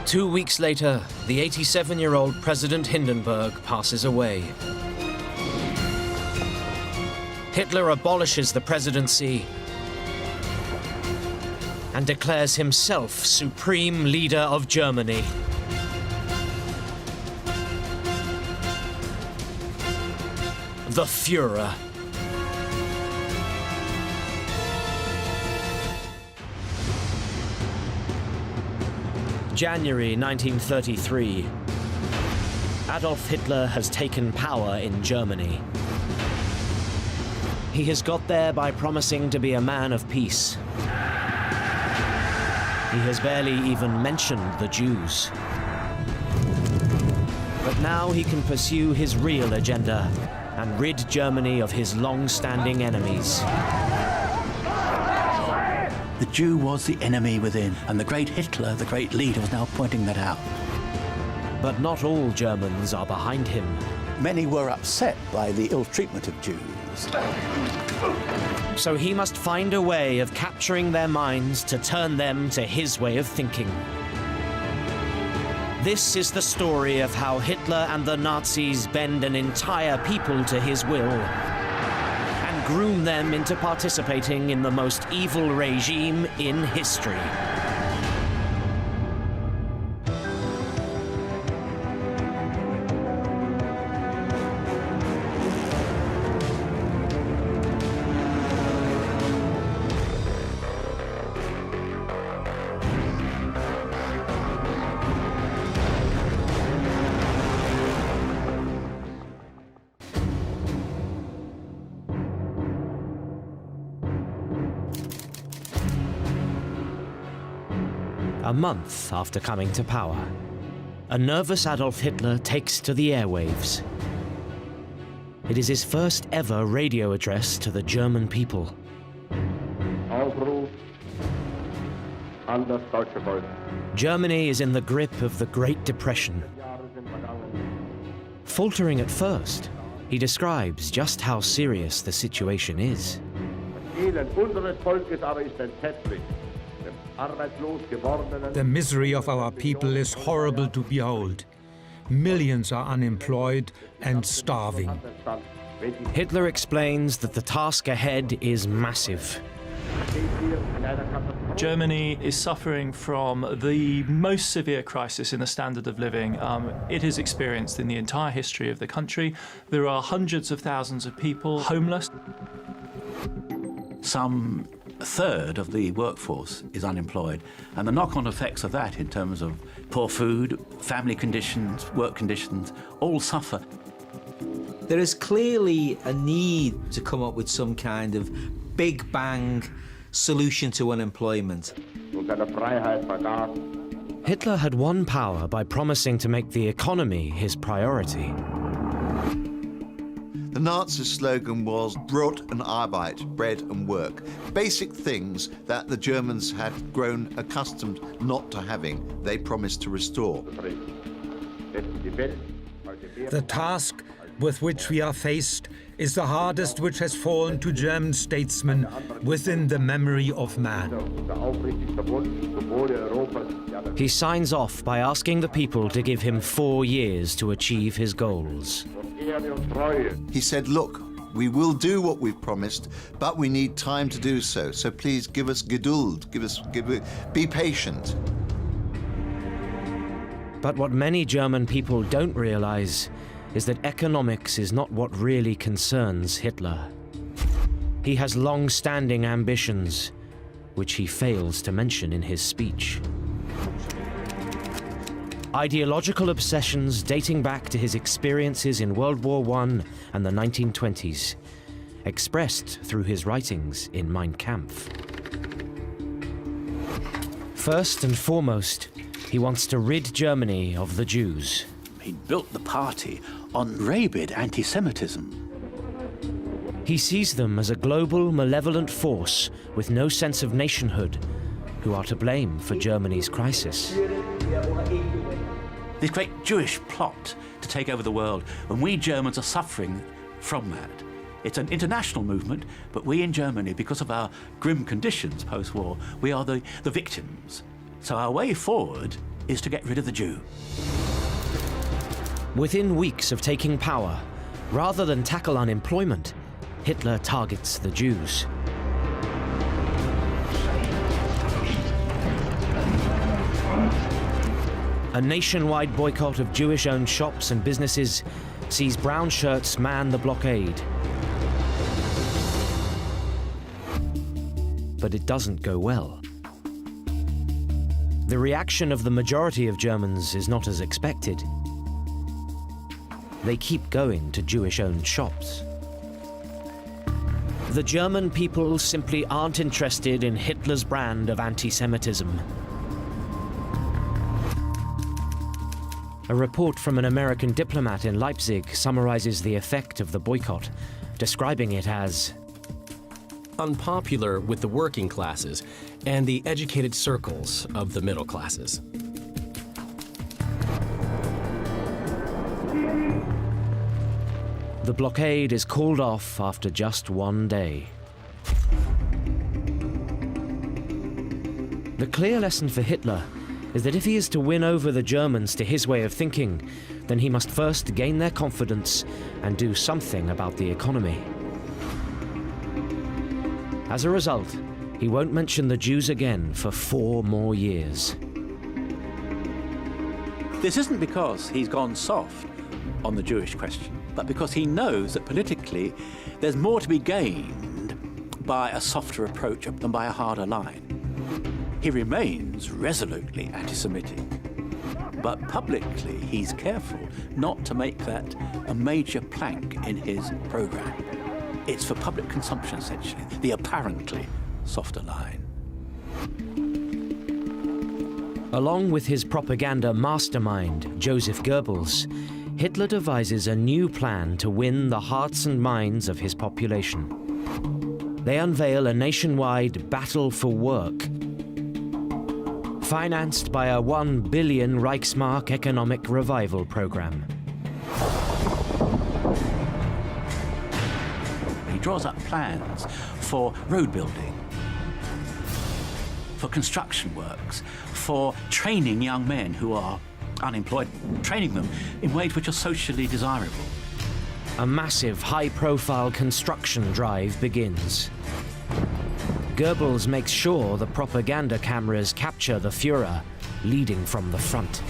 2 weeks later, the 87-year-old President Hindenburg passes away. Hitler abolishes the presidency and declares himself supreme leader of Germany. The Führer. January 1933. Adolf Hitler has taken power in Germany. He has got there by promising to be a man of peace. He has barely even mentioned the Jews. But now he can pursue his real agenda and rid Germany of his long-standing enemies. The Jew was the enemy within, and the great Hitler, the great leader, was now pointing that out. But not all Germans are behind him. Many were upset by the ill treatment of Jews. So he must find a way of capturing their minds to turn them to his way of thinking. This is the story of how Hitler and the Nazis bend an entire people to his will and groom them into participating in the most evil regime in history. A month after coming to power, a nervous Adolf Hitler takes to the airwaves. It is his first ever radio address to the German people. Germany is in the grip of the Great Depression. Faltering at first, he describes just how serious the situation is. The misery of our people is horrible to behold. Millions are unemployed and starving. Hitler explains that the task ahead is massive. Germany is suffering from the most severe crisis in the standard of living it has experienced in the entire history of the country. There are hundreds of thousands of people homeless. Some third of the workforce is unemployed, and the knock-on effects of that in terms of poor food, family conditions, work conditions, all suffer. There is clearly a need to come up with some kind of big bang solution to unemployment. Hitler had won power by promising to make the economy his priority. The Nazi slogan was Brot und Arbeit, bread and work. Basic things that the Germans had grown accustomed not to having, they promised to restore. The task with which we are faced is the hardest which has fallen to German statesmen within the memory of man. He signs off by asking the people to give him 4 years to achieve his goals. He said, look, we will do what we've promised, but we need time to do so. So please give us Geduld, be patient. But what many German people don't realize is that economics is not what really concerns Hitler. He has long-standing ambitions, which he fails to mention in his speech. Ideological obsessions dating back to his experiences in World War I and the 1920s, expressed through his writings in Mein Kampf. First and foremost, he wants to rid Germany of the Jews. He built the party on rabid anti-Semitism. He sees them as a global, malevolent force with no sense of nationhood, who are to blame for Germany's crisis. This great Jewish plot to take over the world, and we Germans are suffering from that. It's an international movement, but we in Germany, because of our grim conditions post-war, we are the victims. So our way forward is to get rid of the Jew. Within weeks of taking power, rather than tackle unemployment, Hitler targets the Jews. A nationwide boycott of Jewish-owned shops and businesses sees brown shirts man the blockade. But it doesn't go well. The reaction of the majority of Germans is not as expected. They keep going to Jewish-owned shops. The German people simply aren't interested in Hitler's brand of anti-Semitism. A report from an American diplomat in Leipzig summarizes the effect of the boycott, describing it as unpopular with the working classes and the educated circles of the middle classes. The blockade is called off after just 1 day. The clear lesson for Hitler is that if he is to win over the Germans to his way of thinking, then he must first gain their confidence and do something about the economy. As a result, he won't mention the Jews again for 4 more years. This isn't because he's gone soft on the Jewish question, but because he knows that politically there's more to be gained by a softer approach than by a harder line. He remains resolutely anti-Semitic, but publicly he's careful not to make that a major plank in his programme. It's for public consumption, essentially, the apparently softer line. Along with his propaganda mastermind, Joseph Goebbels, Hitler devises a new plan to win the hearts and minds of his population. They unveil a nationwide battle for work, financed by a 1 billion Reichsmark economic revival program. He draws up plans for road building, for construction works, for training young men who are unemployed, training them in ways which are socially desirable. A massive, high-profile construction drive begins. Goebbels makes sure the propaganda cameras capture the Führer leading from the front.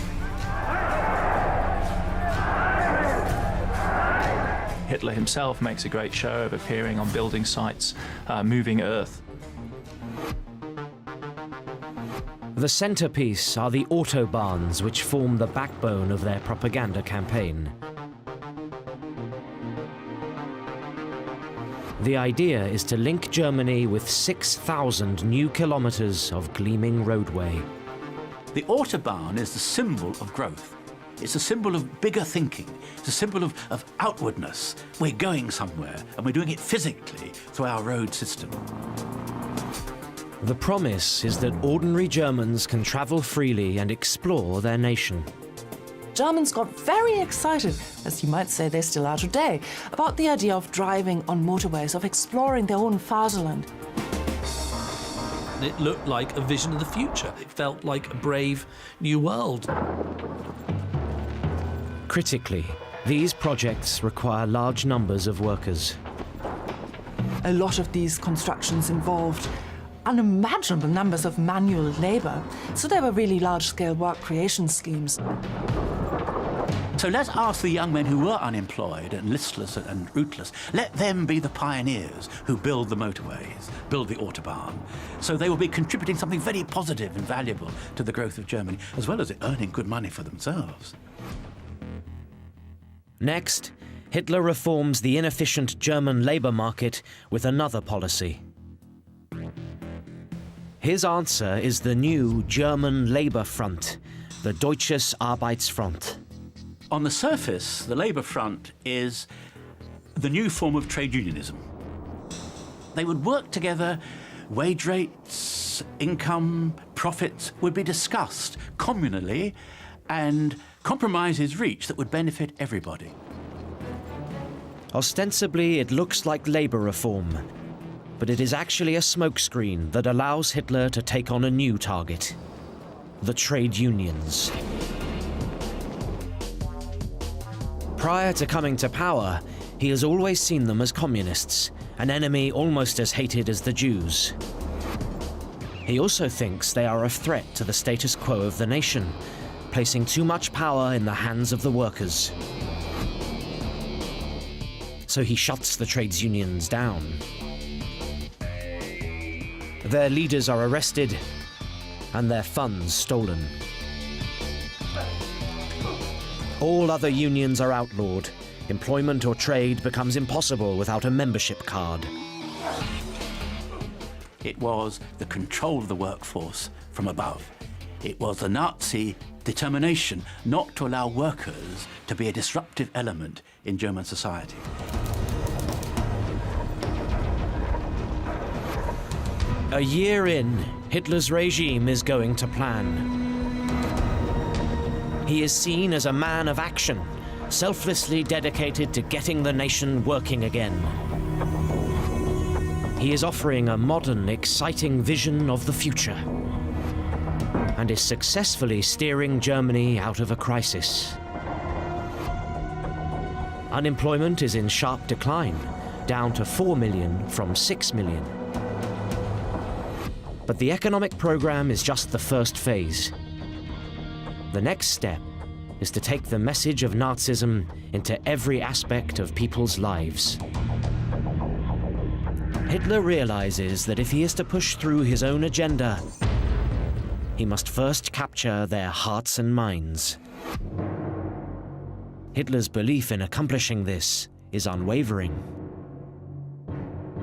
Hitler himself makes a great show of appearing on building sites, moving earth. The centerpiece are the autobahns which form the backbone of their propaganda campaign. The idea is to link Germany with 6,000 new kilometers of gleaming roadway. The Autobahn is the symbol of growth. It's a symbol of bigger thinking. It's a symbol of outwardness. We're going somewhere, and we're doing it physically through our road system. The promise is that ordinary Germans can travel freely and explore their nation. Germans got very excited, as you might say they still are today, about the idea of driving on motorways, of exploring their own fatherland. It looked like a vision of the future. It felt like a brave new world. Critically, these projects require large numbers of workers. A lot of these constructions involved unimaginable numbers of manual labour, so they were really large-scale work creation schemes. So let's ask the young men who were unemployed and listless and rootless, let them be the pioneers who build the motorways, build the Autobahn. So they will be contributing something very positive and valuable to the growth of Germany, as well as earning good money for themselves. Next, Hitler reforms the inefficient German labour market with another policy. His answer is the new German Labour Front, the Deutsches Arbeitsfront. On the surface, the Labour Front is the new form of trade unionism. They would work together, wage rates, income, profits would be discussed communally, and compromises reached that would benefit everybody. Ostensibly, it looks like labour reform, but it is actually a smokescreen that allows Hitler to take on a new target: the trade unions. Prior to coming to power, he has always seen them as communists, an enemy almost as hated as the Jews. He also thinks they are a threat to the status quo of the nation, placing too much power in the hands of the workers. So he shuts the trades unions down. Their leaders are arrested and their funds stolen. All other unions are outlawed. Employment or trade becomes impossible without a membership card. It was the control of the workforce from above. It was the Nazi determination not to allow workers to be a disruptive element in German society. A year in, Hitler's regime is going to plan. He is seen as a man of action, selflessly dedicated to getting the nation working again. He is offering a modern, exciting vision of the future. and is successfully steering Germany out of a crisis. Unemployment is in sharp decline, down to 4 million from 6 million. But the economic program is just the first phase. The next step is to take the message of Nazism into every aspect of people's lives. Hitler realizes that if he is to push through his own agenda, he must first capture their hearts and minds. Hitler's belief in accomplishing this is unwavering.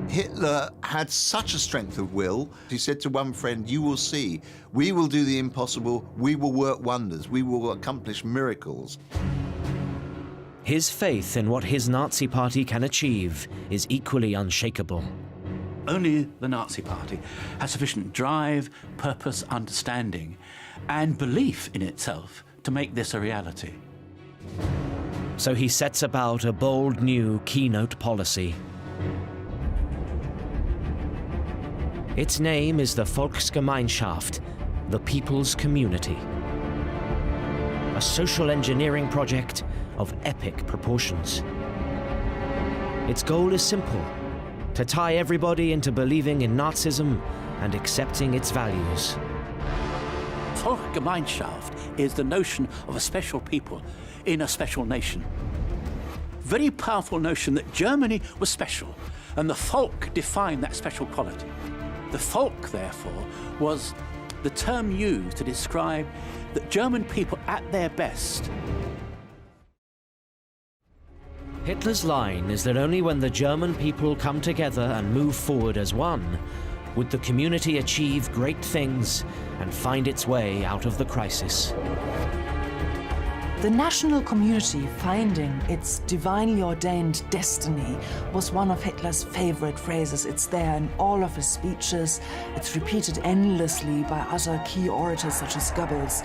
Hitler had such a strength of will. He said to one friend, "You will see, we will do the impossible, we will work wonders, we will accomplish miracles." His faith in what his Nazi party can achieve is equally unshakable. Only the Nazi party has sufficient drive, purpose, understanding, and belief in itself to make this a reality. So he sets about a bold new keynote policy. Its name is the Volksgemeinschaft, the People's Community. A social engineering project of epic proportions. Its goal is simple: to tie everybody into believing in Nazism and accepting its values. Volksgemeinschaft is the notion of a special people in a special nation. Very powerful notion that Germany was special, and the Volk defined that special quality. The Volk, therefore, was the term used to describe the German people at their best. Hitler's line is that only when the German people come together and move forward as one, would the community achieve great things and find its way out of the crisis. The national community finding its divinely ordained destiny was one of Hitler's favorite phrases. It's there in all of his speeches. It's repeated endlessly by other key orators such as Goebbels.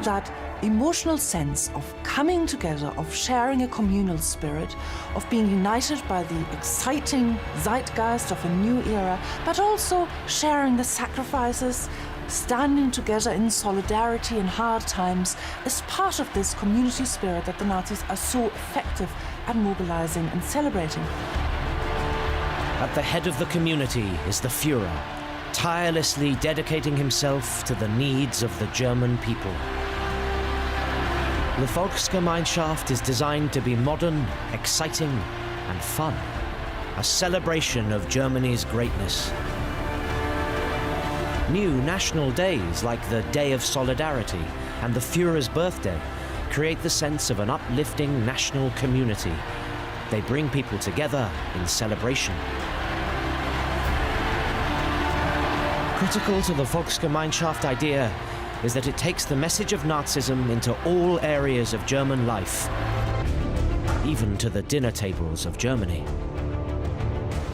That emotional sense of coming together, of sharing a communal spirit, of being united by the exciting zeitgeist of a new era, but also sharing the sacrifices, standing together in solidarity in hard times, is part of this community spirit that the Nazis are so effective at mobilizing and celebrating. At the head of the community is the Führer, tirelessly dedicating himself to the needs of the German people. The Volksgemeinschaft is designed to be modern, exciting, and fun, a celebration of Germany's greatness. New national days like the Day of Solidarity and the Führer's birthday create the sense of an uplifting national community. They bring people together in celebration. Critical to the Volksgemeinschaft idea is that it takes the message of Nazism into all areas of German life, even to the dinner tables of Germany.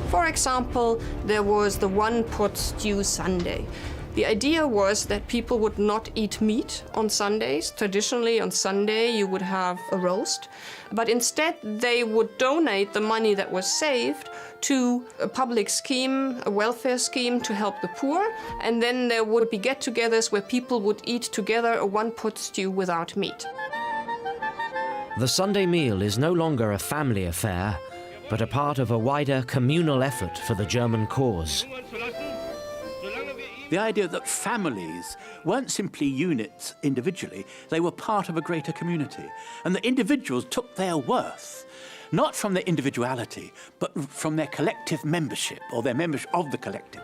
For example, there was the one-pot stew Sunday. The idea was that people would not eat meat on Sundays. Traditionally, on Sunday, you would have a roast. But instead, they would donate the money that was saved to a public scheme, a welfare scheme to help the poor. And then there would be get-togethers where people would eat together a one-pot stew without meat. The Sunday meal is no longer a family affair, but a part of a wider communal effort for the German cause. The idea that families weren't simply units individually, they were part of a greater community. And that individuals took their worth, not from their individuality, but from their collective membership, or their membership of the collective.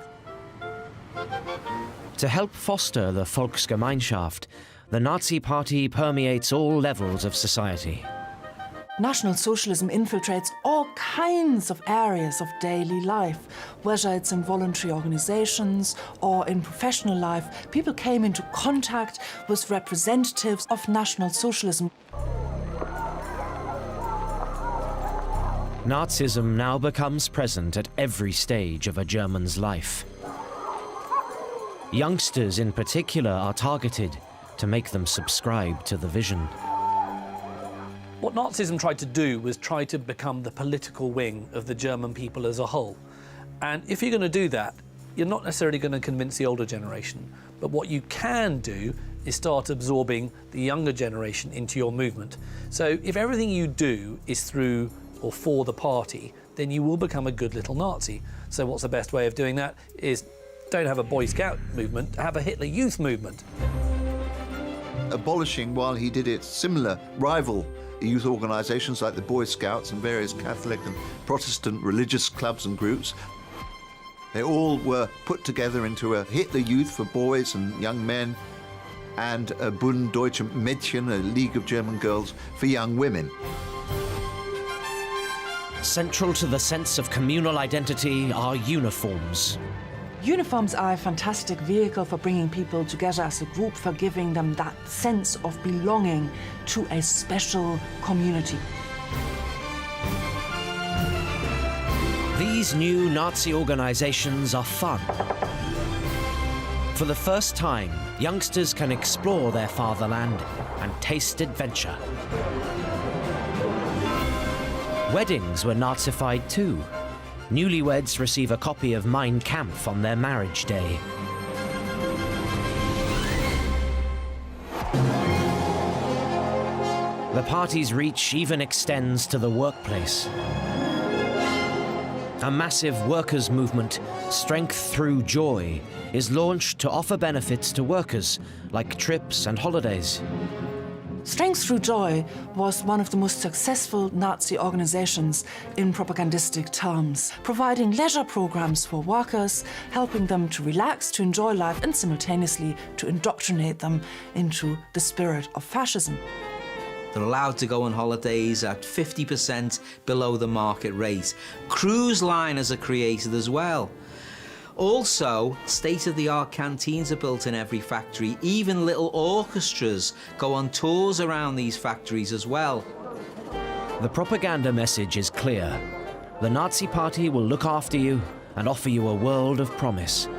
To help foster the Volksgemeinschaft, the Nazi Party permeates all levels of society. National Socialism infiltrates all kinds of areas of daily life, whether it's in voluntary organizations or in professional life. People came into contact with representatives of National Socialism. Nazism now becomes present at every stage of a German's life. Youngsters in particular are targeted to make them subscribe to the vision. What Nazism tried to do was try to become the political wing of the German people as a whole. And if you're going to do that, you're not necessarily going to convince the older generation. But what you can do is start absorbing the younger generation into your movement. So if everything you do is through or for the party, then you will become a good little Nazi. So what's the best way of doing that is don't have a Boy Scout movement, have a Hitler Youth movement. Abolishing, while he did it, similar rival youth organisations like the Boy Scouts and various Catholic and Protestant religious clubs and groups. They all were put together into a Hitler Youth for boys and young men and a Bund Deutsche Mädchen, a League of German Girls for young women. Central to the sense of communal identity are uniforms. Uniforms are a fantastic vehicle for bringing people together as a group, for giving them that sense of belonging to a special community. These new Nazi organizations are fun. For the first time, youngsters can explore their fatherland and taste adventure. Weddings were Nazified too. Newlyweds receive a copy of Mein Kampf on their marriage day. The party's reach even extends to the workplace. A massive workers' movement, Strength Through Joy, is launched to offer benefits to workers, like trips and holidays. Strength Through Joy was one of the most successful Nazi organizations in propagandistic terms, providing leisure programs for workers, helping them to relax, to enjoy life, and simultaneously to indoctrinate them into the spirit of fascism. They're allowed to go on holidays at 50% below the market rate. Cruise liners are created as well. Also, state-of-the-art canteens are built in every factory. Even little orchestras go on tours around these factories as well. The propaganda message is clear. The Nazi Party will look after you and offer you a world of promise.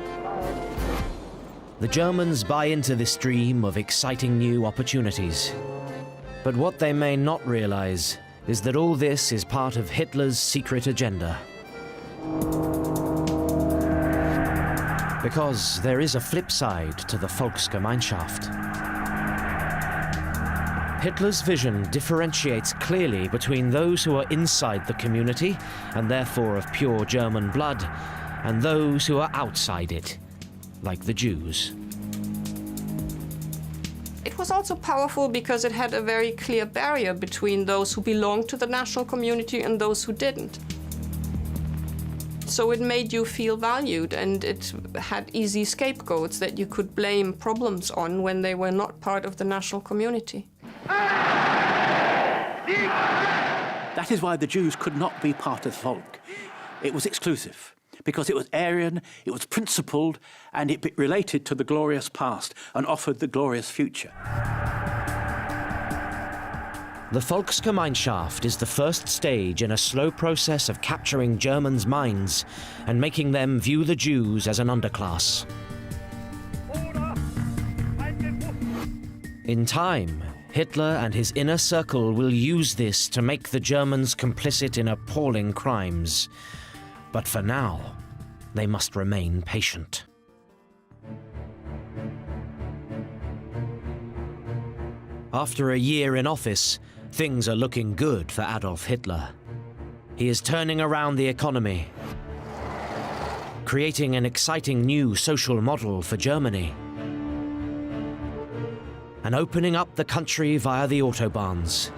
The Germans buy into this dream of exciting new opportunities. But what they may not realize is that all this is part of Hitler's secret agenda. Because there is a flip side to the Volksgemeinschaft. Hitler's vision differentiates clearly between those who are inside the community, and therefore of pure German blood, and those who are outside it, like the Jews. It was also powerful because it had a very clear barrier between those who belonged to the national community and those who didn't. So it made you feel valued, and it had easy scapegoats that you could blame problems on when they were not part of the national community. That is why the Jews could not be part of the folk. It was exclusive, because it was Aryan, it was principled, and it related to the glorious past and offered the glorious future. The Volksgemeinschaft is the first stage in a slow process of capturing Germans' minds and making them view the Jews as an underclass. In time, Hitler and his inner circle will use this to make the Germans complicit in appalling crimes. But for now, they must remain patient. After a year in office, things are looking good for Adolf Hitler. He is turning around the economy, creating an exciting new social model for Germany, and opening up the country via the autobahns.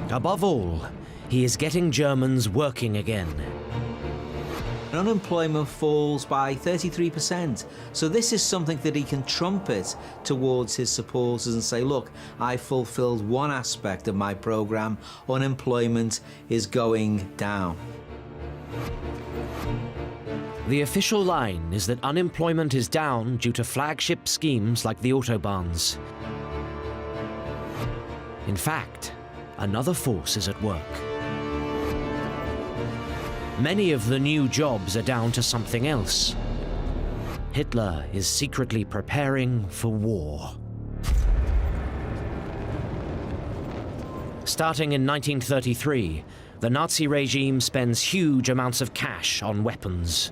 Above all, he is getting Germans working again. Unemployment falls by 33%. So this is something that he can trumpet towards his supporters and say, look, I fulfilled one aspect of my programme, unemployment is going down. The official line is that unemployment is down due to flagship schemes like the autobahns. In fact, another force is at work. Many of the new jobs are down to something else. Hitler is secretly preparing for war. Starting in 1933, the Nazi regime spends huge amounts of cash on weapons.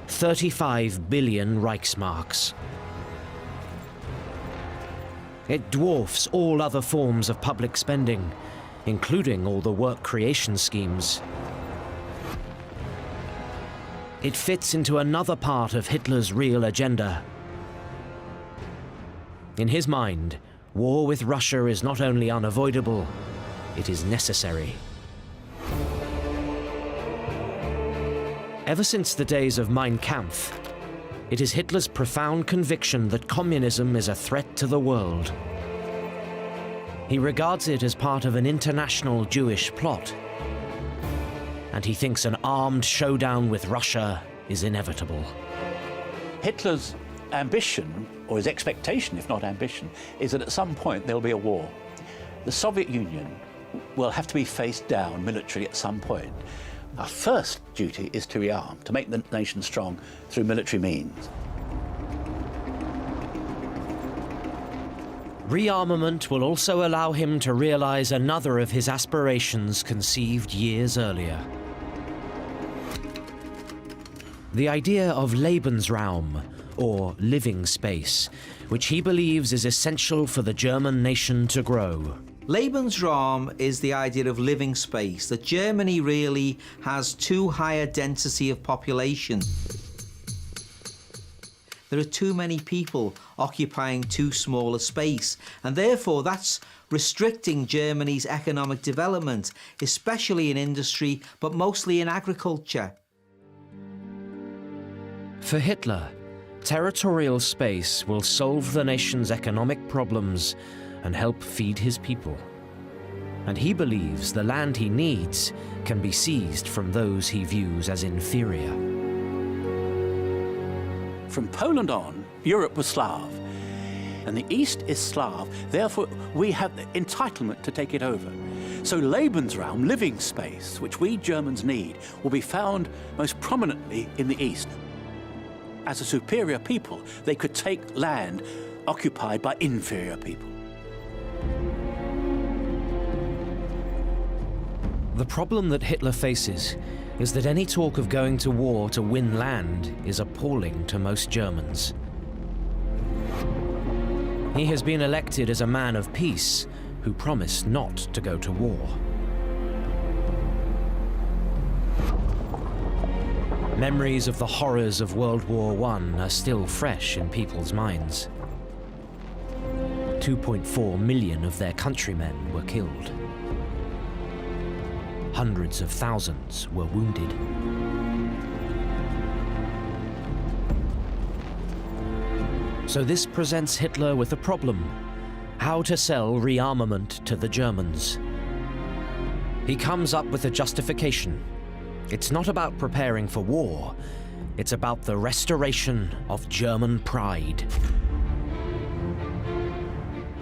35 billion Reichsmarks. It dwarfs all other forms of public spending, including all the work creation schemes. It fits into another part of Hitler's real agenda. In his mind, war with Russia is not only unavoidable, it is necessary. Ever since the days of Mein Kampf, it is Hitler's profound conviction that communism is a threat to the world. He regards it as part of an international Jewish plot, and he thinks an armed showdown with Russia is inevitable. Hitler's ambition, or his expectation, if not ambition, is that at some point there will be a war. The Soviet Union will have to be faced down militarily at some point. Our first duty is to rearm, to make the nation strong through military means. Rearmament will also allow him to realize another of his aspirations conceived years earlier. The idea of Lebensraum, or living space, which he believes is essential for the German nation to grow. Lebensraum is the idea of living space, that Germany really has too high a density of population. There are too many people occupying too small a space, and therefore that's restricting Germany's economic development, especially in industry, but mostly in agriculture. For Hitler, territorial space will solve the nation's economic problems and help feed his people. And he believes the land he needs can be seized from those he views as inferior. From Poland on, Europe was Slav, and the East is Slav, therefore we have the entitlement to take it over. So Lebensraum, living space, which we Germans need, will be found most prominently in the East. As a superior people, they could take land occupied by inferior people. The problem that Hitler faces is that any talk of going to war to win land is appalling to most Germans. He has been elected as a man of peace who promised not to go to war. Memories of the horrors of World War I are still fresh in people's minds. 2.4 million of their countrymen were killed. Hundreds of thousands were wounded. So this presents Hitler with a problem: how to sell rearmament to the Germans. He comes up with a justification. It's not about preparing for war, it's about the restoration of German pride.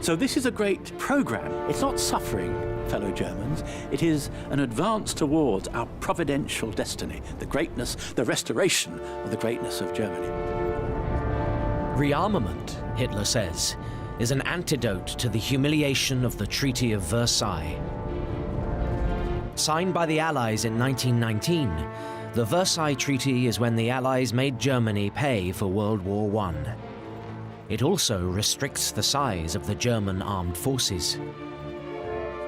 So this is a great program. It's not suffering, fellow Germans. It is an advance towards our providential destiny, the greatness, the restoration of the greatness of Germany. Rearmament, Hitler says, is an antidote to the humiliation of the Treaty of Versailles. Signed by the Allies in 1919, the Versailles Treaty is when the Allies made Germany pay for World War I. It also restricts the size of the German armed forces.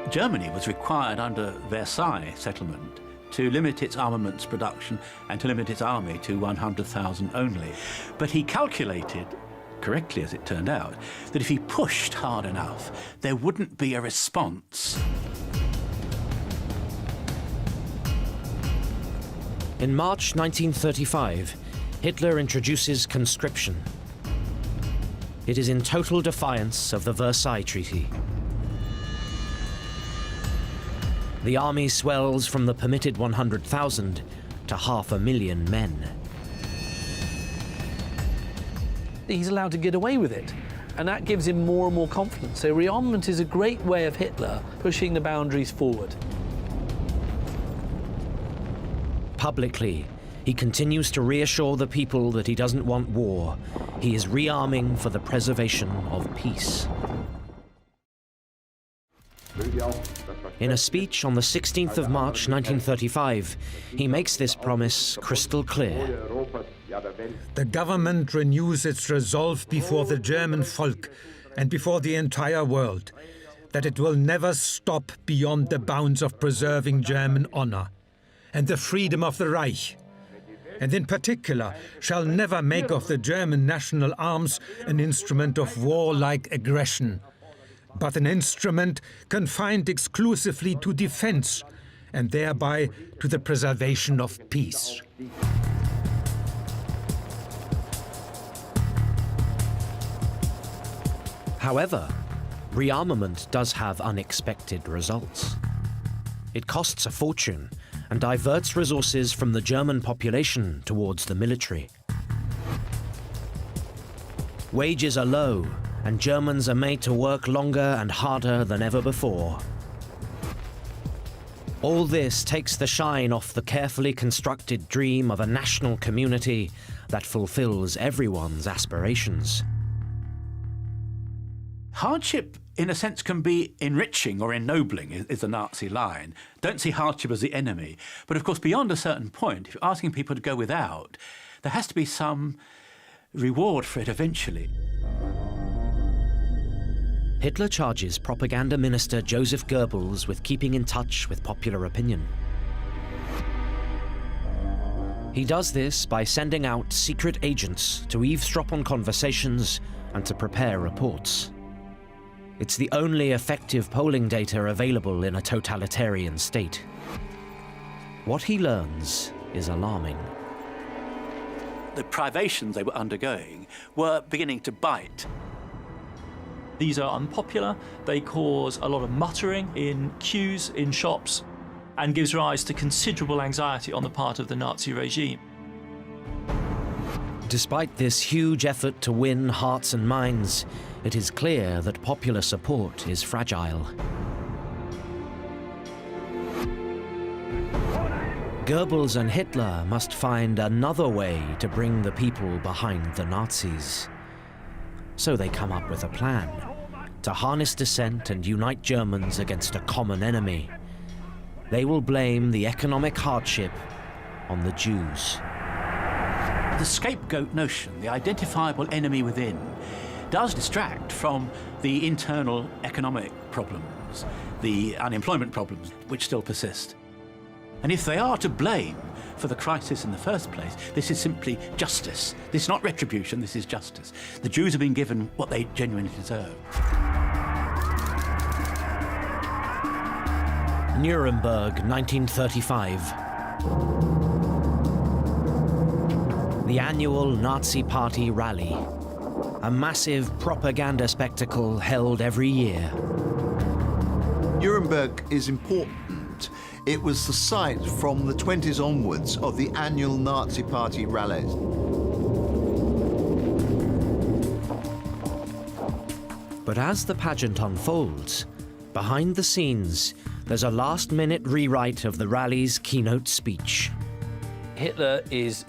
Germany was required under Versailles settlement to limit its armaments production and to limit its army to 100,000 only. But he calculated, correctly as it turned out, that if he pushed hard enough, there wouldn't be a response. In March 1935, Hitler introduces conscription. It is in total defiance of the Versailles Treaty. The army swells from the permitted 100,000 to 500,000 men. He's allowed to get away with it, and that gives him more and more confidence. So rearmament is a great way of Hitler pushing the boundaries forward. Publicly, he continues to reassure the people that he doesn't want war. He is rearming for the preservation of peace. In a speech on the 16th of March 1935, he makes this promise crystal clear. The government renews its resolve before the German folk and before the entire world that it will never stop beyond the bounds of preserving German honor and the freedom of the Reich, and in particular shall never make of the German national arms an instrument of warlike aggression, but an instrument confined exclusively to defense and thereby to the preservation of peace. However, rearmament does have unexpected results. It costs a fortune and diverts resources from the German population towards the military. Wages are low, and Germans are made to work longer and harder than ever before. All this takes the shine off the carefully constructed dream of a national community that fulfills everyone's aspirations. Hardship, in a sense, can be enriching or ennobling, is the Nazi line. Don't see hardship as the enemy. But of course, beyond a certain point, if you're asking people to go without, there has to be some reward for it eventually. Hitler charges propaganda minister Joseph Goebbels with keeping in touch with popular opinion. He does this by sending out secret agents to eavesdrop on conversations and to prepare reports. It's the only effective polling data available in a totalitarian state. What he learns is alarming. The privations they were undergoing were beginning to bite. These are unpopular, they cause a lot of muttering in queues, in shops, and gives rise to considerable anxiety on the part of the Nazi regime. Despite this huge effort to win hearts and minds, it is clear that popular support is fragile. Goebbels and Hitler must find another way to bring the people behind the Nazis. So they come up with a plan to harness dissent and unite Germans against a common enemy. They will blame the economic hardship on the Jews. The scapegoat notion, the identifiable enemy within, does distract from the internal economic problems, the unemployment problems, which still persist. And if they are to blame for the crisis in the first place, this is simply justice. This is not retribution, this is justice. The Jews have been given what they genuinely deserve. Nuremberg, 1935. The annual Nazi Party rally. A massive propaganda spectacle held every year. Nuremberg is important. It was the site from the 20s onwards of the annual Nazi Party rallies. But as the pageant unfolds, behind the scenes, there's a last-minute rewrite of the rally's keynote speech. Hitler is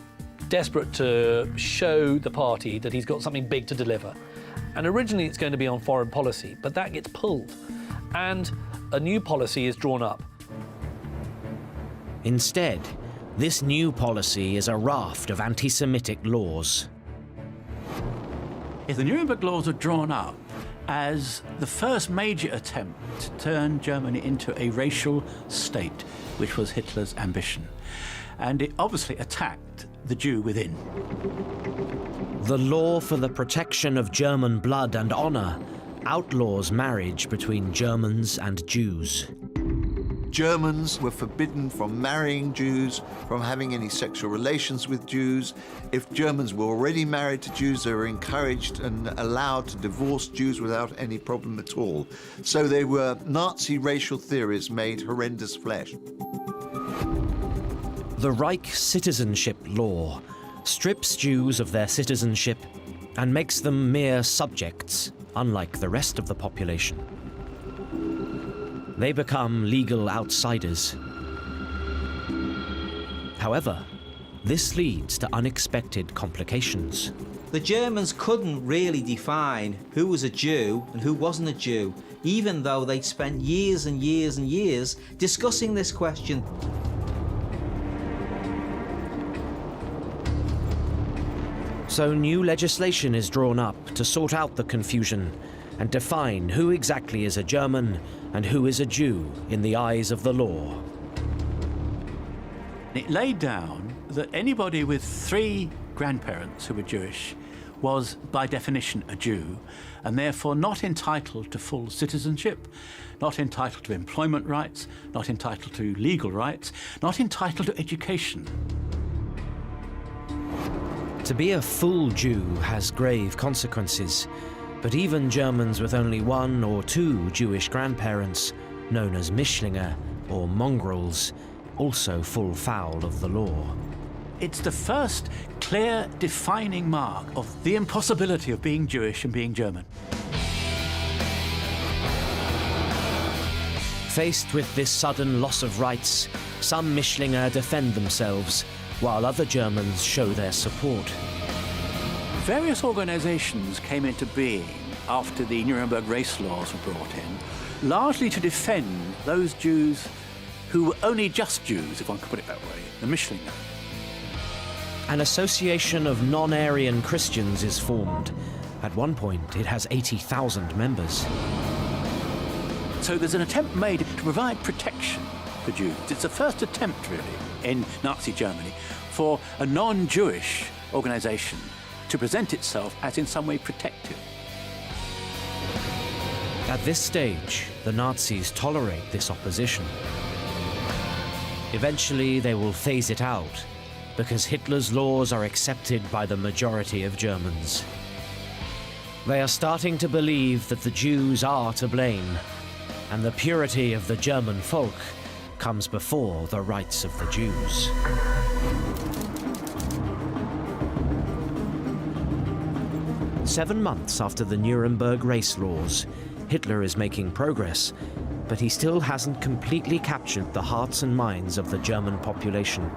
desperate to show the party that he's got something big to deliver. And originally it's going to be on foreign policy, but that gets pulled. And a new policy is drawn up. Instead, this new policy is a raft of anti-Semitic laws. If the Nuremberg laws are drawn up as the first major attempt to turn Germany into a racial state, which was Hitler's ambition. And it obviously attacked the Jew within. The law for the protection of German blood and honor outlaws marriage between Germans and Jews. Germans were forbidden from marrying Jews, from having any sexual relations with Jews. If Germans were already married to Jews, they were encouraged and allowed to divorce Jews without any problem at all. So they were Nazi racial theories made horrendous flesh. The Reich citizenship law strips Jews of their citizenship and makes them mere subjects, unlike the rest of the population. They become legal outsiders. However, this leads to unexpected complications. The Germans couldn't really define who was a Jew and who wasn't a Jew, even though they'd spent years and years and years discussing this question. So new legislation is drawn up to sort out the confusion and define who exactly is a German and who is a Jew in the eyes of the law. It laid down that anybody with 3 grandparents who were Jewish was by definition a Jew, and therefore not entitled to full citizenship, not entitled to employment rights, not entitled to legal rights, not entitled to education. To be a full Jew has grave consequences, but even Germans with only 1 or 2 Jewish grandparents, known as Mischlinge or mongrels, also fall foul of the law. It's the first clear defining mark of the impossibility of being Jewish and being German. Faced with this sudden loss of rights, some Mischlinge defend themselves, while other Germans show their support. Various organizations came into being after the Nuremberg race laws were brought in, largely to defend those Jews who were only just Jews, if one could put it that way, the Mischlinge. An association of non-Aryan Christians is formed. At one point, it has 80,000 members. So there's an attempt made to provide protection for Jews. It's the first attempt, really, in Nazi Germany for a non-Jewish organization to present itself as in some way protective. At this stage, the Nazis tolerate this opposition. Eventually, they will phase it out, because Hitler's laws are accepted by the majority of Germans. They are starting to believe that the Jews are to blame, and the purity of the German folk comes before the rights of the Jews. Seven months after the Nuremberg race laws, Hitler is making progress, but he still hasn't completely captured the hearts and minds of the German population.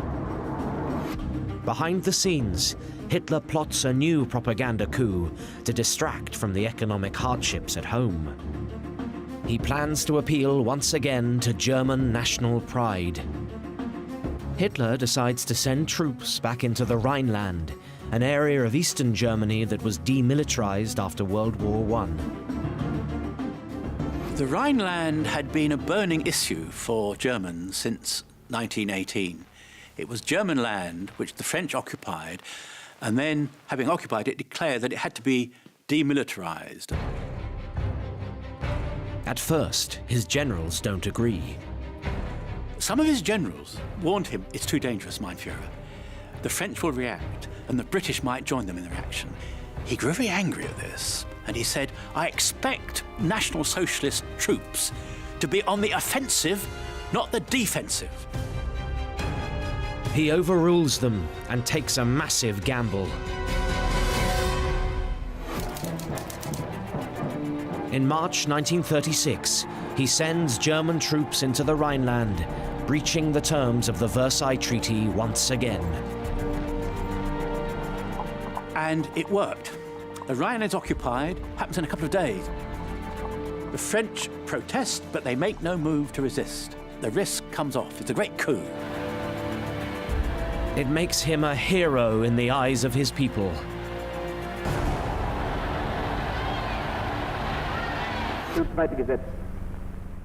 Behind the scenes, Hitler plots a new propaganda coup to distract from the economic hardships at home. He plans to appeal once again to German national pride. Hitler decides to send troops back into the Rhineland, an area of eastern Germany that was demilitarized after World War I. The Rhineland had been a burning issue for Germans since 1918. It was German land which the French occupied, and then, having occupied it, declared that it had to be demilitarized. At first, his generals don't agree. Some of his generals warned him, it's too dangerous, mein Führer. The French will react, and the British might join them in the reaction. He grew very angry at this, and he said, I expect National Socialist troops to be on the offensive, not the defensive. He overrules them and takes a massive gamble. In March 1936, he sends German troops into the Rhineland, breaching the terms of the Versailles Treaty once again. And it worked. The Rhine is occupied, happens in a couple of days. The French protest, but they make no move to resist. The risk comes off. It's a great coup. It makes him a hero in the eyes of his people.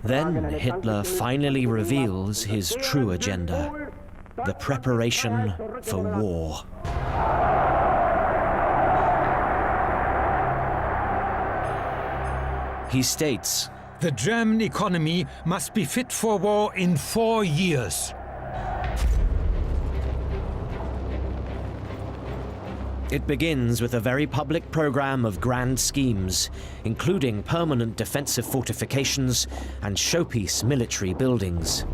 Then Hitler finally reveals his true agenda, the preparation for war. He states, "The German economy must be fit for war in 4 years." It begins with a very public program of grand schemes, including permanent defensive fortifications and showpiece military buildings.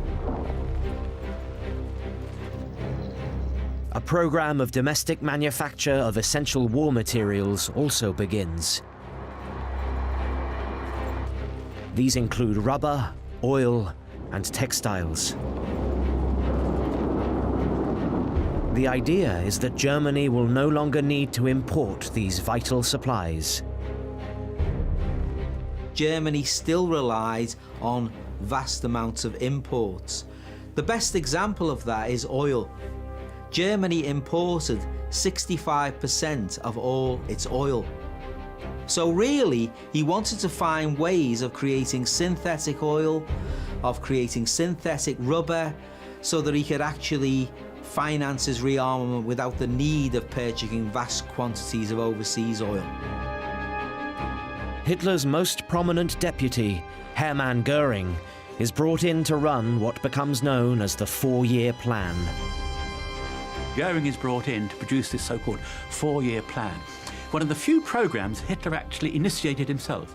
A program of domestic manufacture of essential war materials also begins. These include rubber, oil, and textiles. The idea is that Germany will no longer need to import these vital supplies. Germany still relies on vast amounts of imports. The best example of that is oil. Germany imported 65% of all its oil. So really, he wanted to find ways of creating synthetic oil, of creating synthetic rubber, so that he could actually finance his rearmament without the need of purchasing vast quantities of overseas oil. Hitler's most prominent deputy, Hermann Göring, is brought in to run what becomes known as the 4-year plan. Göring is brought in to produce this so-called 4-year plan, one of the few programs Hitler actually initiated himself.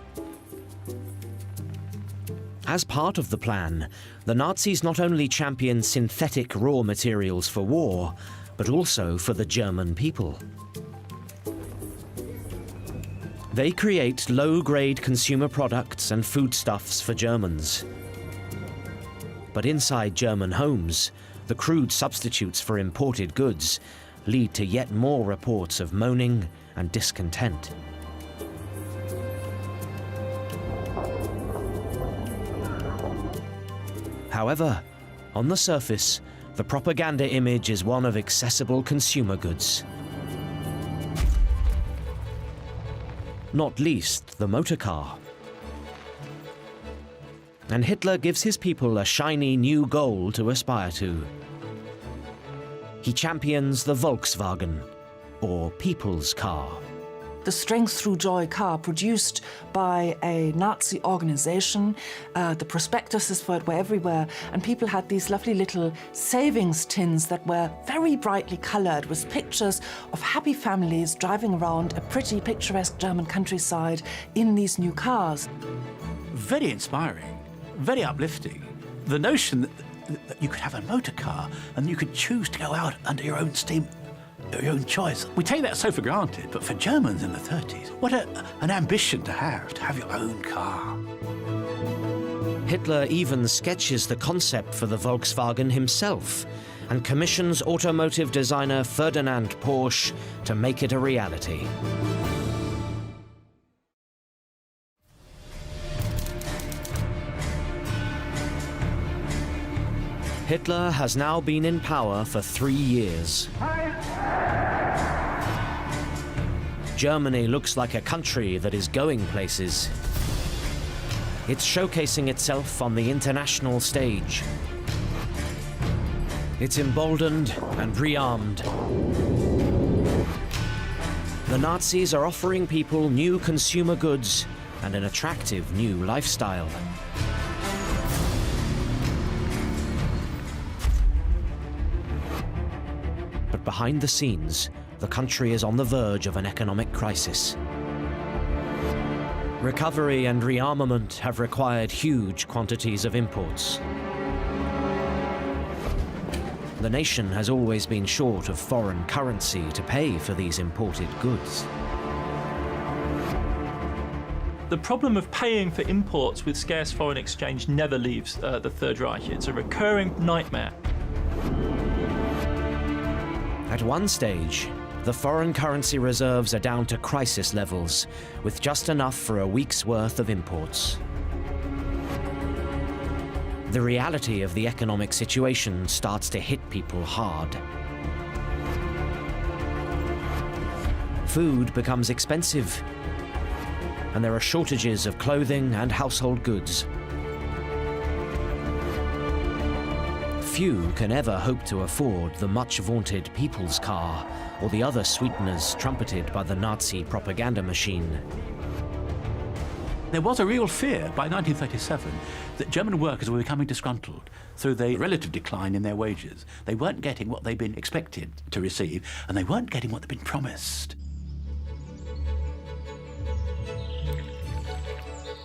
As part of the plan, the Nazis not only championed synthetic raw materials for war, but also for the German people. They create low-grade consumer products and foodstuffs for Germans. But inside German homes, the crude substitutes for imported goods lead to yet more reports of moaning and discontent. However, on the surface, the propaganda image is one of accessible consumer goods. Not least the motor car. And Hitler gives his people a shiny new goal to aspire to. He champions the Volkswagen, or people's car. The Strength Through Joy car produced by a Nazi organization. The prospectuses for it were everywhere, and people had these lovely little savings tins that were very brightly colored with pictures of happy families driving around a pretty picturesque German countryside in these new cars. Very inspiring, very uplifting. The notion that you could have a motor car and you could choose to go out under your own steam, your own choice. We take that so for granted, but for Germans in the 30s, what an ambition to have your own car. Hitler even sketches the concept for the Volkswagen himself and commissions automotive designer Ferdinand Porsche to make it a reality. Hitler has now been in power for 3 years. Germany looks like a country that is going places. It's showcasing itself on the international stage. It's emboldened and rearmed. The Nazis are offering people new consumer goods and an attractive new lifestyle. But behind the scenes, the country is on the verge of an economic crisis. Recovery and rearmament have required huge quantities of imports. The nation has always been short of foreign currency to pay for these imported goods. The problem of paying for imports with scarce foreign exchange never leaves the Third Reich. It's a recurring nightmare. At one stage, the foreign currency reserves are down to crisis levels, with just enough for a week's worth of imports. The reality of the economic situation starts to hit people hard. Food becomes expensive, and there are shortages of clothing and household goods. Few can ever hope to afford the much-vaunted people's car or the other sweeteners trumpeted by the Nazi propaganda machine. There was a real fear by 1937 that German workers were becoming disgruntled through the relative decline in their wages. They weren't getting what they'd been expected to receive, and they weren't getting what they'd been promised.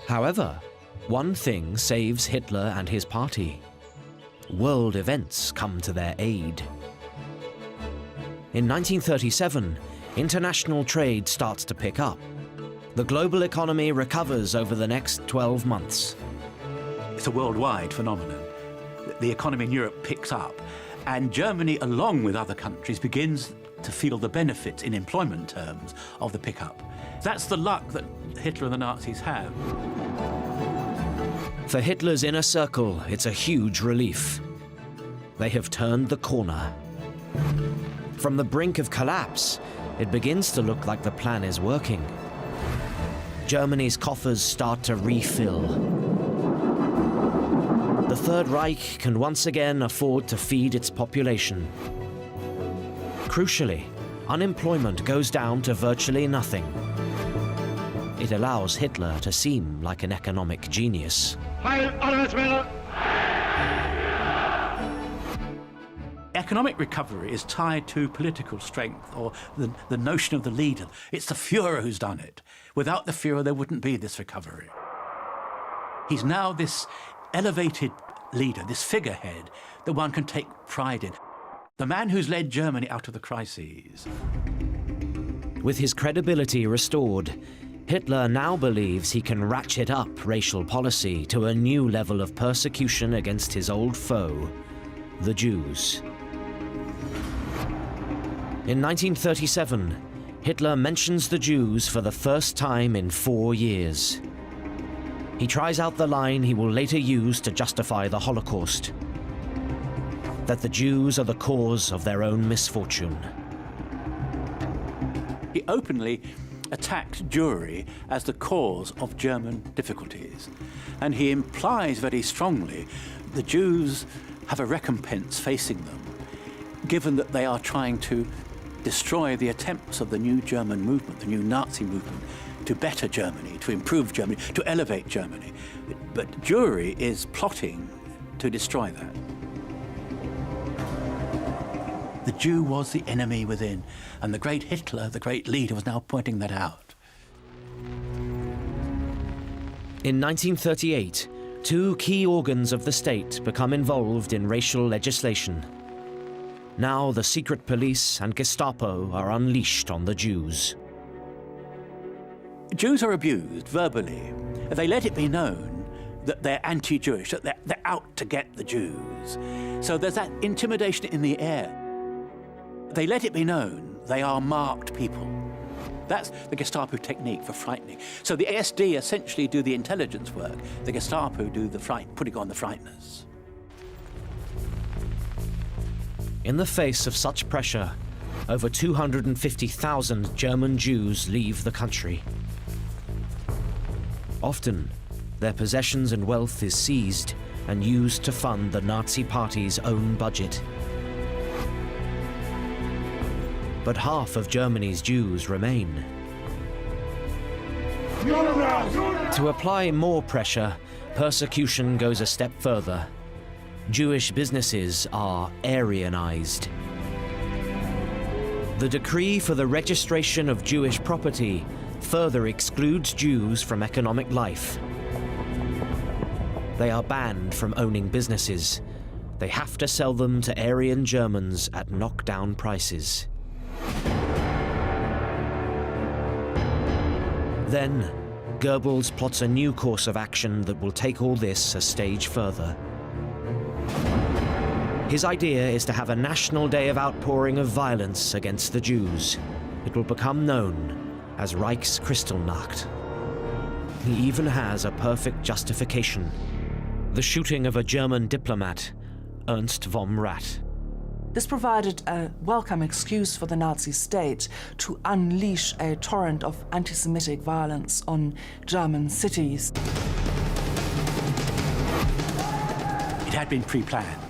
However, one thing saves Hitler and his party. World events come to their aid. In 1937, international trade starts to pick up. The global economy recovers over the next 12 months. It's a worldwide phenomenon. The economy in Europe picks up, and Germany, along with other countries, begins to feel the benefits in employment terms of the pickup. That's the luck that Hitler and the Nazis have. For Hitler's inner circle, it's a huge relief. They have turned the corner. From the brink of collapse, it begins to look like the plan is working. Germany's coffers start to refill. The Third Reich can once again afford to feed its population. Crucially, unemployment goes down to virtually nothing. It allows Hitler to seem like an economic genius. Economic recovery is tied to political strength, or the notion of the leader. It's the Führer who's done it. Without the Führer, there wouldn't be this recovery. He's now this elevated leader, this figurehead that one can take pride in. The man who's led Germany out of the crises. With his credibility restored, Hitler now believes he can ratchet up racial policy to a new level of persecution against his old foe, the Jews. In 1937, Hitler mentions the Jews for the first time in 4 years. He tries out the line he will later use to justify the Holocaust, that the Jews are the cause of their own misfortune. He openly attacked Jewry as the cause of German difficulties, and he implies very strongly the Jews have a recompense facing them, given that they are trying to destroy the attempts of the new German movement, the new Nazi movement, to better Germany, to improve Germany, to elevate Germany. But Jewry is plotting to destroy that. The Jew was the enemy within, and the great Hitler, the great leader, was now pointing that out. In 1938, 2 key organs of the state become involved in racial legislation. Now the secret police and Gestapo are unleashed on the Jews. Jews are abused verbally. They let it be known that they're anti-Jewish, that they're out to get the Jews. So there's that intimidation in the air. They let it be known they are marked people. That's the Gestapo technique for frightening. So the SD essentially do the intelligence work. The Gestapo do the putting on the frighteners. In the face of such pressure, over 250,000 German Jews leave the country. Often, their possessions and wealth is seized and used to fund the Nazi Party's own budget. But half of Germany's Jews remain. To apply more pressure, persecution goes a step further. Jewish businesses are Aryanized. The decree for the registration of Jewish property further excludes Jews from economic life. They are banned from owning businesses. They have to sell them to Aryan Germans at knockdown prices. Then, Goebbels plots a new course of action that will take all this a stage further. His idea is to have a national day of outpouring of violence against the Jews. It will become known as Reichskristallnacht. He even has a perfect justification: the shooting of a German diplomat, Ernst vom Rath. This provided a welcome excuse for the Nazi state to unleash a torrent of anti-Semitic violence on German cities. It had been pre-planned.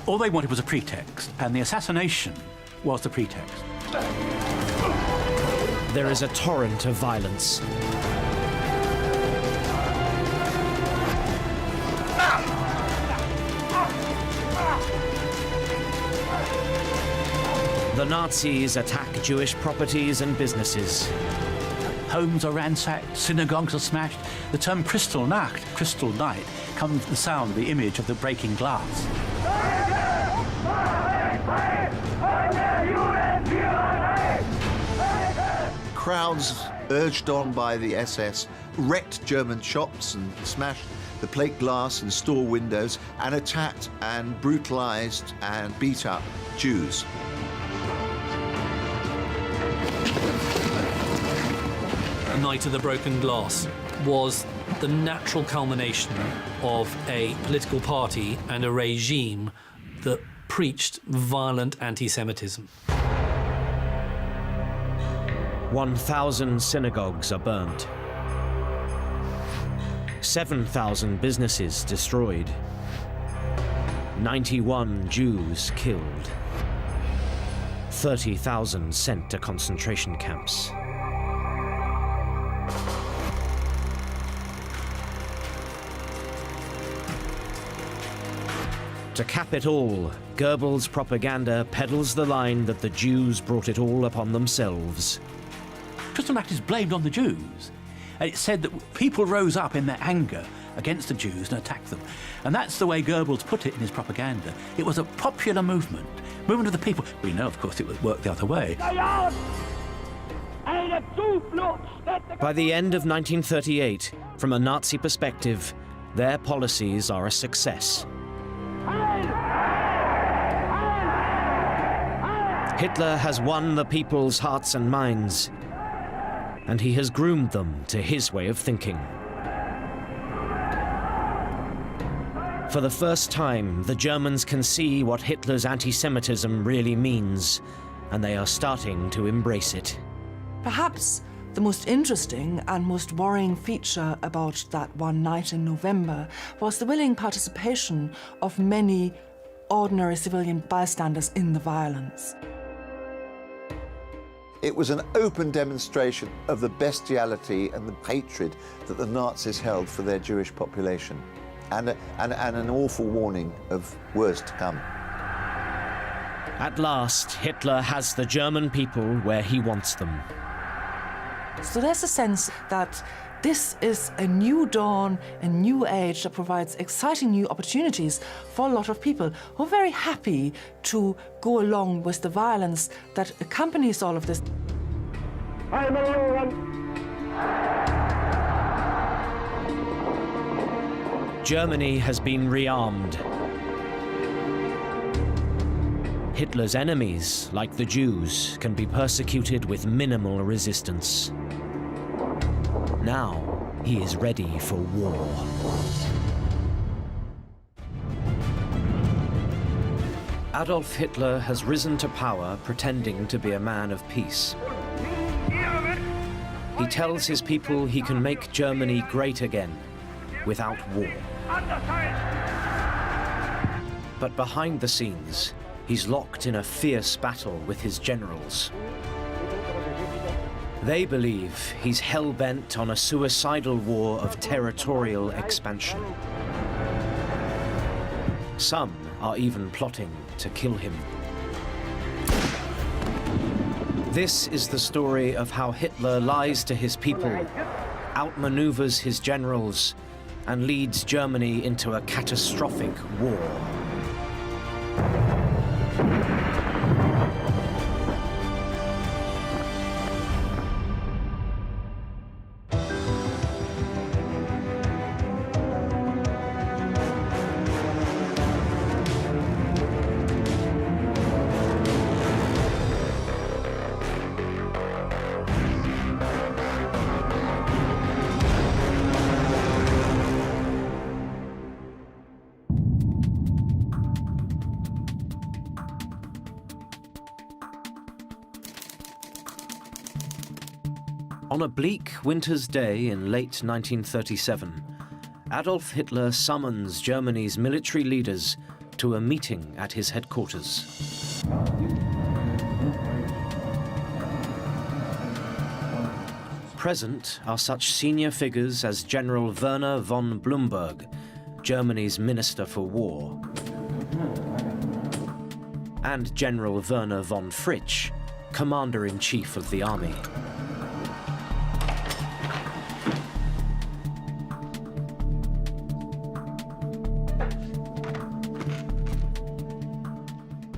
All they wanted was a pretext, and the assassination was the pretext. There is a torrent of violence. The Nazis attack Jewish properties and businesses. Homes are ransacked, synagogues are smashed. The term Kristallnacht, crystal night, comes from the sound, the image of the breaking glass. Crowds, urged on by the SS, wrecked German shops and smashed the plate glass and store windows and attacked and brutalized and beat up Jews. The Night of the Broken Glass was the natural culmination of a political party and a regime that preached violent anti-Semitism. 1,000 synagogues are burnt. 7,000 businesses destroyed. 91 Jews killed. 30,000 sent to concentration camps. To cap it all, Goebbels' propaganda peddles the line that the Jews brought it all upon themselves. Kristallnacht is blamed on the Jews. And it said that people rose up in their anger against the Jews and attacked them. And that's the way Goebbels put it in his propaganda. It was a popular movement of the people. We know, of course, it would work the other way. By the end of 1938, from a Nazi perspective, their policies are a success. Hitler has won the people's hearts and minds, and he has groomed them to his way of thinking. For the first time, the Germans can see what Hitler's anti-Semitism really means, and they are starting to embrace it. Perhaps the most interesting and most worrying feature about that one night in November was the willing participation of many ordinary civilian bystanders in the violence. It was an open demonstration of the bestiality and the hatred that the Nazis held for their Jewish population, and an awful warning of worse to come. At last, Hitler has the German people where he wants them. So there's a sense that this is a new dawn, a new age that provides exciting new opportunities for a lot of people who are very happy to go along with the violence that accompanies all of this. Germany has been rearmed. Hitler's enemies, like the Jews, can be persecuted with minimal resistance. Now, he is ready for war. Adolf Hitler has risen to power pretending to be a man of peace. He tells his people he can make Germany great again, without war. But behind the scenes, he's locked in a fierce battle with his generals. They believe he's hell-bent on a suicidal war of territorial expansion. Some are even plotting to kill him. This is the story of how Hitler lies to his people, outmaneuvers his generals, and leads Germany into a catastrophic war. On a bleak winter's day in late 1937, Adolf Hitler summons Germany's military leaders to a meeting at his headquarters. Present are such senior figures as General Werner von Blumberg, Germany's Minister for War, and General Werner von Fritsch, Commander-in-Chief of the Army.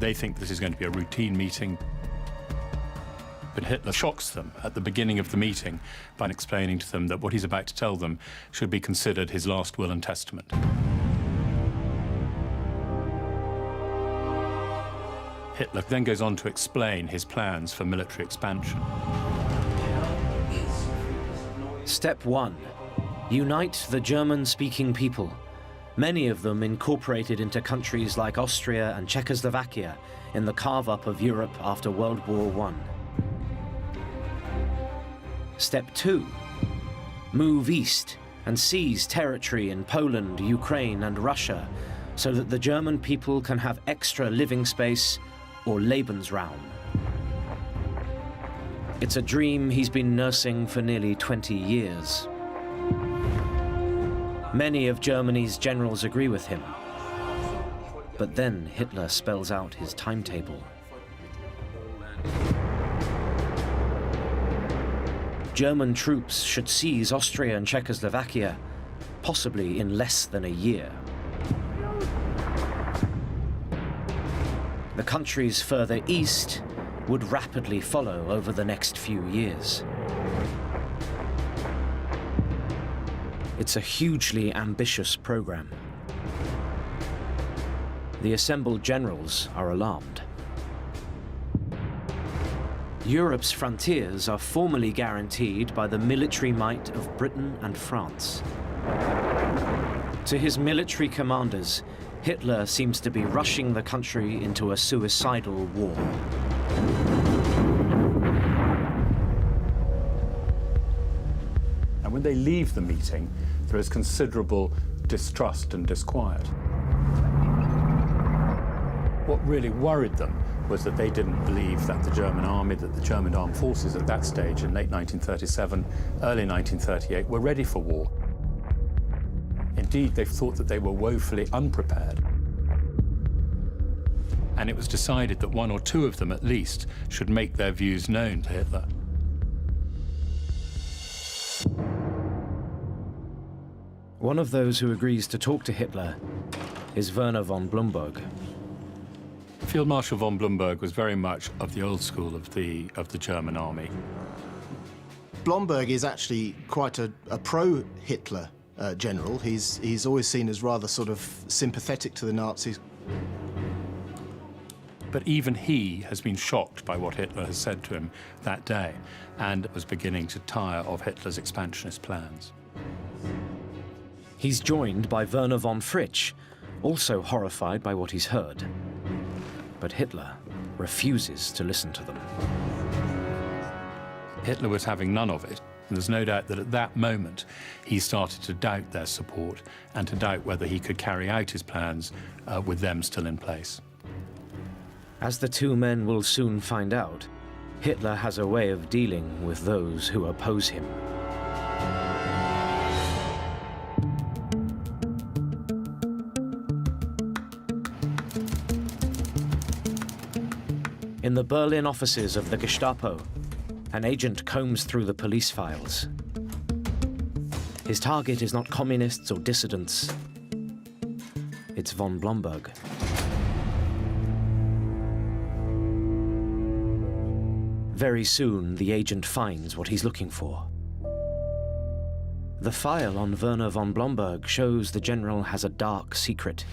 They think this is going to be a routine meeting. But Hitler shocks them at the beginning of the meeting by explaining to them that what he's about to tell them should be considered his last will and testament. Hitler then goes on to explain his plans for military expansion. Step 1. Unite the German-speaking people. Many of them incorporated into countries like Austria and Czechoslovakia in the carve-up of Europe after World War I. Step 2. Move east and seize territory in Poland, Ukraine and Russia so that the German people can have extra living space or Lebensraum. It's a dream he's been nursing for nearly 20 years. Many of Germany's generals agree with him. But then Hitler spells out his timetable. German troops should seize Austria and Czechoslovakia, possibly in less than a year. The countries further east would rapidly follow over the next few years. It's a hugely ambitious program. The assembled generals are alarmed. Europe's frontiers are formally guaranteed by the military might of Britain and France. To his military commanders, Hitler seems to be rushing the country into a suicidal war. And when they leave the meeting, there is considerable distrust and disquiet. What really worried them was that they didn't believe that the German army, that the German armed forces at that stage in late 1937, early 1938 were ready for war. Indeed, they thought that they were woefully unprepared. And it was decided that one or two of them at least should make their views known to Hitler. One of those who agrees to talk to Hitler is Werner von Blomberg. Field Marshal von Blomberg was very much of the old school of the German army. Blomberg is actually quite a pro-Hitler general. He's always seen as rather sort of sympathetic to the Nazis. But even he has been shocked by what Hitler has said to him that day and was beginning to tire of Hitler's expansionist plans. He's joined by Werner von Fritsch, also horrified by what he's heard. But Hitler refuses to listen to them. Hitler was having none of it, and there's no doubt that at that moment he started to doubt their support and to doubt whether he could carry out his plans with them still in place. As the two men will soon find out, Hitler has a way of dealing with those who oppose him. In the Berlin offices of the Gestapo, an agent combs through the police files. His target is not communists or dissidents. It's von Blomberg. Very soon, the agent finds what he's looking for. The file on Werner von Blomberg shows the general has a dark secret.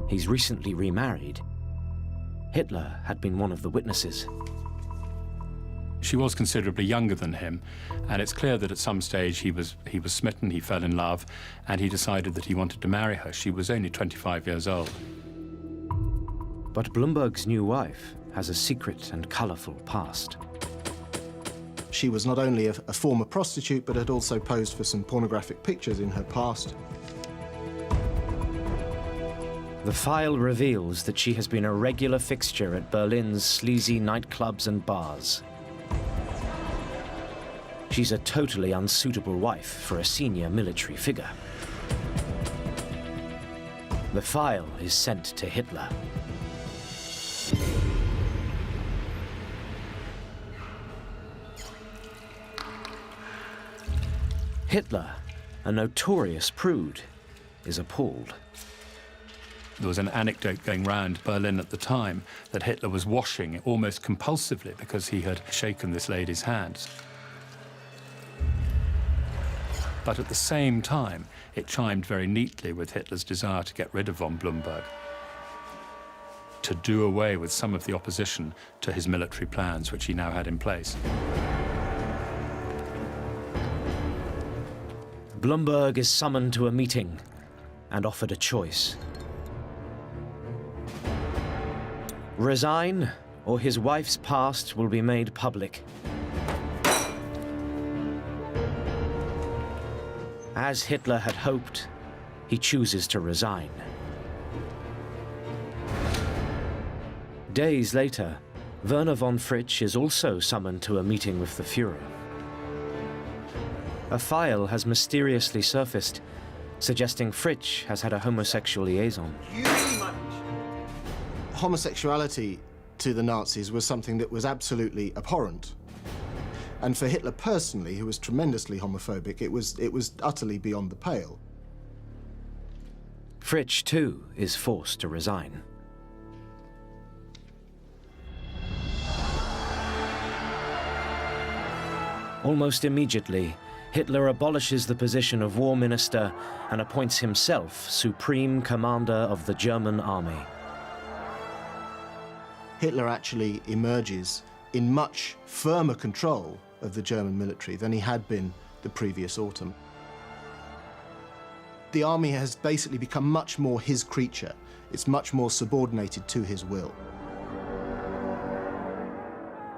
He's recently remarried. Hitler had been one of the witnesses. She was considerably younger than him, and it's clear that at some stage he was smitten, he fell in love, and he decided that he wanted to marry her. She was only 25 years old. But Blomberg's new wife has a secret and colourful past. She was not only a former prostitute, but had also posed for some pornographic pictures in her past. The file reveals that she has been a regular fixture at Berlin's sleazy nightclubs and bars. She's a totally unsuitable wife for a senior military figure. The file is sent to Hitler. Hitler, a notorious prude, is appalled. There was an anecdote going round Berlin at the time that Hitler was washing almost compulsively because he had shaken this lady's hand. But at the same time, it chimed very neatly with Hitler's desire to get rid of von Blomberg, to do away with some of the opposition to his military plans, which he now had in place. Blomberg is summoned to a meeting and offered a choice. Resign, or his wife's past will be made public. As Hitler had hoped, he chooses to resign. Days later, Werner von Fritsch is also summoned to a meeting with the Führer. A file has mysteriously surfaced, suggesting Fritsch has had a homosexual liaison. Homosexuality to the Nazis was something that was absolutely abhorrent. And for Hitler personally, who was tremendously homophobic, it was utterly beyond the pale. Fritsch, too, is forced to resign. Almost immediately, Hitler abolishes the position of war minister and appoints himself supreme commander of the German army. Hitler actually emerges in much firmer control of the German military than he had been the previous autumn. The army has basically become much more his creature. It's much more subordinated to his will.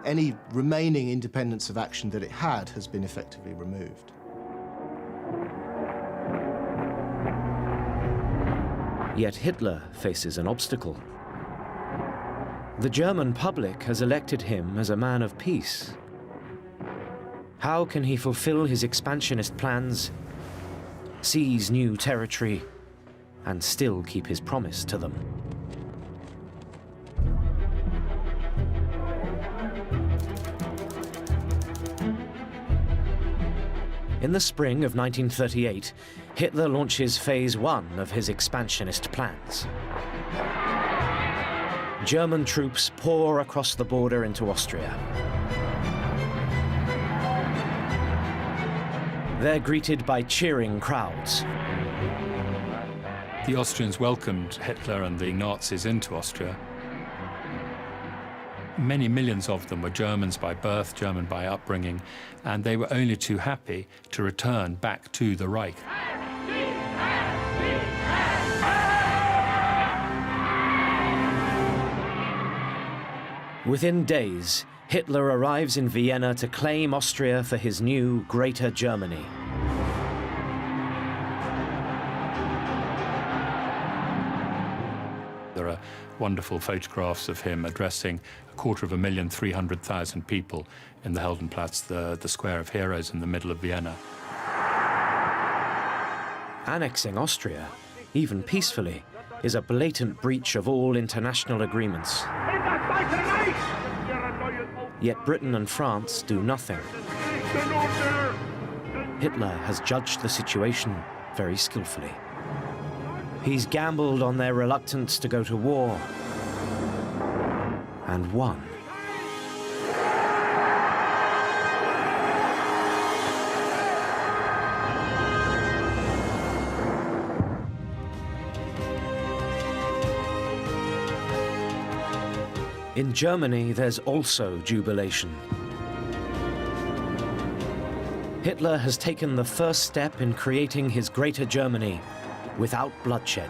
Any remaining independence of action that it had has been effectively removed. Yet Hitler faces an obstacle. The German public has elected him as a man of peace. How can he fulfill his expansionist plans, seize new territory, and still keep his promise to them? In the spring of 1938, Hitler launches Phase 1 of his expansionist plans. German troops pour across the border into Austria. They're greeted by cheering crowds. The Austrians welcomed Hitler and the Nazis into Austria. Many millions of them were Germans by birth, German by upbringing, and they were only too happy to return back to the Reich. Within days, Hitler arrives in Vienna to claim Austria for his new Greater Germany. There are wonderful photographs of him addressing 250,300,000 people in the Heldenplatz, the square of heroes in the middle of Vienna. Annexing Austria, even peacefully, is a blatant breach of all international agreements. Yet Britain and France do nothing. Hitler has judged the situation very skillfully. He's gambled on their reluctance to go to war, and won. In Germany, there's also jubilation. Hitler has taken the first step in creating his Greater Germany without bloodshed.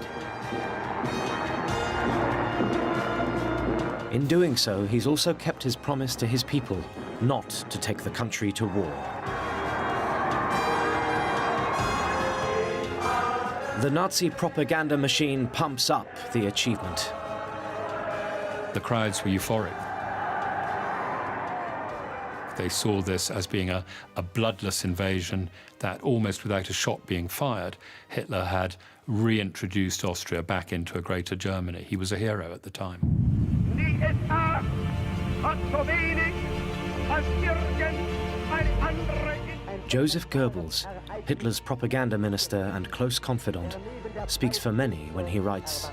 In doing so, he's also kept his promise to his people not to take the country to war. The Nazi propaganda machine pumps up the achievement. The crowds were euphoric. They saw this as being a bloodless invasion that, almost without a shot being fired, Hitler had reintroduced Austria back into a Greater Germany. He was a hero at the time. Joseph Goebbels, Hitler's propaganda minister and close confidant, speaks for many when he writes,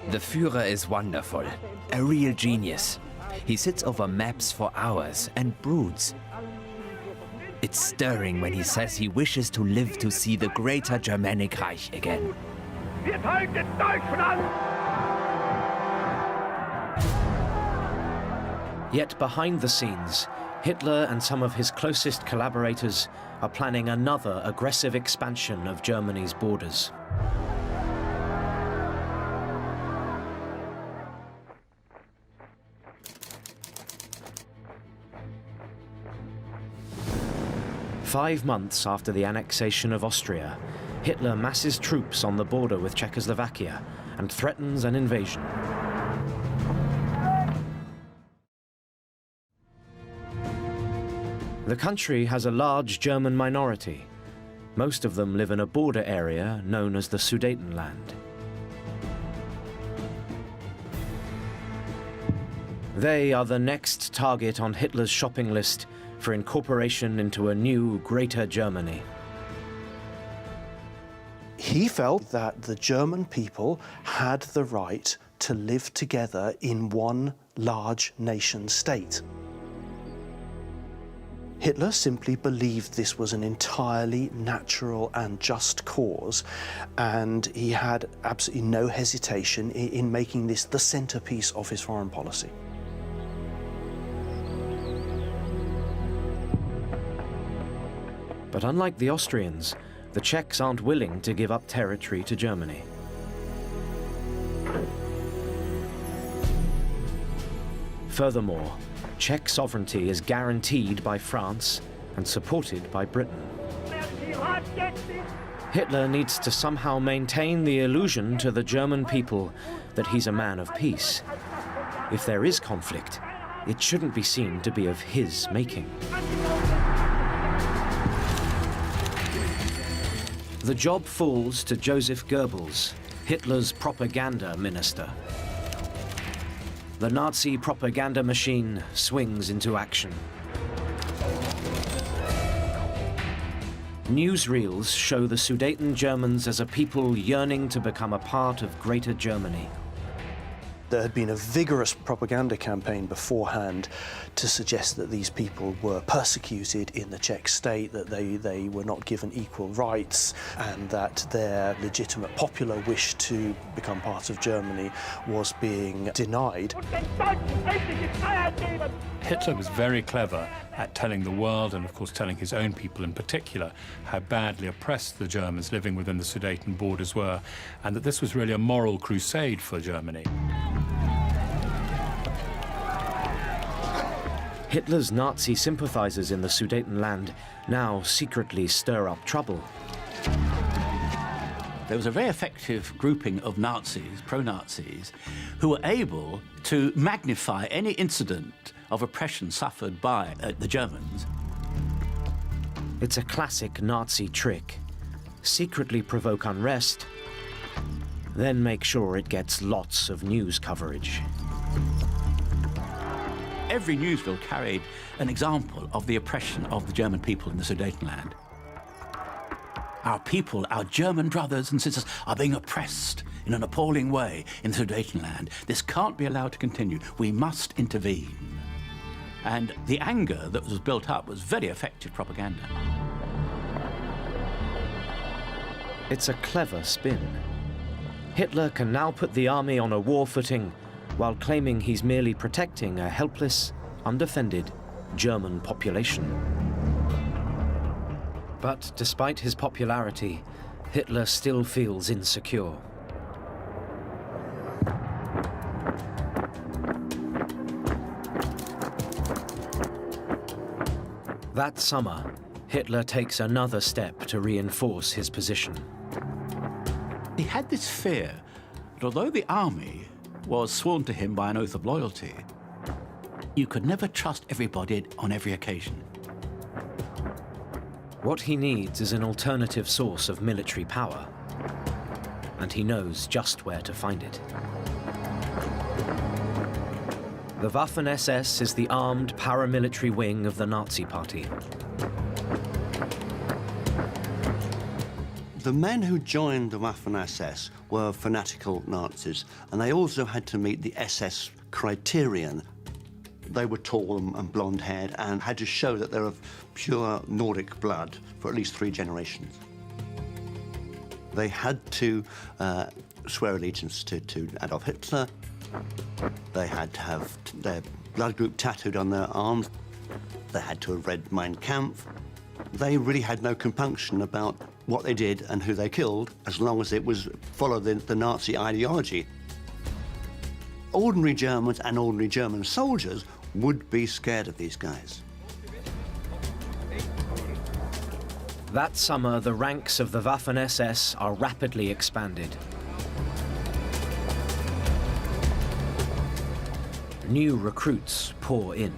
"The Führer is wonderful, a real genius. He sits over maps for hours and broods. It's stirring when he says he wishes to live to see the Greater Germanic Reich again." Yet behind the scenes, Hitler and some of his closest collaborators are planning another aggressive expansion of Germany's borders. 5 months after the annexation of Austria, Hitler masses troops on the border with Czechoslovakia and threatens an invasion. The country has a large German minority. Most of them live in a border area known as the Sudetenland. They are the next target on Hitler's shopping list for incorporation into a new, greater Germany. He felt that the German people had the right to live together in one large nation state. Hitler simply believed this was an entirely natural and just cause, and he had absolutely no hesitation in making this the centerpiece of his foreign policy. But unlike the Austrians, the Czechs aren't willing to give up territory to Germany. Furthermore, Czech sovereignty is guaranteed by France and supported by Britain. Hitler needs to somehow maintain the illusion to the German people that he's a man of peace. If there is conflict, it shouldn't be seen to be of his making. The job falls to Joseph Goebbels, Hitler's propaganda minister. The Nazi propaganda machine swings into action. Newsreels show the Sudeten Germans as a people yearning to become a part of Greater Germany. There had been a vigorous propaganda campaign beforehand to suggest that these people were persecuted in the Czech state, that they were not given equal rights, and that their legitimate popular wish to become part of Germany was being denied. Hitler was very clever at telling the world, and of course telling his own people in particular, how badly oppressed the Germans living within the Sudeten borders were, and that this was really a moral crusade for Germany. Hitler's Nazi sympathizers in the Sudetenland now secretly stir up trouble. There was a very effective grouping of Nazis, pro-Nazis, who were able to magnify any incident of oppression suffered by the Germans. It's a classic Nazi trick. Secretly provoke unrest, then make sure it gets lots of news coverage. Every newsreel carried an example of the oppression of the German people in the Sudetenland. Our people, our German brothers and sisters, are being oppressed in an appalling way in the Sudetenland. This can't be allowed to continue. We must intervene. And the anger that was built up was very effective propaganda. It's a clever spin. Hitler can now put the army on a war footing while claiming he's merely protecting a helpless, undefended German population. But despite his popularity, Hitler still feels insecure. That summer, Hitler takes another step to reinforce his position. He had this fear that although the army was sworn to him by an oath of loyalty, you could never trust everybody on every occasion. What he needs is an alternative source of military power, and he knows just where to find it. The Waffen-SS is the armed paramilitary wing of the Nazi Party. The men who joined the Waffen-SS were fanatical Nazis, and they also had to meet the SS criterion. They were tall and blonde-haired and had to show that they're of pure Nordic blood for at least 3 generations. They had to swear allegiance to Adolf Hitler. They had to have their blood group tattooed on their arms. They had to have read Mein Kampf. They really had no compunction about what they did and who they killed, as long as it was followed the Nazi ideology. Ordinary Germans and ordinary German soldiers would be scared of these guys. That summer, the ranks of the Waffen-SS are rapidly expanded. New recruits pour in.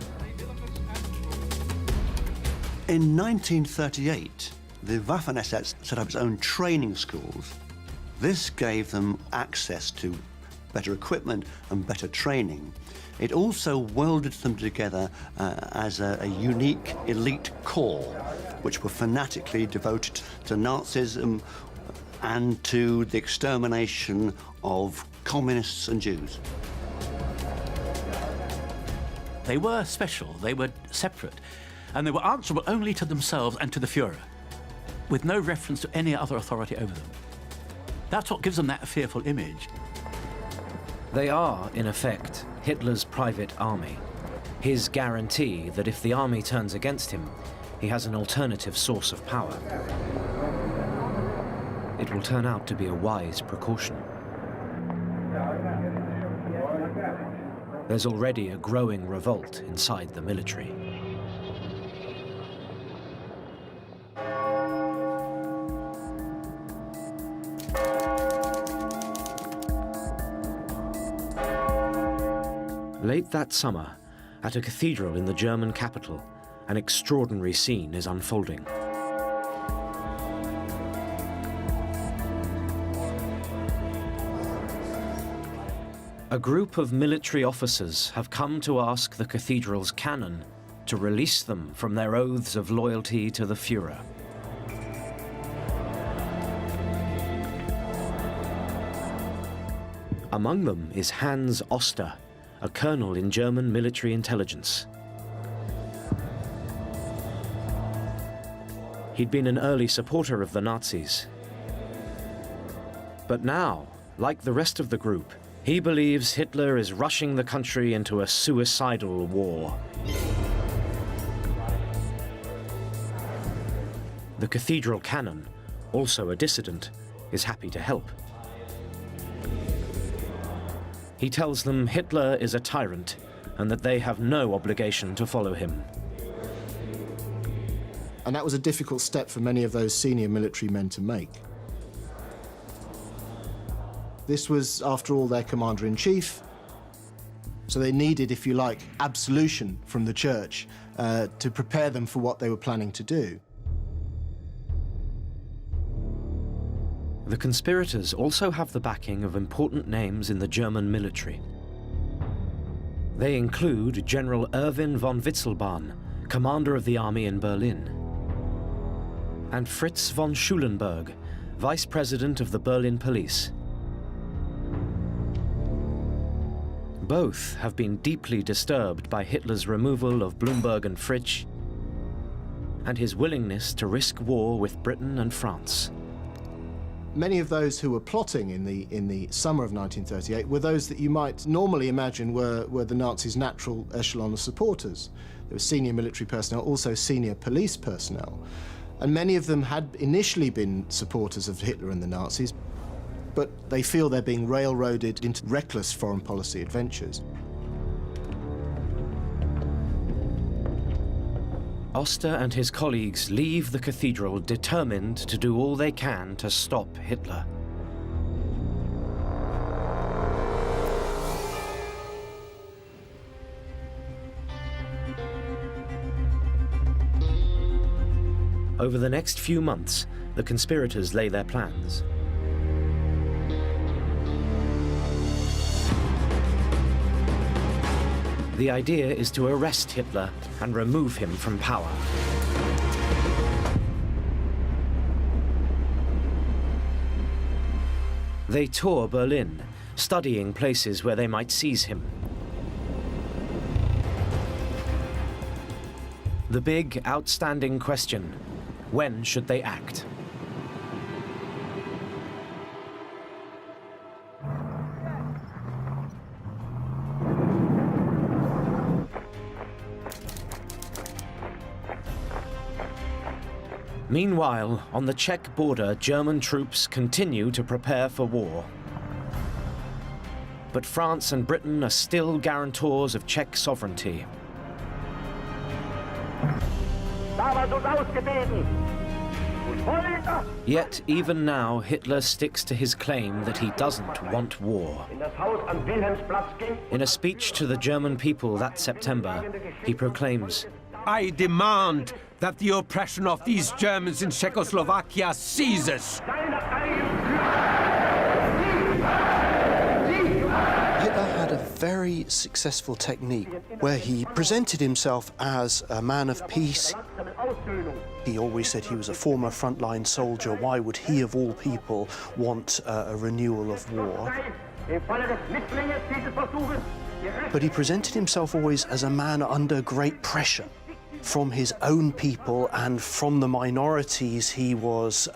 In 1938, the Waffen-SS set up its own training schools. This gave them access to better equipment and better training. It also welded them together as a unique elite corps, which were fanatically devoted to Nazism and to the extermination of communists and Jews. They were special, they were separate, and they were answerable only to themselves and to the Führer, with no reference to any other authority over them. That's what gives them that fearful image. They are, in effect, Hitler's private army, his guarantee that if the army turns against him, he has an alternative source of power. It will turn out to be a wise precaution. There's already a growing revolt inside the military. Late that summer, at a cathedral in the German capital, an extraordinary scene is unfolding. A group of military officers have come to ask the cathedral's canon to release them from their oaths of loyalty to the Führer. Among them is Hans Oster, a colonel in German military intelligence. He'd been an early supporter of the Nazis. But now, like the rest of the group, he believes Hitler is rushing the country into a suicidal war. The cathedral canon, also a dissident, is happy to help. He tells them Hitler is a tyrant and that they have no obligation to follow him. And that was a difficult step for many of those senior military men to make. This was, after all, their commander-in-chief, so they needed, if you like, absolution from the church to prepare them for what they were planning to do. The conspirators also have the backing of important names in the German military. They include General Erwin von Witzelbahn, commander of the army in Berlin, and Fritz von Schulenburg, vice president of the Berlin police. Both have been deeply disturbed by Hitler's removal of Blumberg and Fritsch and his willingness to risk war with Britain and France. Many of those who were plotting in the summer of 1938 were those that you might normally imagine were the Nazis' natural echelon of supporters. There were senior military personnel, also senior police personnel. And many of them had initially been supporters of Hitler and the Nazis, but they feel they're being railroaded into reckless foreign policy adventures. Oster and his colleagues leave the cathedral determined to do all they can to stop Hitler. Over the next few months, the conspirators lay their plans. The idea is to arrest Hitler and remove him from power. They tour Berlin, studying places where they might seize him. The big, outstanding question: when should they act? Meanwhile, on the Czech border, German troops continue to prepare for war. But France and Britain are still guarantors of Czech sovereignty. Yet even now, Hitler sticks to his claim that he doesn't want war. In a speech to the German people that September, he proclaims, I demand that the oppression of these Germans in Czechoslovakia ceases. Hitler had a very successful technique where he presented himself as a man of peace. He always said he was a former frontline soldier. Why would he, of all people, want a renewal of war? But he presented himself always as a man under great pressure from his own people and from the minorities he was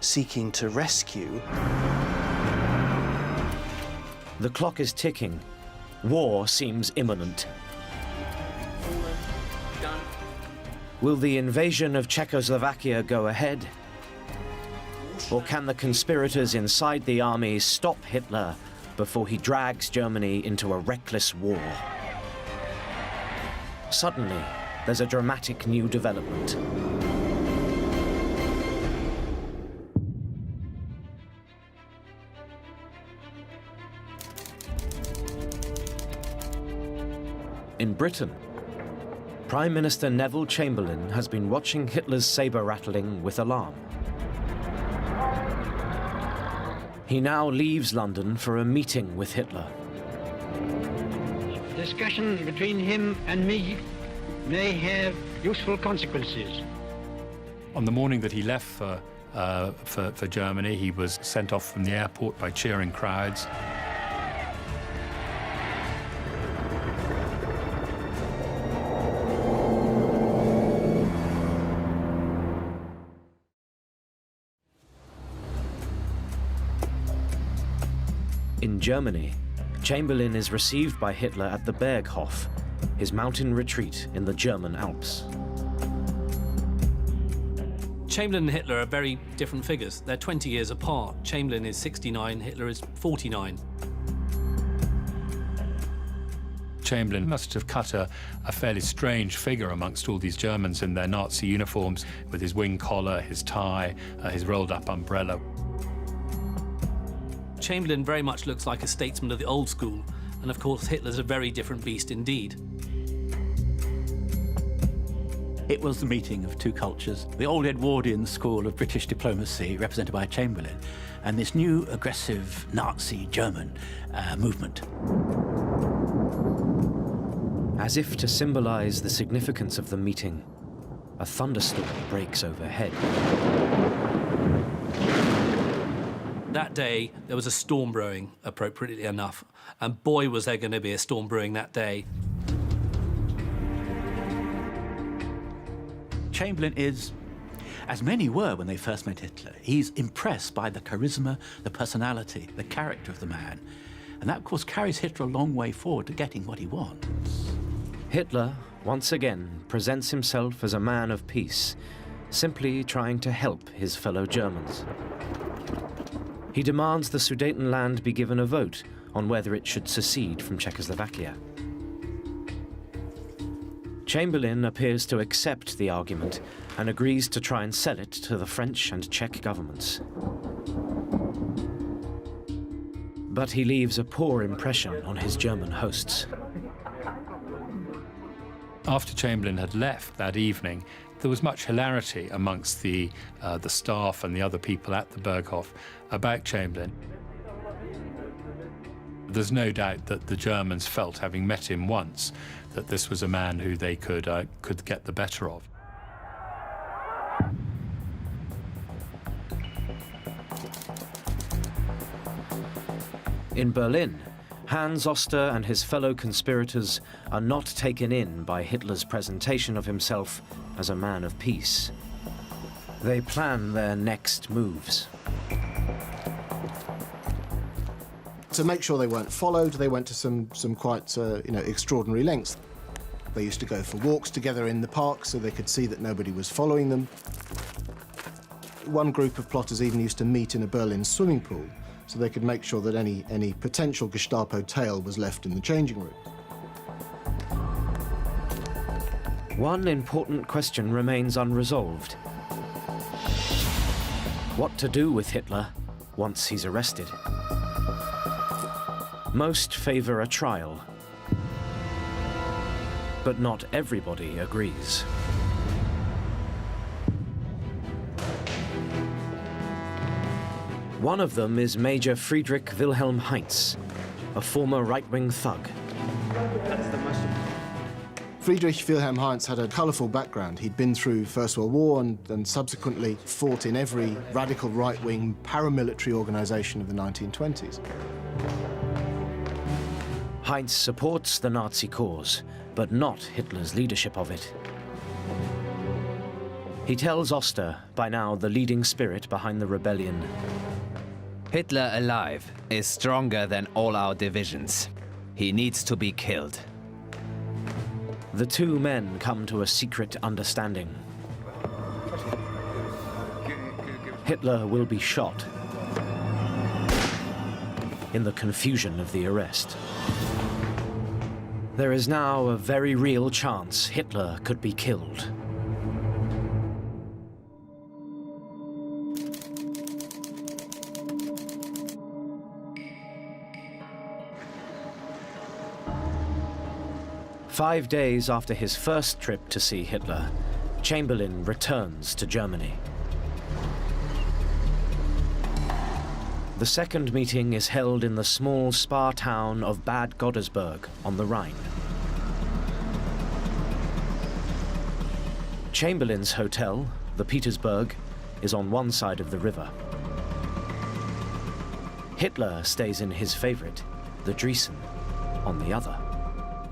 seeking to rescue. the clock is ticking. War seems imminent. Will the invasion of Czechoslovakia go ahead? Or can the conspirators inside the army stop Hitler before he drags Germany into a reckless war? Suddenly, there's a dramatic new development. In Britain, Prime Minister Neville Chamberlain has been watching Hitler's saber-rattling with alarm. He now leaves London for a meeting with Hitler. Discussion between him and me may have useful consequences. On the morning that he left for Germany, he was sent off from the airport by cheering crowds. In Germany, Chamberlain is received by Hitler at the Berghof, his mountain retreat in the German Alps. Chamberlain and Hitler are very different figures. They're 20 years apart. Chamberlain is 69, Hitler is 49. Chamberlain must have cut a fairly strange figure amongst all these Germans in their Nazi uniforms, with his wing collar, his tie, his rolled-up umbrella. Chamberlain very much looks like a statesman of the old school, and of course Hitler's a very different beast indeed. It was the meeting of two cultures, the old Edwardian school of British diplomacy, represented by Chamberlain, and this new aggressive Nazi German movement. As if to symbolize the significance of the meeting, a thunderstorm breaks overhead. That day, there was a storm brewing, appropriately enough, and boy, was there going to be a storm brewing that day. Chamberlain is, as many were when they first met Hitler, he's impressed by the charisma, the personality, the character of the man. And that, of course, carries Hitler a long way forward to getting what he wants. Hitler, once again, presents himself as a man of peace, simply trying to help his fellow Germans. He demands the Sudetenland be given a vote on whether it should secede from Czechoslovakia. Chamberlain appears to accept the argument and agrees to try and sell it to the French and Czech governments. But he leaves a poor impression on his German hosts. After Chamberlain had left that evening, there was much hilarity amongst the staff and the other people at the Berghof about Chamberlain. There's no doubt that the Germans felt, having met him once, that this was a man who they could get the better of. In Berlin, Hans Oster and his fellow conspirators are not taken in by Hitler's presentation of himself as a man of peace. They plan their next moves. To make sure they weren't followed, they went to some quite extraordinary lengths. They used to go for walks together in the park so they could see that nobody was following them. One group of plotters even used to meet in a Berlin swimming pool so they could make sure that any potential Gestapo tail was left in the changing room. One important question remains unresolved. What to do with Hitler once he's arrested? Most favor a trial, but not everybody agrees. One of them is Major Friedrich Wilhelm Heinz, a former right-wing thug. Friedrich Wilhelm Heinz had a colourful background. He'd been through First World War and subsequently fought in every radical right-wing paramilitary organisation of the 1920s. Heinz supports the Nazi cause, but not Hitler's leadership of it. He tells Oster, by now the leading spirit behind the rebellion, Hitler alive is stronger than all our divisions. He needs to be killed. The two men come to a secret understanding. Hitler will be shot in the confusion of the arrest. There is now a very real chance Hitler could be killed. Five days after his first trip to see Hitler, Chamberlain returns to Germany. The second meeting is held in the small spa town of Bad Godesberg on the Rhine. Chamberlain's hotel, the Petersburg, is on one side of the river. Hitler stays in his favorite, the Treason, on the other.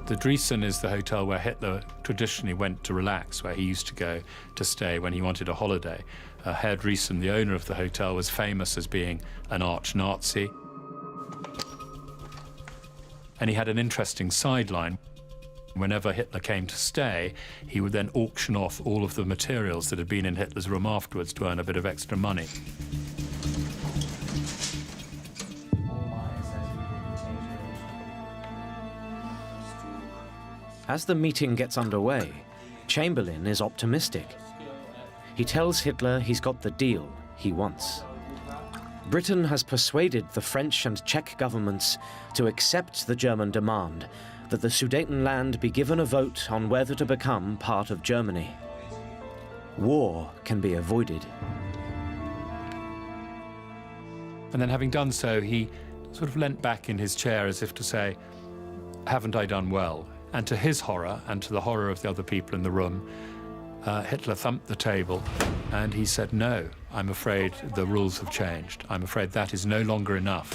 The Treason is the hotel where Hitler traditionally went to relax, where he used to go to stay when he wanted a holiday. Herr Treason, the owner of the hotel, was famous as being an arch-Nazi. And he had an interesting sideline. Whenever Hitler came to stay, he would then auction off all of the materials that had been in Hitler's room afterwards to earn a bit of extra money. As the meeting gets underway, Chamberlain is optimistic. He tells Hitler he's got the deal he wants. Britain has persuaded the French and Czech governments to accept the German demand that the Sudetenland be given a vote on whether to become part of Germany. War can be avoided. And then having done so, he sort of leant back in his chair as if to say, haven't I done well? And to his horror, and to the horror of the other people in the room, Hitler thumped the table and he said, no, I'm afraid the rules have changed. I'm afraid that is no longer enough.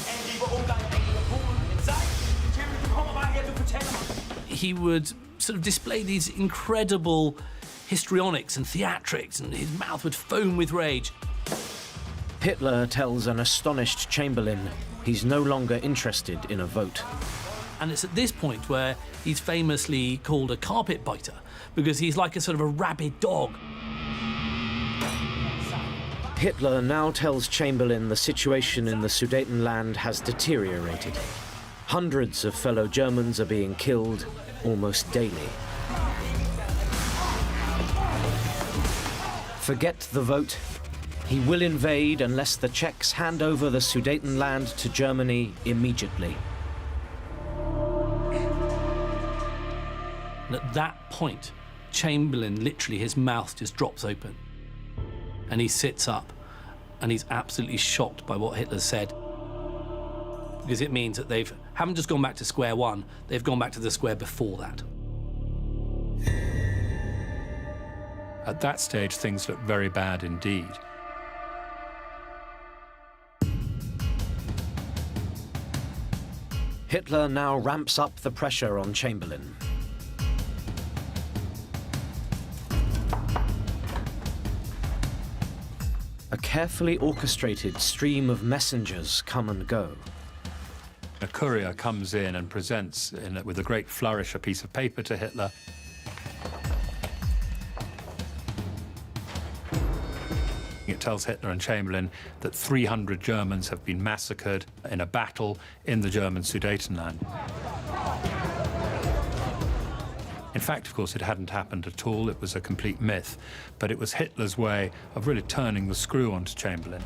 He would sort of display these incredible histrionics and theatrics, and his mouth would foam with rage. Hitler tells an astonished Chamberlain he's no longer interested in a vote. And it's at this point where he's famously called a carpet biter, because he's like a sort of a rabid dog. Hitler now tells Chamberlain the situation in the Sudetenland has deteriorated. Hundreds of fellow Germans are being killed almost daily. Forget the vote. He will invade unless the Czechs hand over the Sudetenland to Germany immediately. And at that point, Chamberlain, literally, his mouth just drops open. And he sits up, and he's absolutely shocked by what Hitler said. Because it means that they haven't just gone back to square one, they've gone back to the square before that. At that stage, things looked very bad indeed. Hitler now ramps up the pressure on Chamberlain. A carefully orchestrated stream of messengers come and go. A courier comes in and presents, with a great flourish, a piece of paper to Hitler. It tells Hitler and Chamberlain that 300 Germans have been massacred in a battle in the German Sudetenland. In fact, of course, it hadn't happened at all. It was a complete myth. But it was Hitler's way of really turning the screw onto Chamberlain.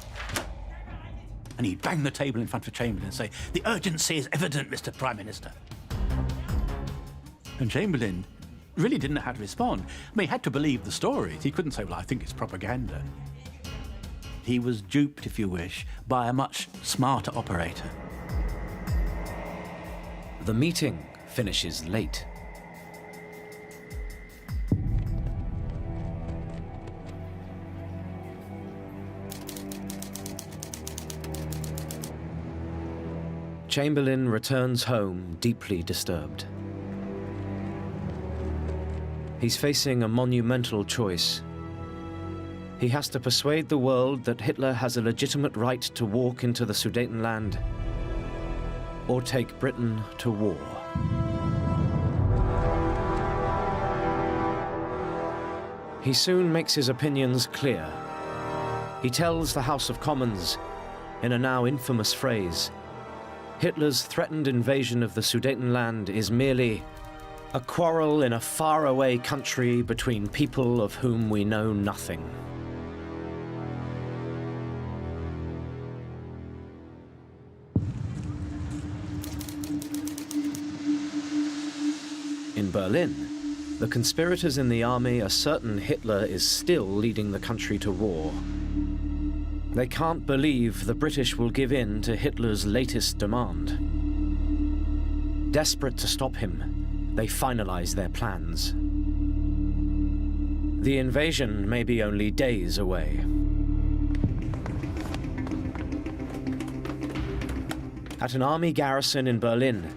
And he'd bang the table in front of Chamberlain and say, "The urgency is evident, Mr. Prime Minister." And Chamberlain really didn't know how to respond. I mean, he had to believe the stories. He couldn't say, "Well, I think it's propaganda." He was duped, if you wish, by a much smarter operator. The meeting finishes late. Chamberlain returns home deeply disturbed. He's facing a monumental choice. He has to persuade the world that Hitler has a legitimate right to walk into the Sudetenland or take Britain to war. He soon makes his opinions clear. He tells the House of Commons, in a now infamous phrase, Hitler's threatened invasion of the Sudetenland is merely a quarrel in a faraway country between people of whom we know nothing. In Berlin, the conspirators in the army are certain Hitler is still leading the country to war. They can't believe the British will give in to Hitler's latest demand. Desperate to stop him, they finalize their plans. The invasion may be only days away. At an army garrison in Berlin,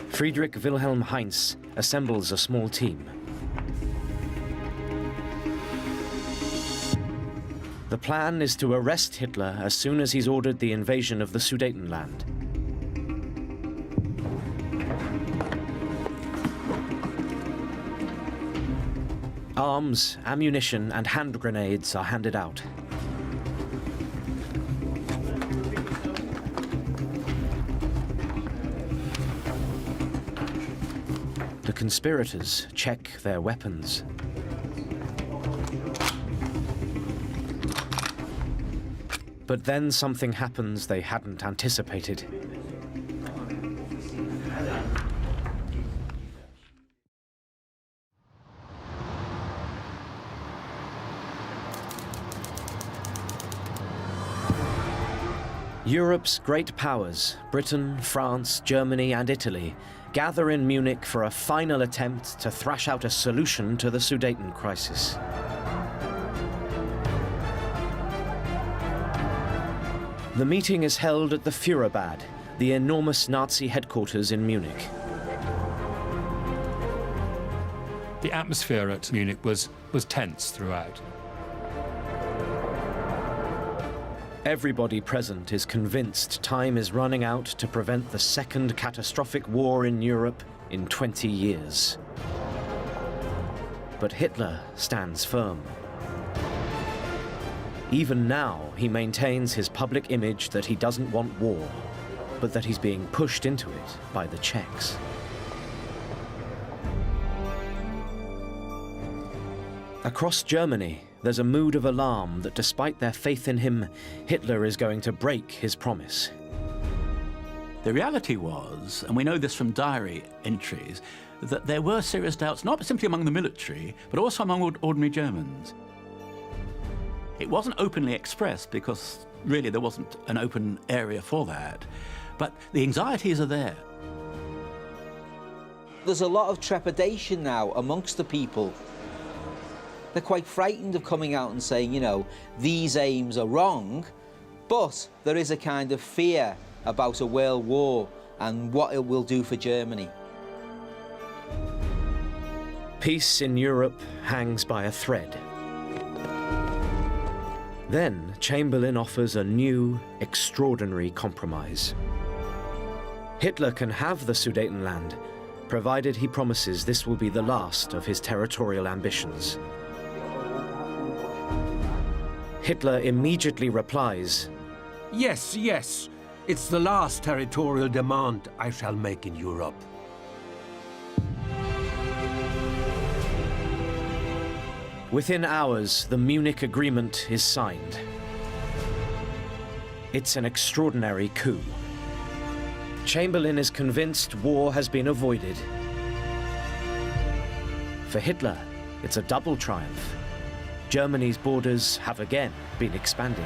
Friedrich Wilhelm Heinz assembles a small team. The plan is to arrest Hitler as soon as he's ordered the invasion of the Sudetenland. Arms, ammunition, and hand grenades are handed out. The conspirators check their weapons. But then something happens they hadn't anticipated. Europe's great powers, Britain, France, Germany, and Italy, gather in Munich for a final attempt to thrash out a solution to the Sudeten crisis. The meeting is held at the Führerbad, the enormous Nazi headquarters in Munich. The atmosphere at Munich was tense throughout. Everybody present is convinced time is running out to prevent the second catastrophic war in Europe in 20 years. But Hitler stands firm. Even now, he maintains his public image that he doesn't want war, but that he's being pushed into it by the Czechs. Across Germany, there's a mood of alarm that despite their faith in him, Hitler is going to break his promise. The reality was, and we know this from diary entries, that there were serious doubts, not simply among the military, but also among ordinary Germans. It wasn't openly expressed because really there wasn't an open area for that, but the anxieties are there. There's a lot of trepidation now amongst the people. They're quite frightened of coming out and saying, you know, these aims are wrong, but there is a kind of fear about a world war and what it will do for Germany. Peace in Europe hangs by a thread. Then Chamberlain offers a new, extraordinary compromise. Hitler can have the Sudetenland, provided he promises this will be the last of his territorial ambitions. Hitler immediately replies, Yes, yes, it's the last territorial demand I shall make in Europe. Within hours, the Munich Agreement is signed. It's an extraordinary coup. Chamberlain is convinced war has been avoided. For Hitler, it's a double triumph. Germany's borders have again been expanded.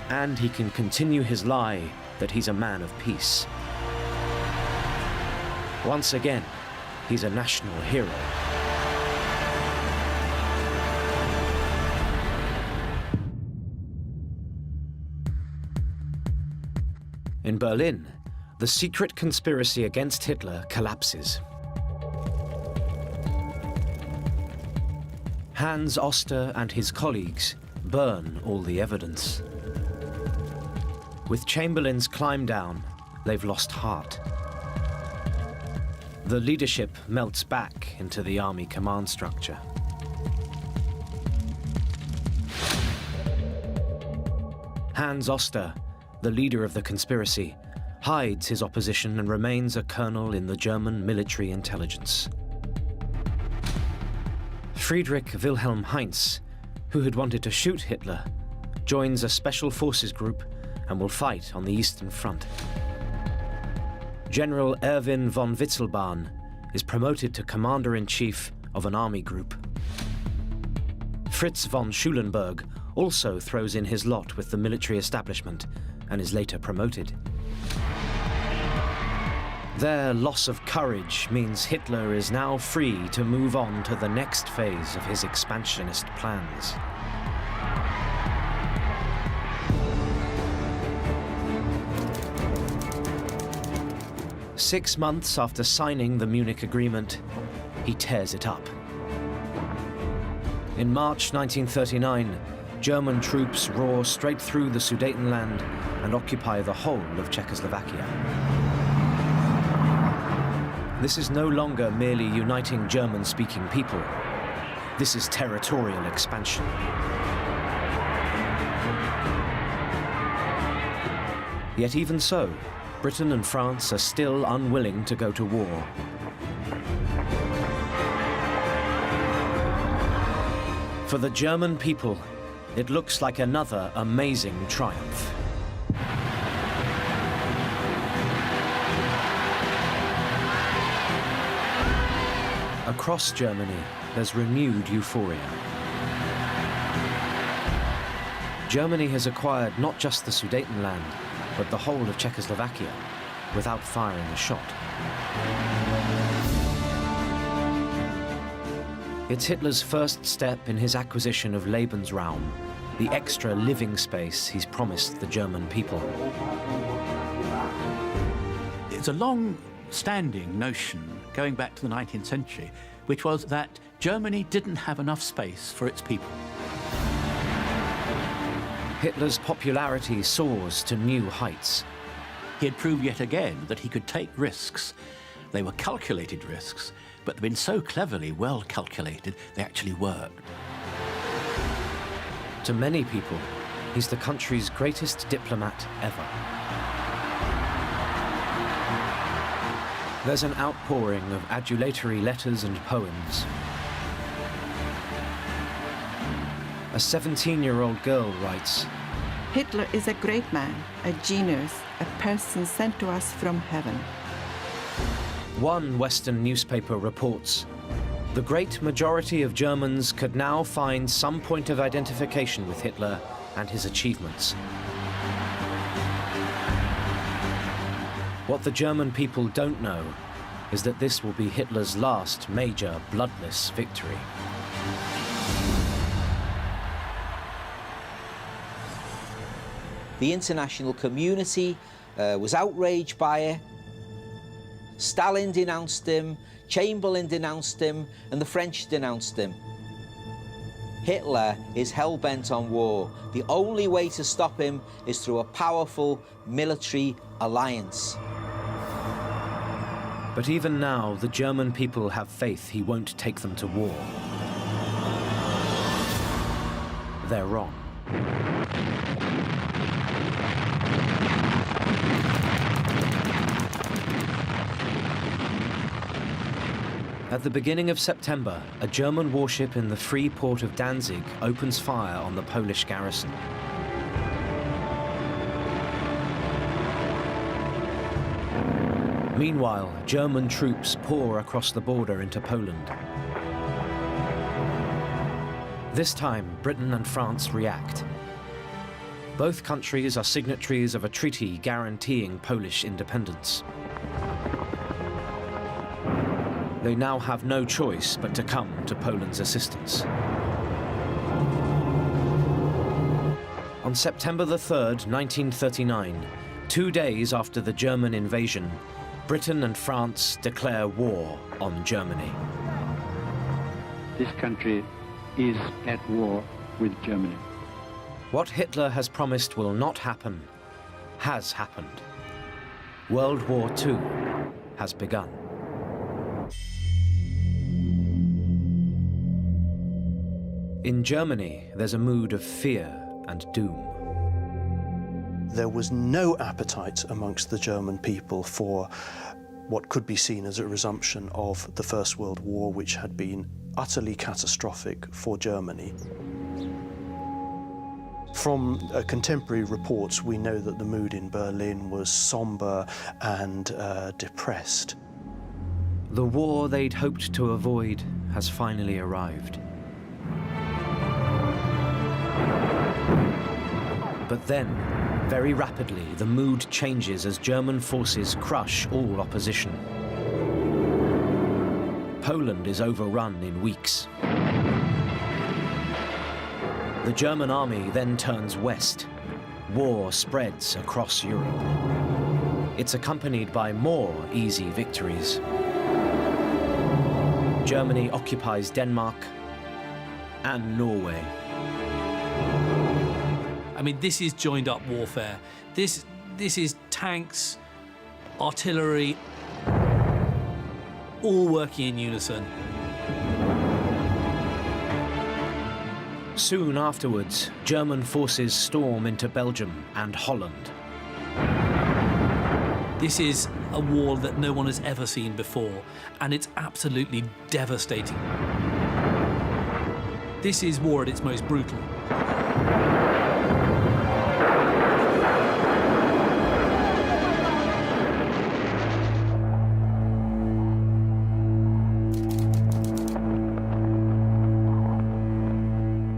And he can continue his lie that he's a man of peace. Once again, he's a national hero. In Berlin, the secret conspiracy against Hitler collapses. Hans Oster and his colleagues burn all the evidence. With Chamberlain's climb down, they've lost heart. The leadership melts back into the army command structure. Hans Oster, the leader of the conspiracy, hides his opposition and remains a colonel in the German military intelligence. Friedrich Wilhelm Heinz, who had wanted to shoot Hitler, joins a special forces group and will fight on the Eastern Front. General Erwin von Witzelbahn is promoted to commander-in-chief of an army group. Fritz von Schulenburg also throws in his lot with the military establishment and is later promoted. Their loss of courage means Hitler is now free to move on to the next phase of his expansionist plans. Six months after signing the Munich Agreement, he tears it up. In March 1939, German troops roar straight through the Sudetenland and occupy the whole of Czechoslovakia. This is no longer merely uniting German-speaking people. This is territorial expansion. Yet even so, Britain and France are still unwilling to go to war. For the German people, it looks like another amazing triumph. Across Germany, there's renewed euphoria. Germany has acquired not just the Sudetenland, but the whole of Czechoslovakia, without firing a shot. It's Hitler's first step in his acquisition of Lebensraum, the extra living space he's promised the German people. It's a long-standing notion, going back to the 19th century, which was that Germany didn't have enough space for its people. Hitler's popularity soars to new heights. He had proved yet again that he could take risks. They were calculated risks, but they'd been so cleverly well calculated, they actually worked. To many people, he's the country's greatest diplomat ever. There's an outpouring of adulatory letters and poems. A 17-year-old girl writes, Hitler is a great man, a genius, a person sent to us from heaven. One Western newspaper reports, the great majority of Germans could now find some point of identification with Hitler and his achievements. What the German people don't know is that this will be Hitler's last major bloodless victory. The international community was outraged by it. Stalin denounced him, Chamberlain denounced him, and the French denounced him. Hitler is hell-bent on war. The only way to stop him is through a powerful military alliance. But even now, the German people have faith he won't take them to war. They're wrong. At the beginning of September, a German warship in the free port of Danzig opens fire on the Polish garrison. Meanwhile, German troops pour across the border into Poland. This time, Britain and France react. Both countries are signatories of a treaty guaranteeing Polish independence. They now have no choice but to come to Poland's assistance. On September the 3rd, 1939, 2 days after the German invasion, Britain and France declare war on Germany. This country is at war with Germany. What Hitler has promised will not happen has happened. World War II has begun. In Germany, there's a mood of fear and doom. There was no appetite amongst the German people for what could be seen as a resumption of the First World War, which had been utterly catastrophic for Germany. From contemporary reports, we know that the mood in Berlin was somber and depressed. The war they'd hoped to avoid has finally arrived. But then, very rapidly, the mood changes as German forces crush all opposition. Poland is overrun in weeks. The German army then turns west. War spreads across Europe. It's accompanied by more easy victories. Germany occupies Denmark and Norway. I mean, this is joined-up warfare. This is tanks, artillery, all working in unison. Soon afterwards, German forces storm into Belgium and Holland. This is a war that no one has ever seen before, and it's absolutely devastating. This is war at its most brutal.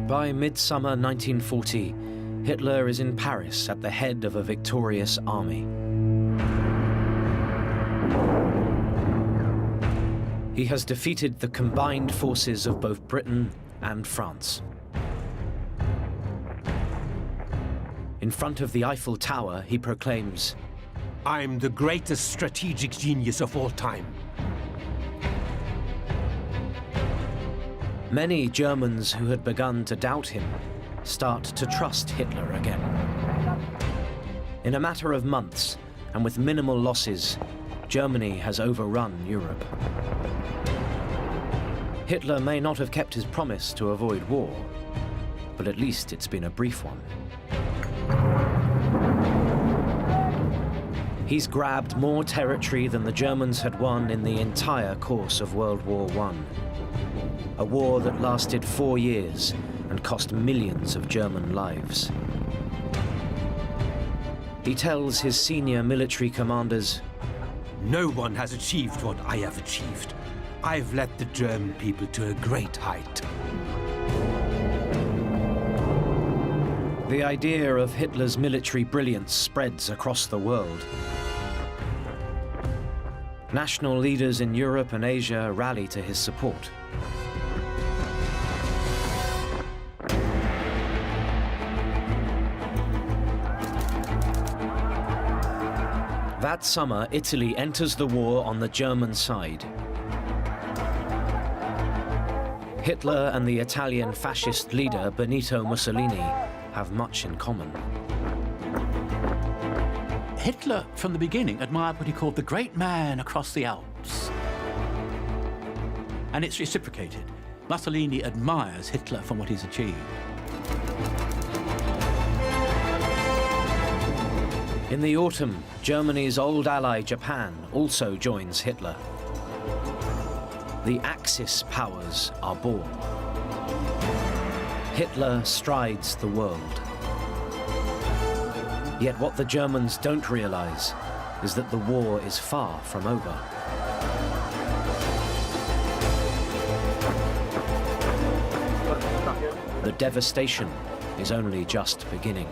By midsummer 1940, Hitler is in Paris at the head of a victorious army. He has defeated the combined forces of both Britain and France. In front of the Eiffel Tower, he proclaims, "I'm the greatest strategic genius of all time." Many Germans who had begun to doubt him start to trust Hitler again. In a matter of months, and with minimal losses, Germany has overrun Europe. Hitler may not have kept his promise to avoid war, but at least it's been a brief one. He's grabbed more territory than the Germans had won in the entire course of World War I. A war that lasted 4 years and cost millions of German lives. He tells his senior military commanders, "No one has achieved what I have achieved. I've led the German people to a great height." The idea of Hitler's military brilliance spreads across the world. National leaders in Europe and Asia rally to his support. That summer, Italy enters the war on the German side. Hitler and the Italian fascist leader Benito Mussolini have much in common. Hitler, from the beginning, admired what he called the great man across the Alps. And it's reciprocated. Mussolini admires Hitler for what he's achieved. In the autumn, Germany's old ally Japan also joins Hitler. the Axis powers are born. Hitler strides the world. Yet what the Germans don't realize is that the war is far from over. The devastation is only just beginning.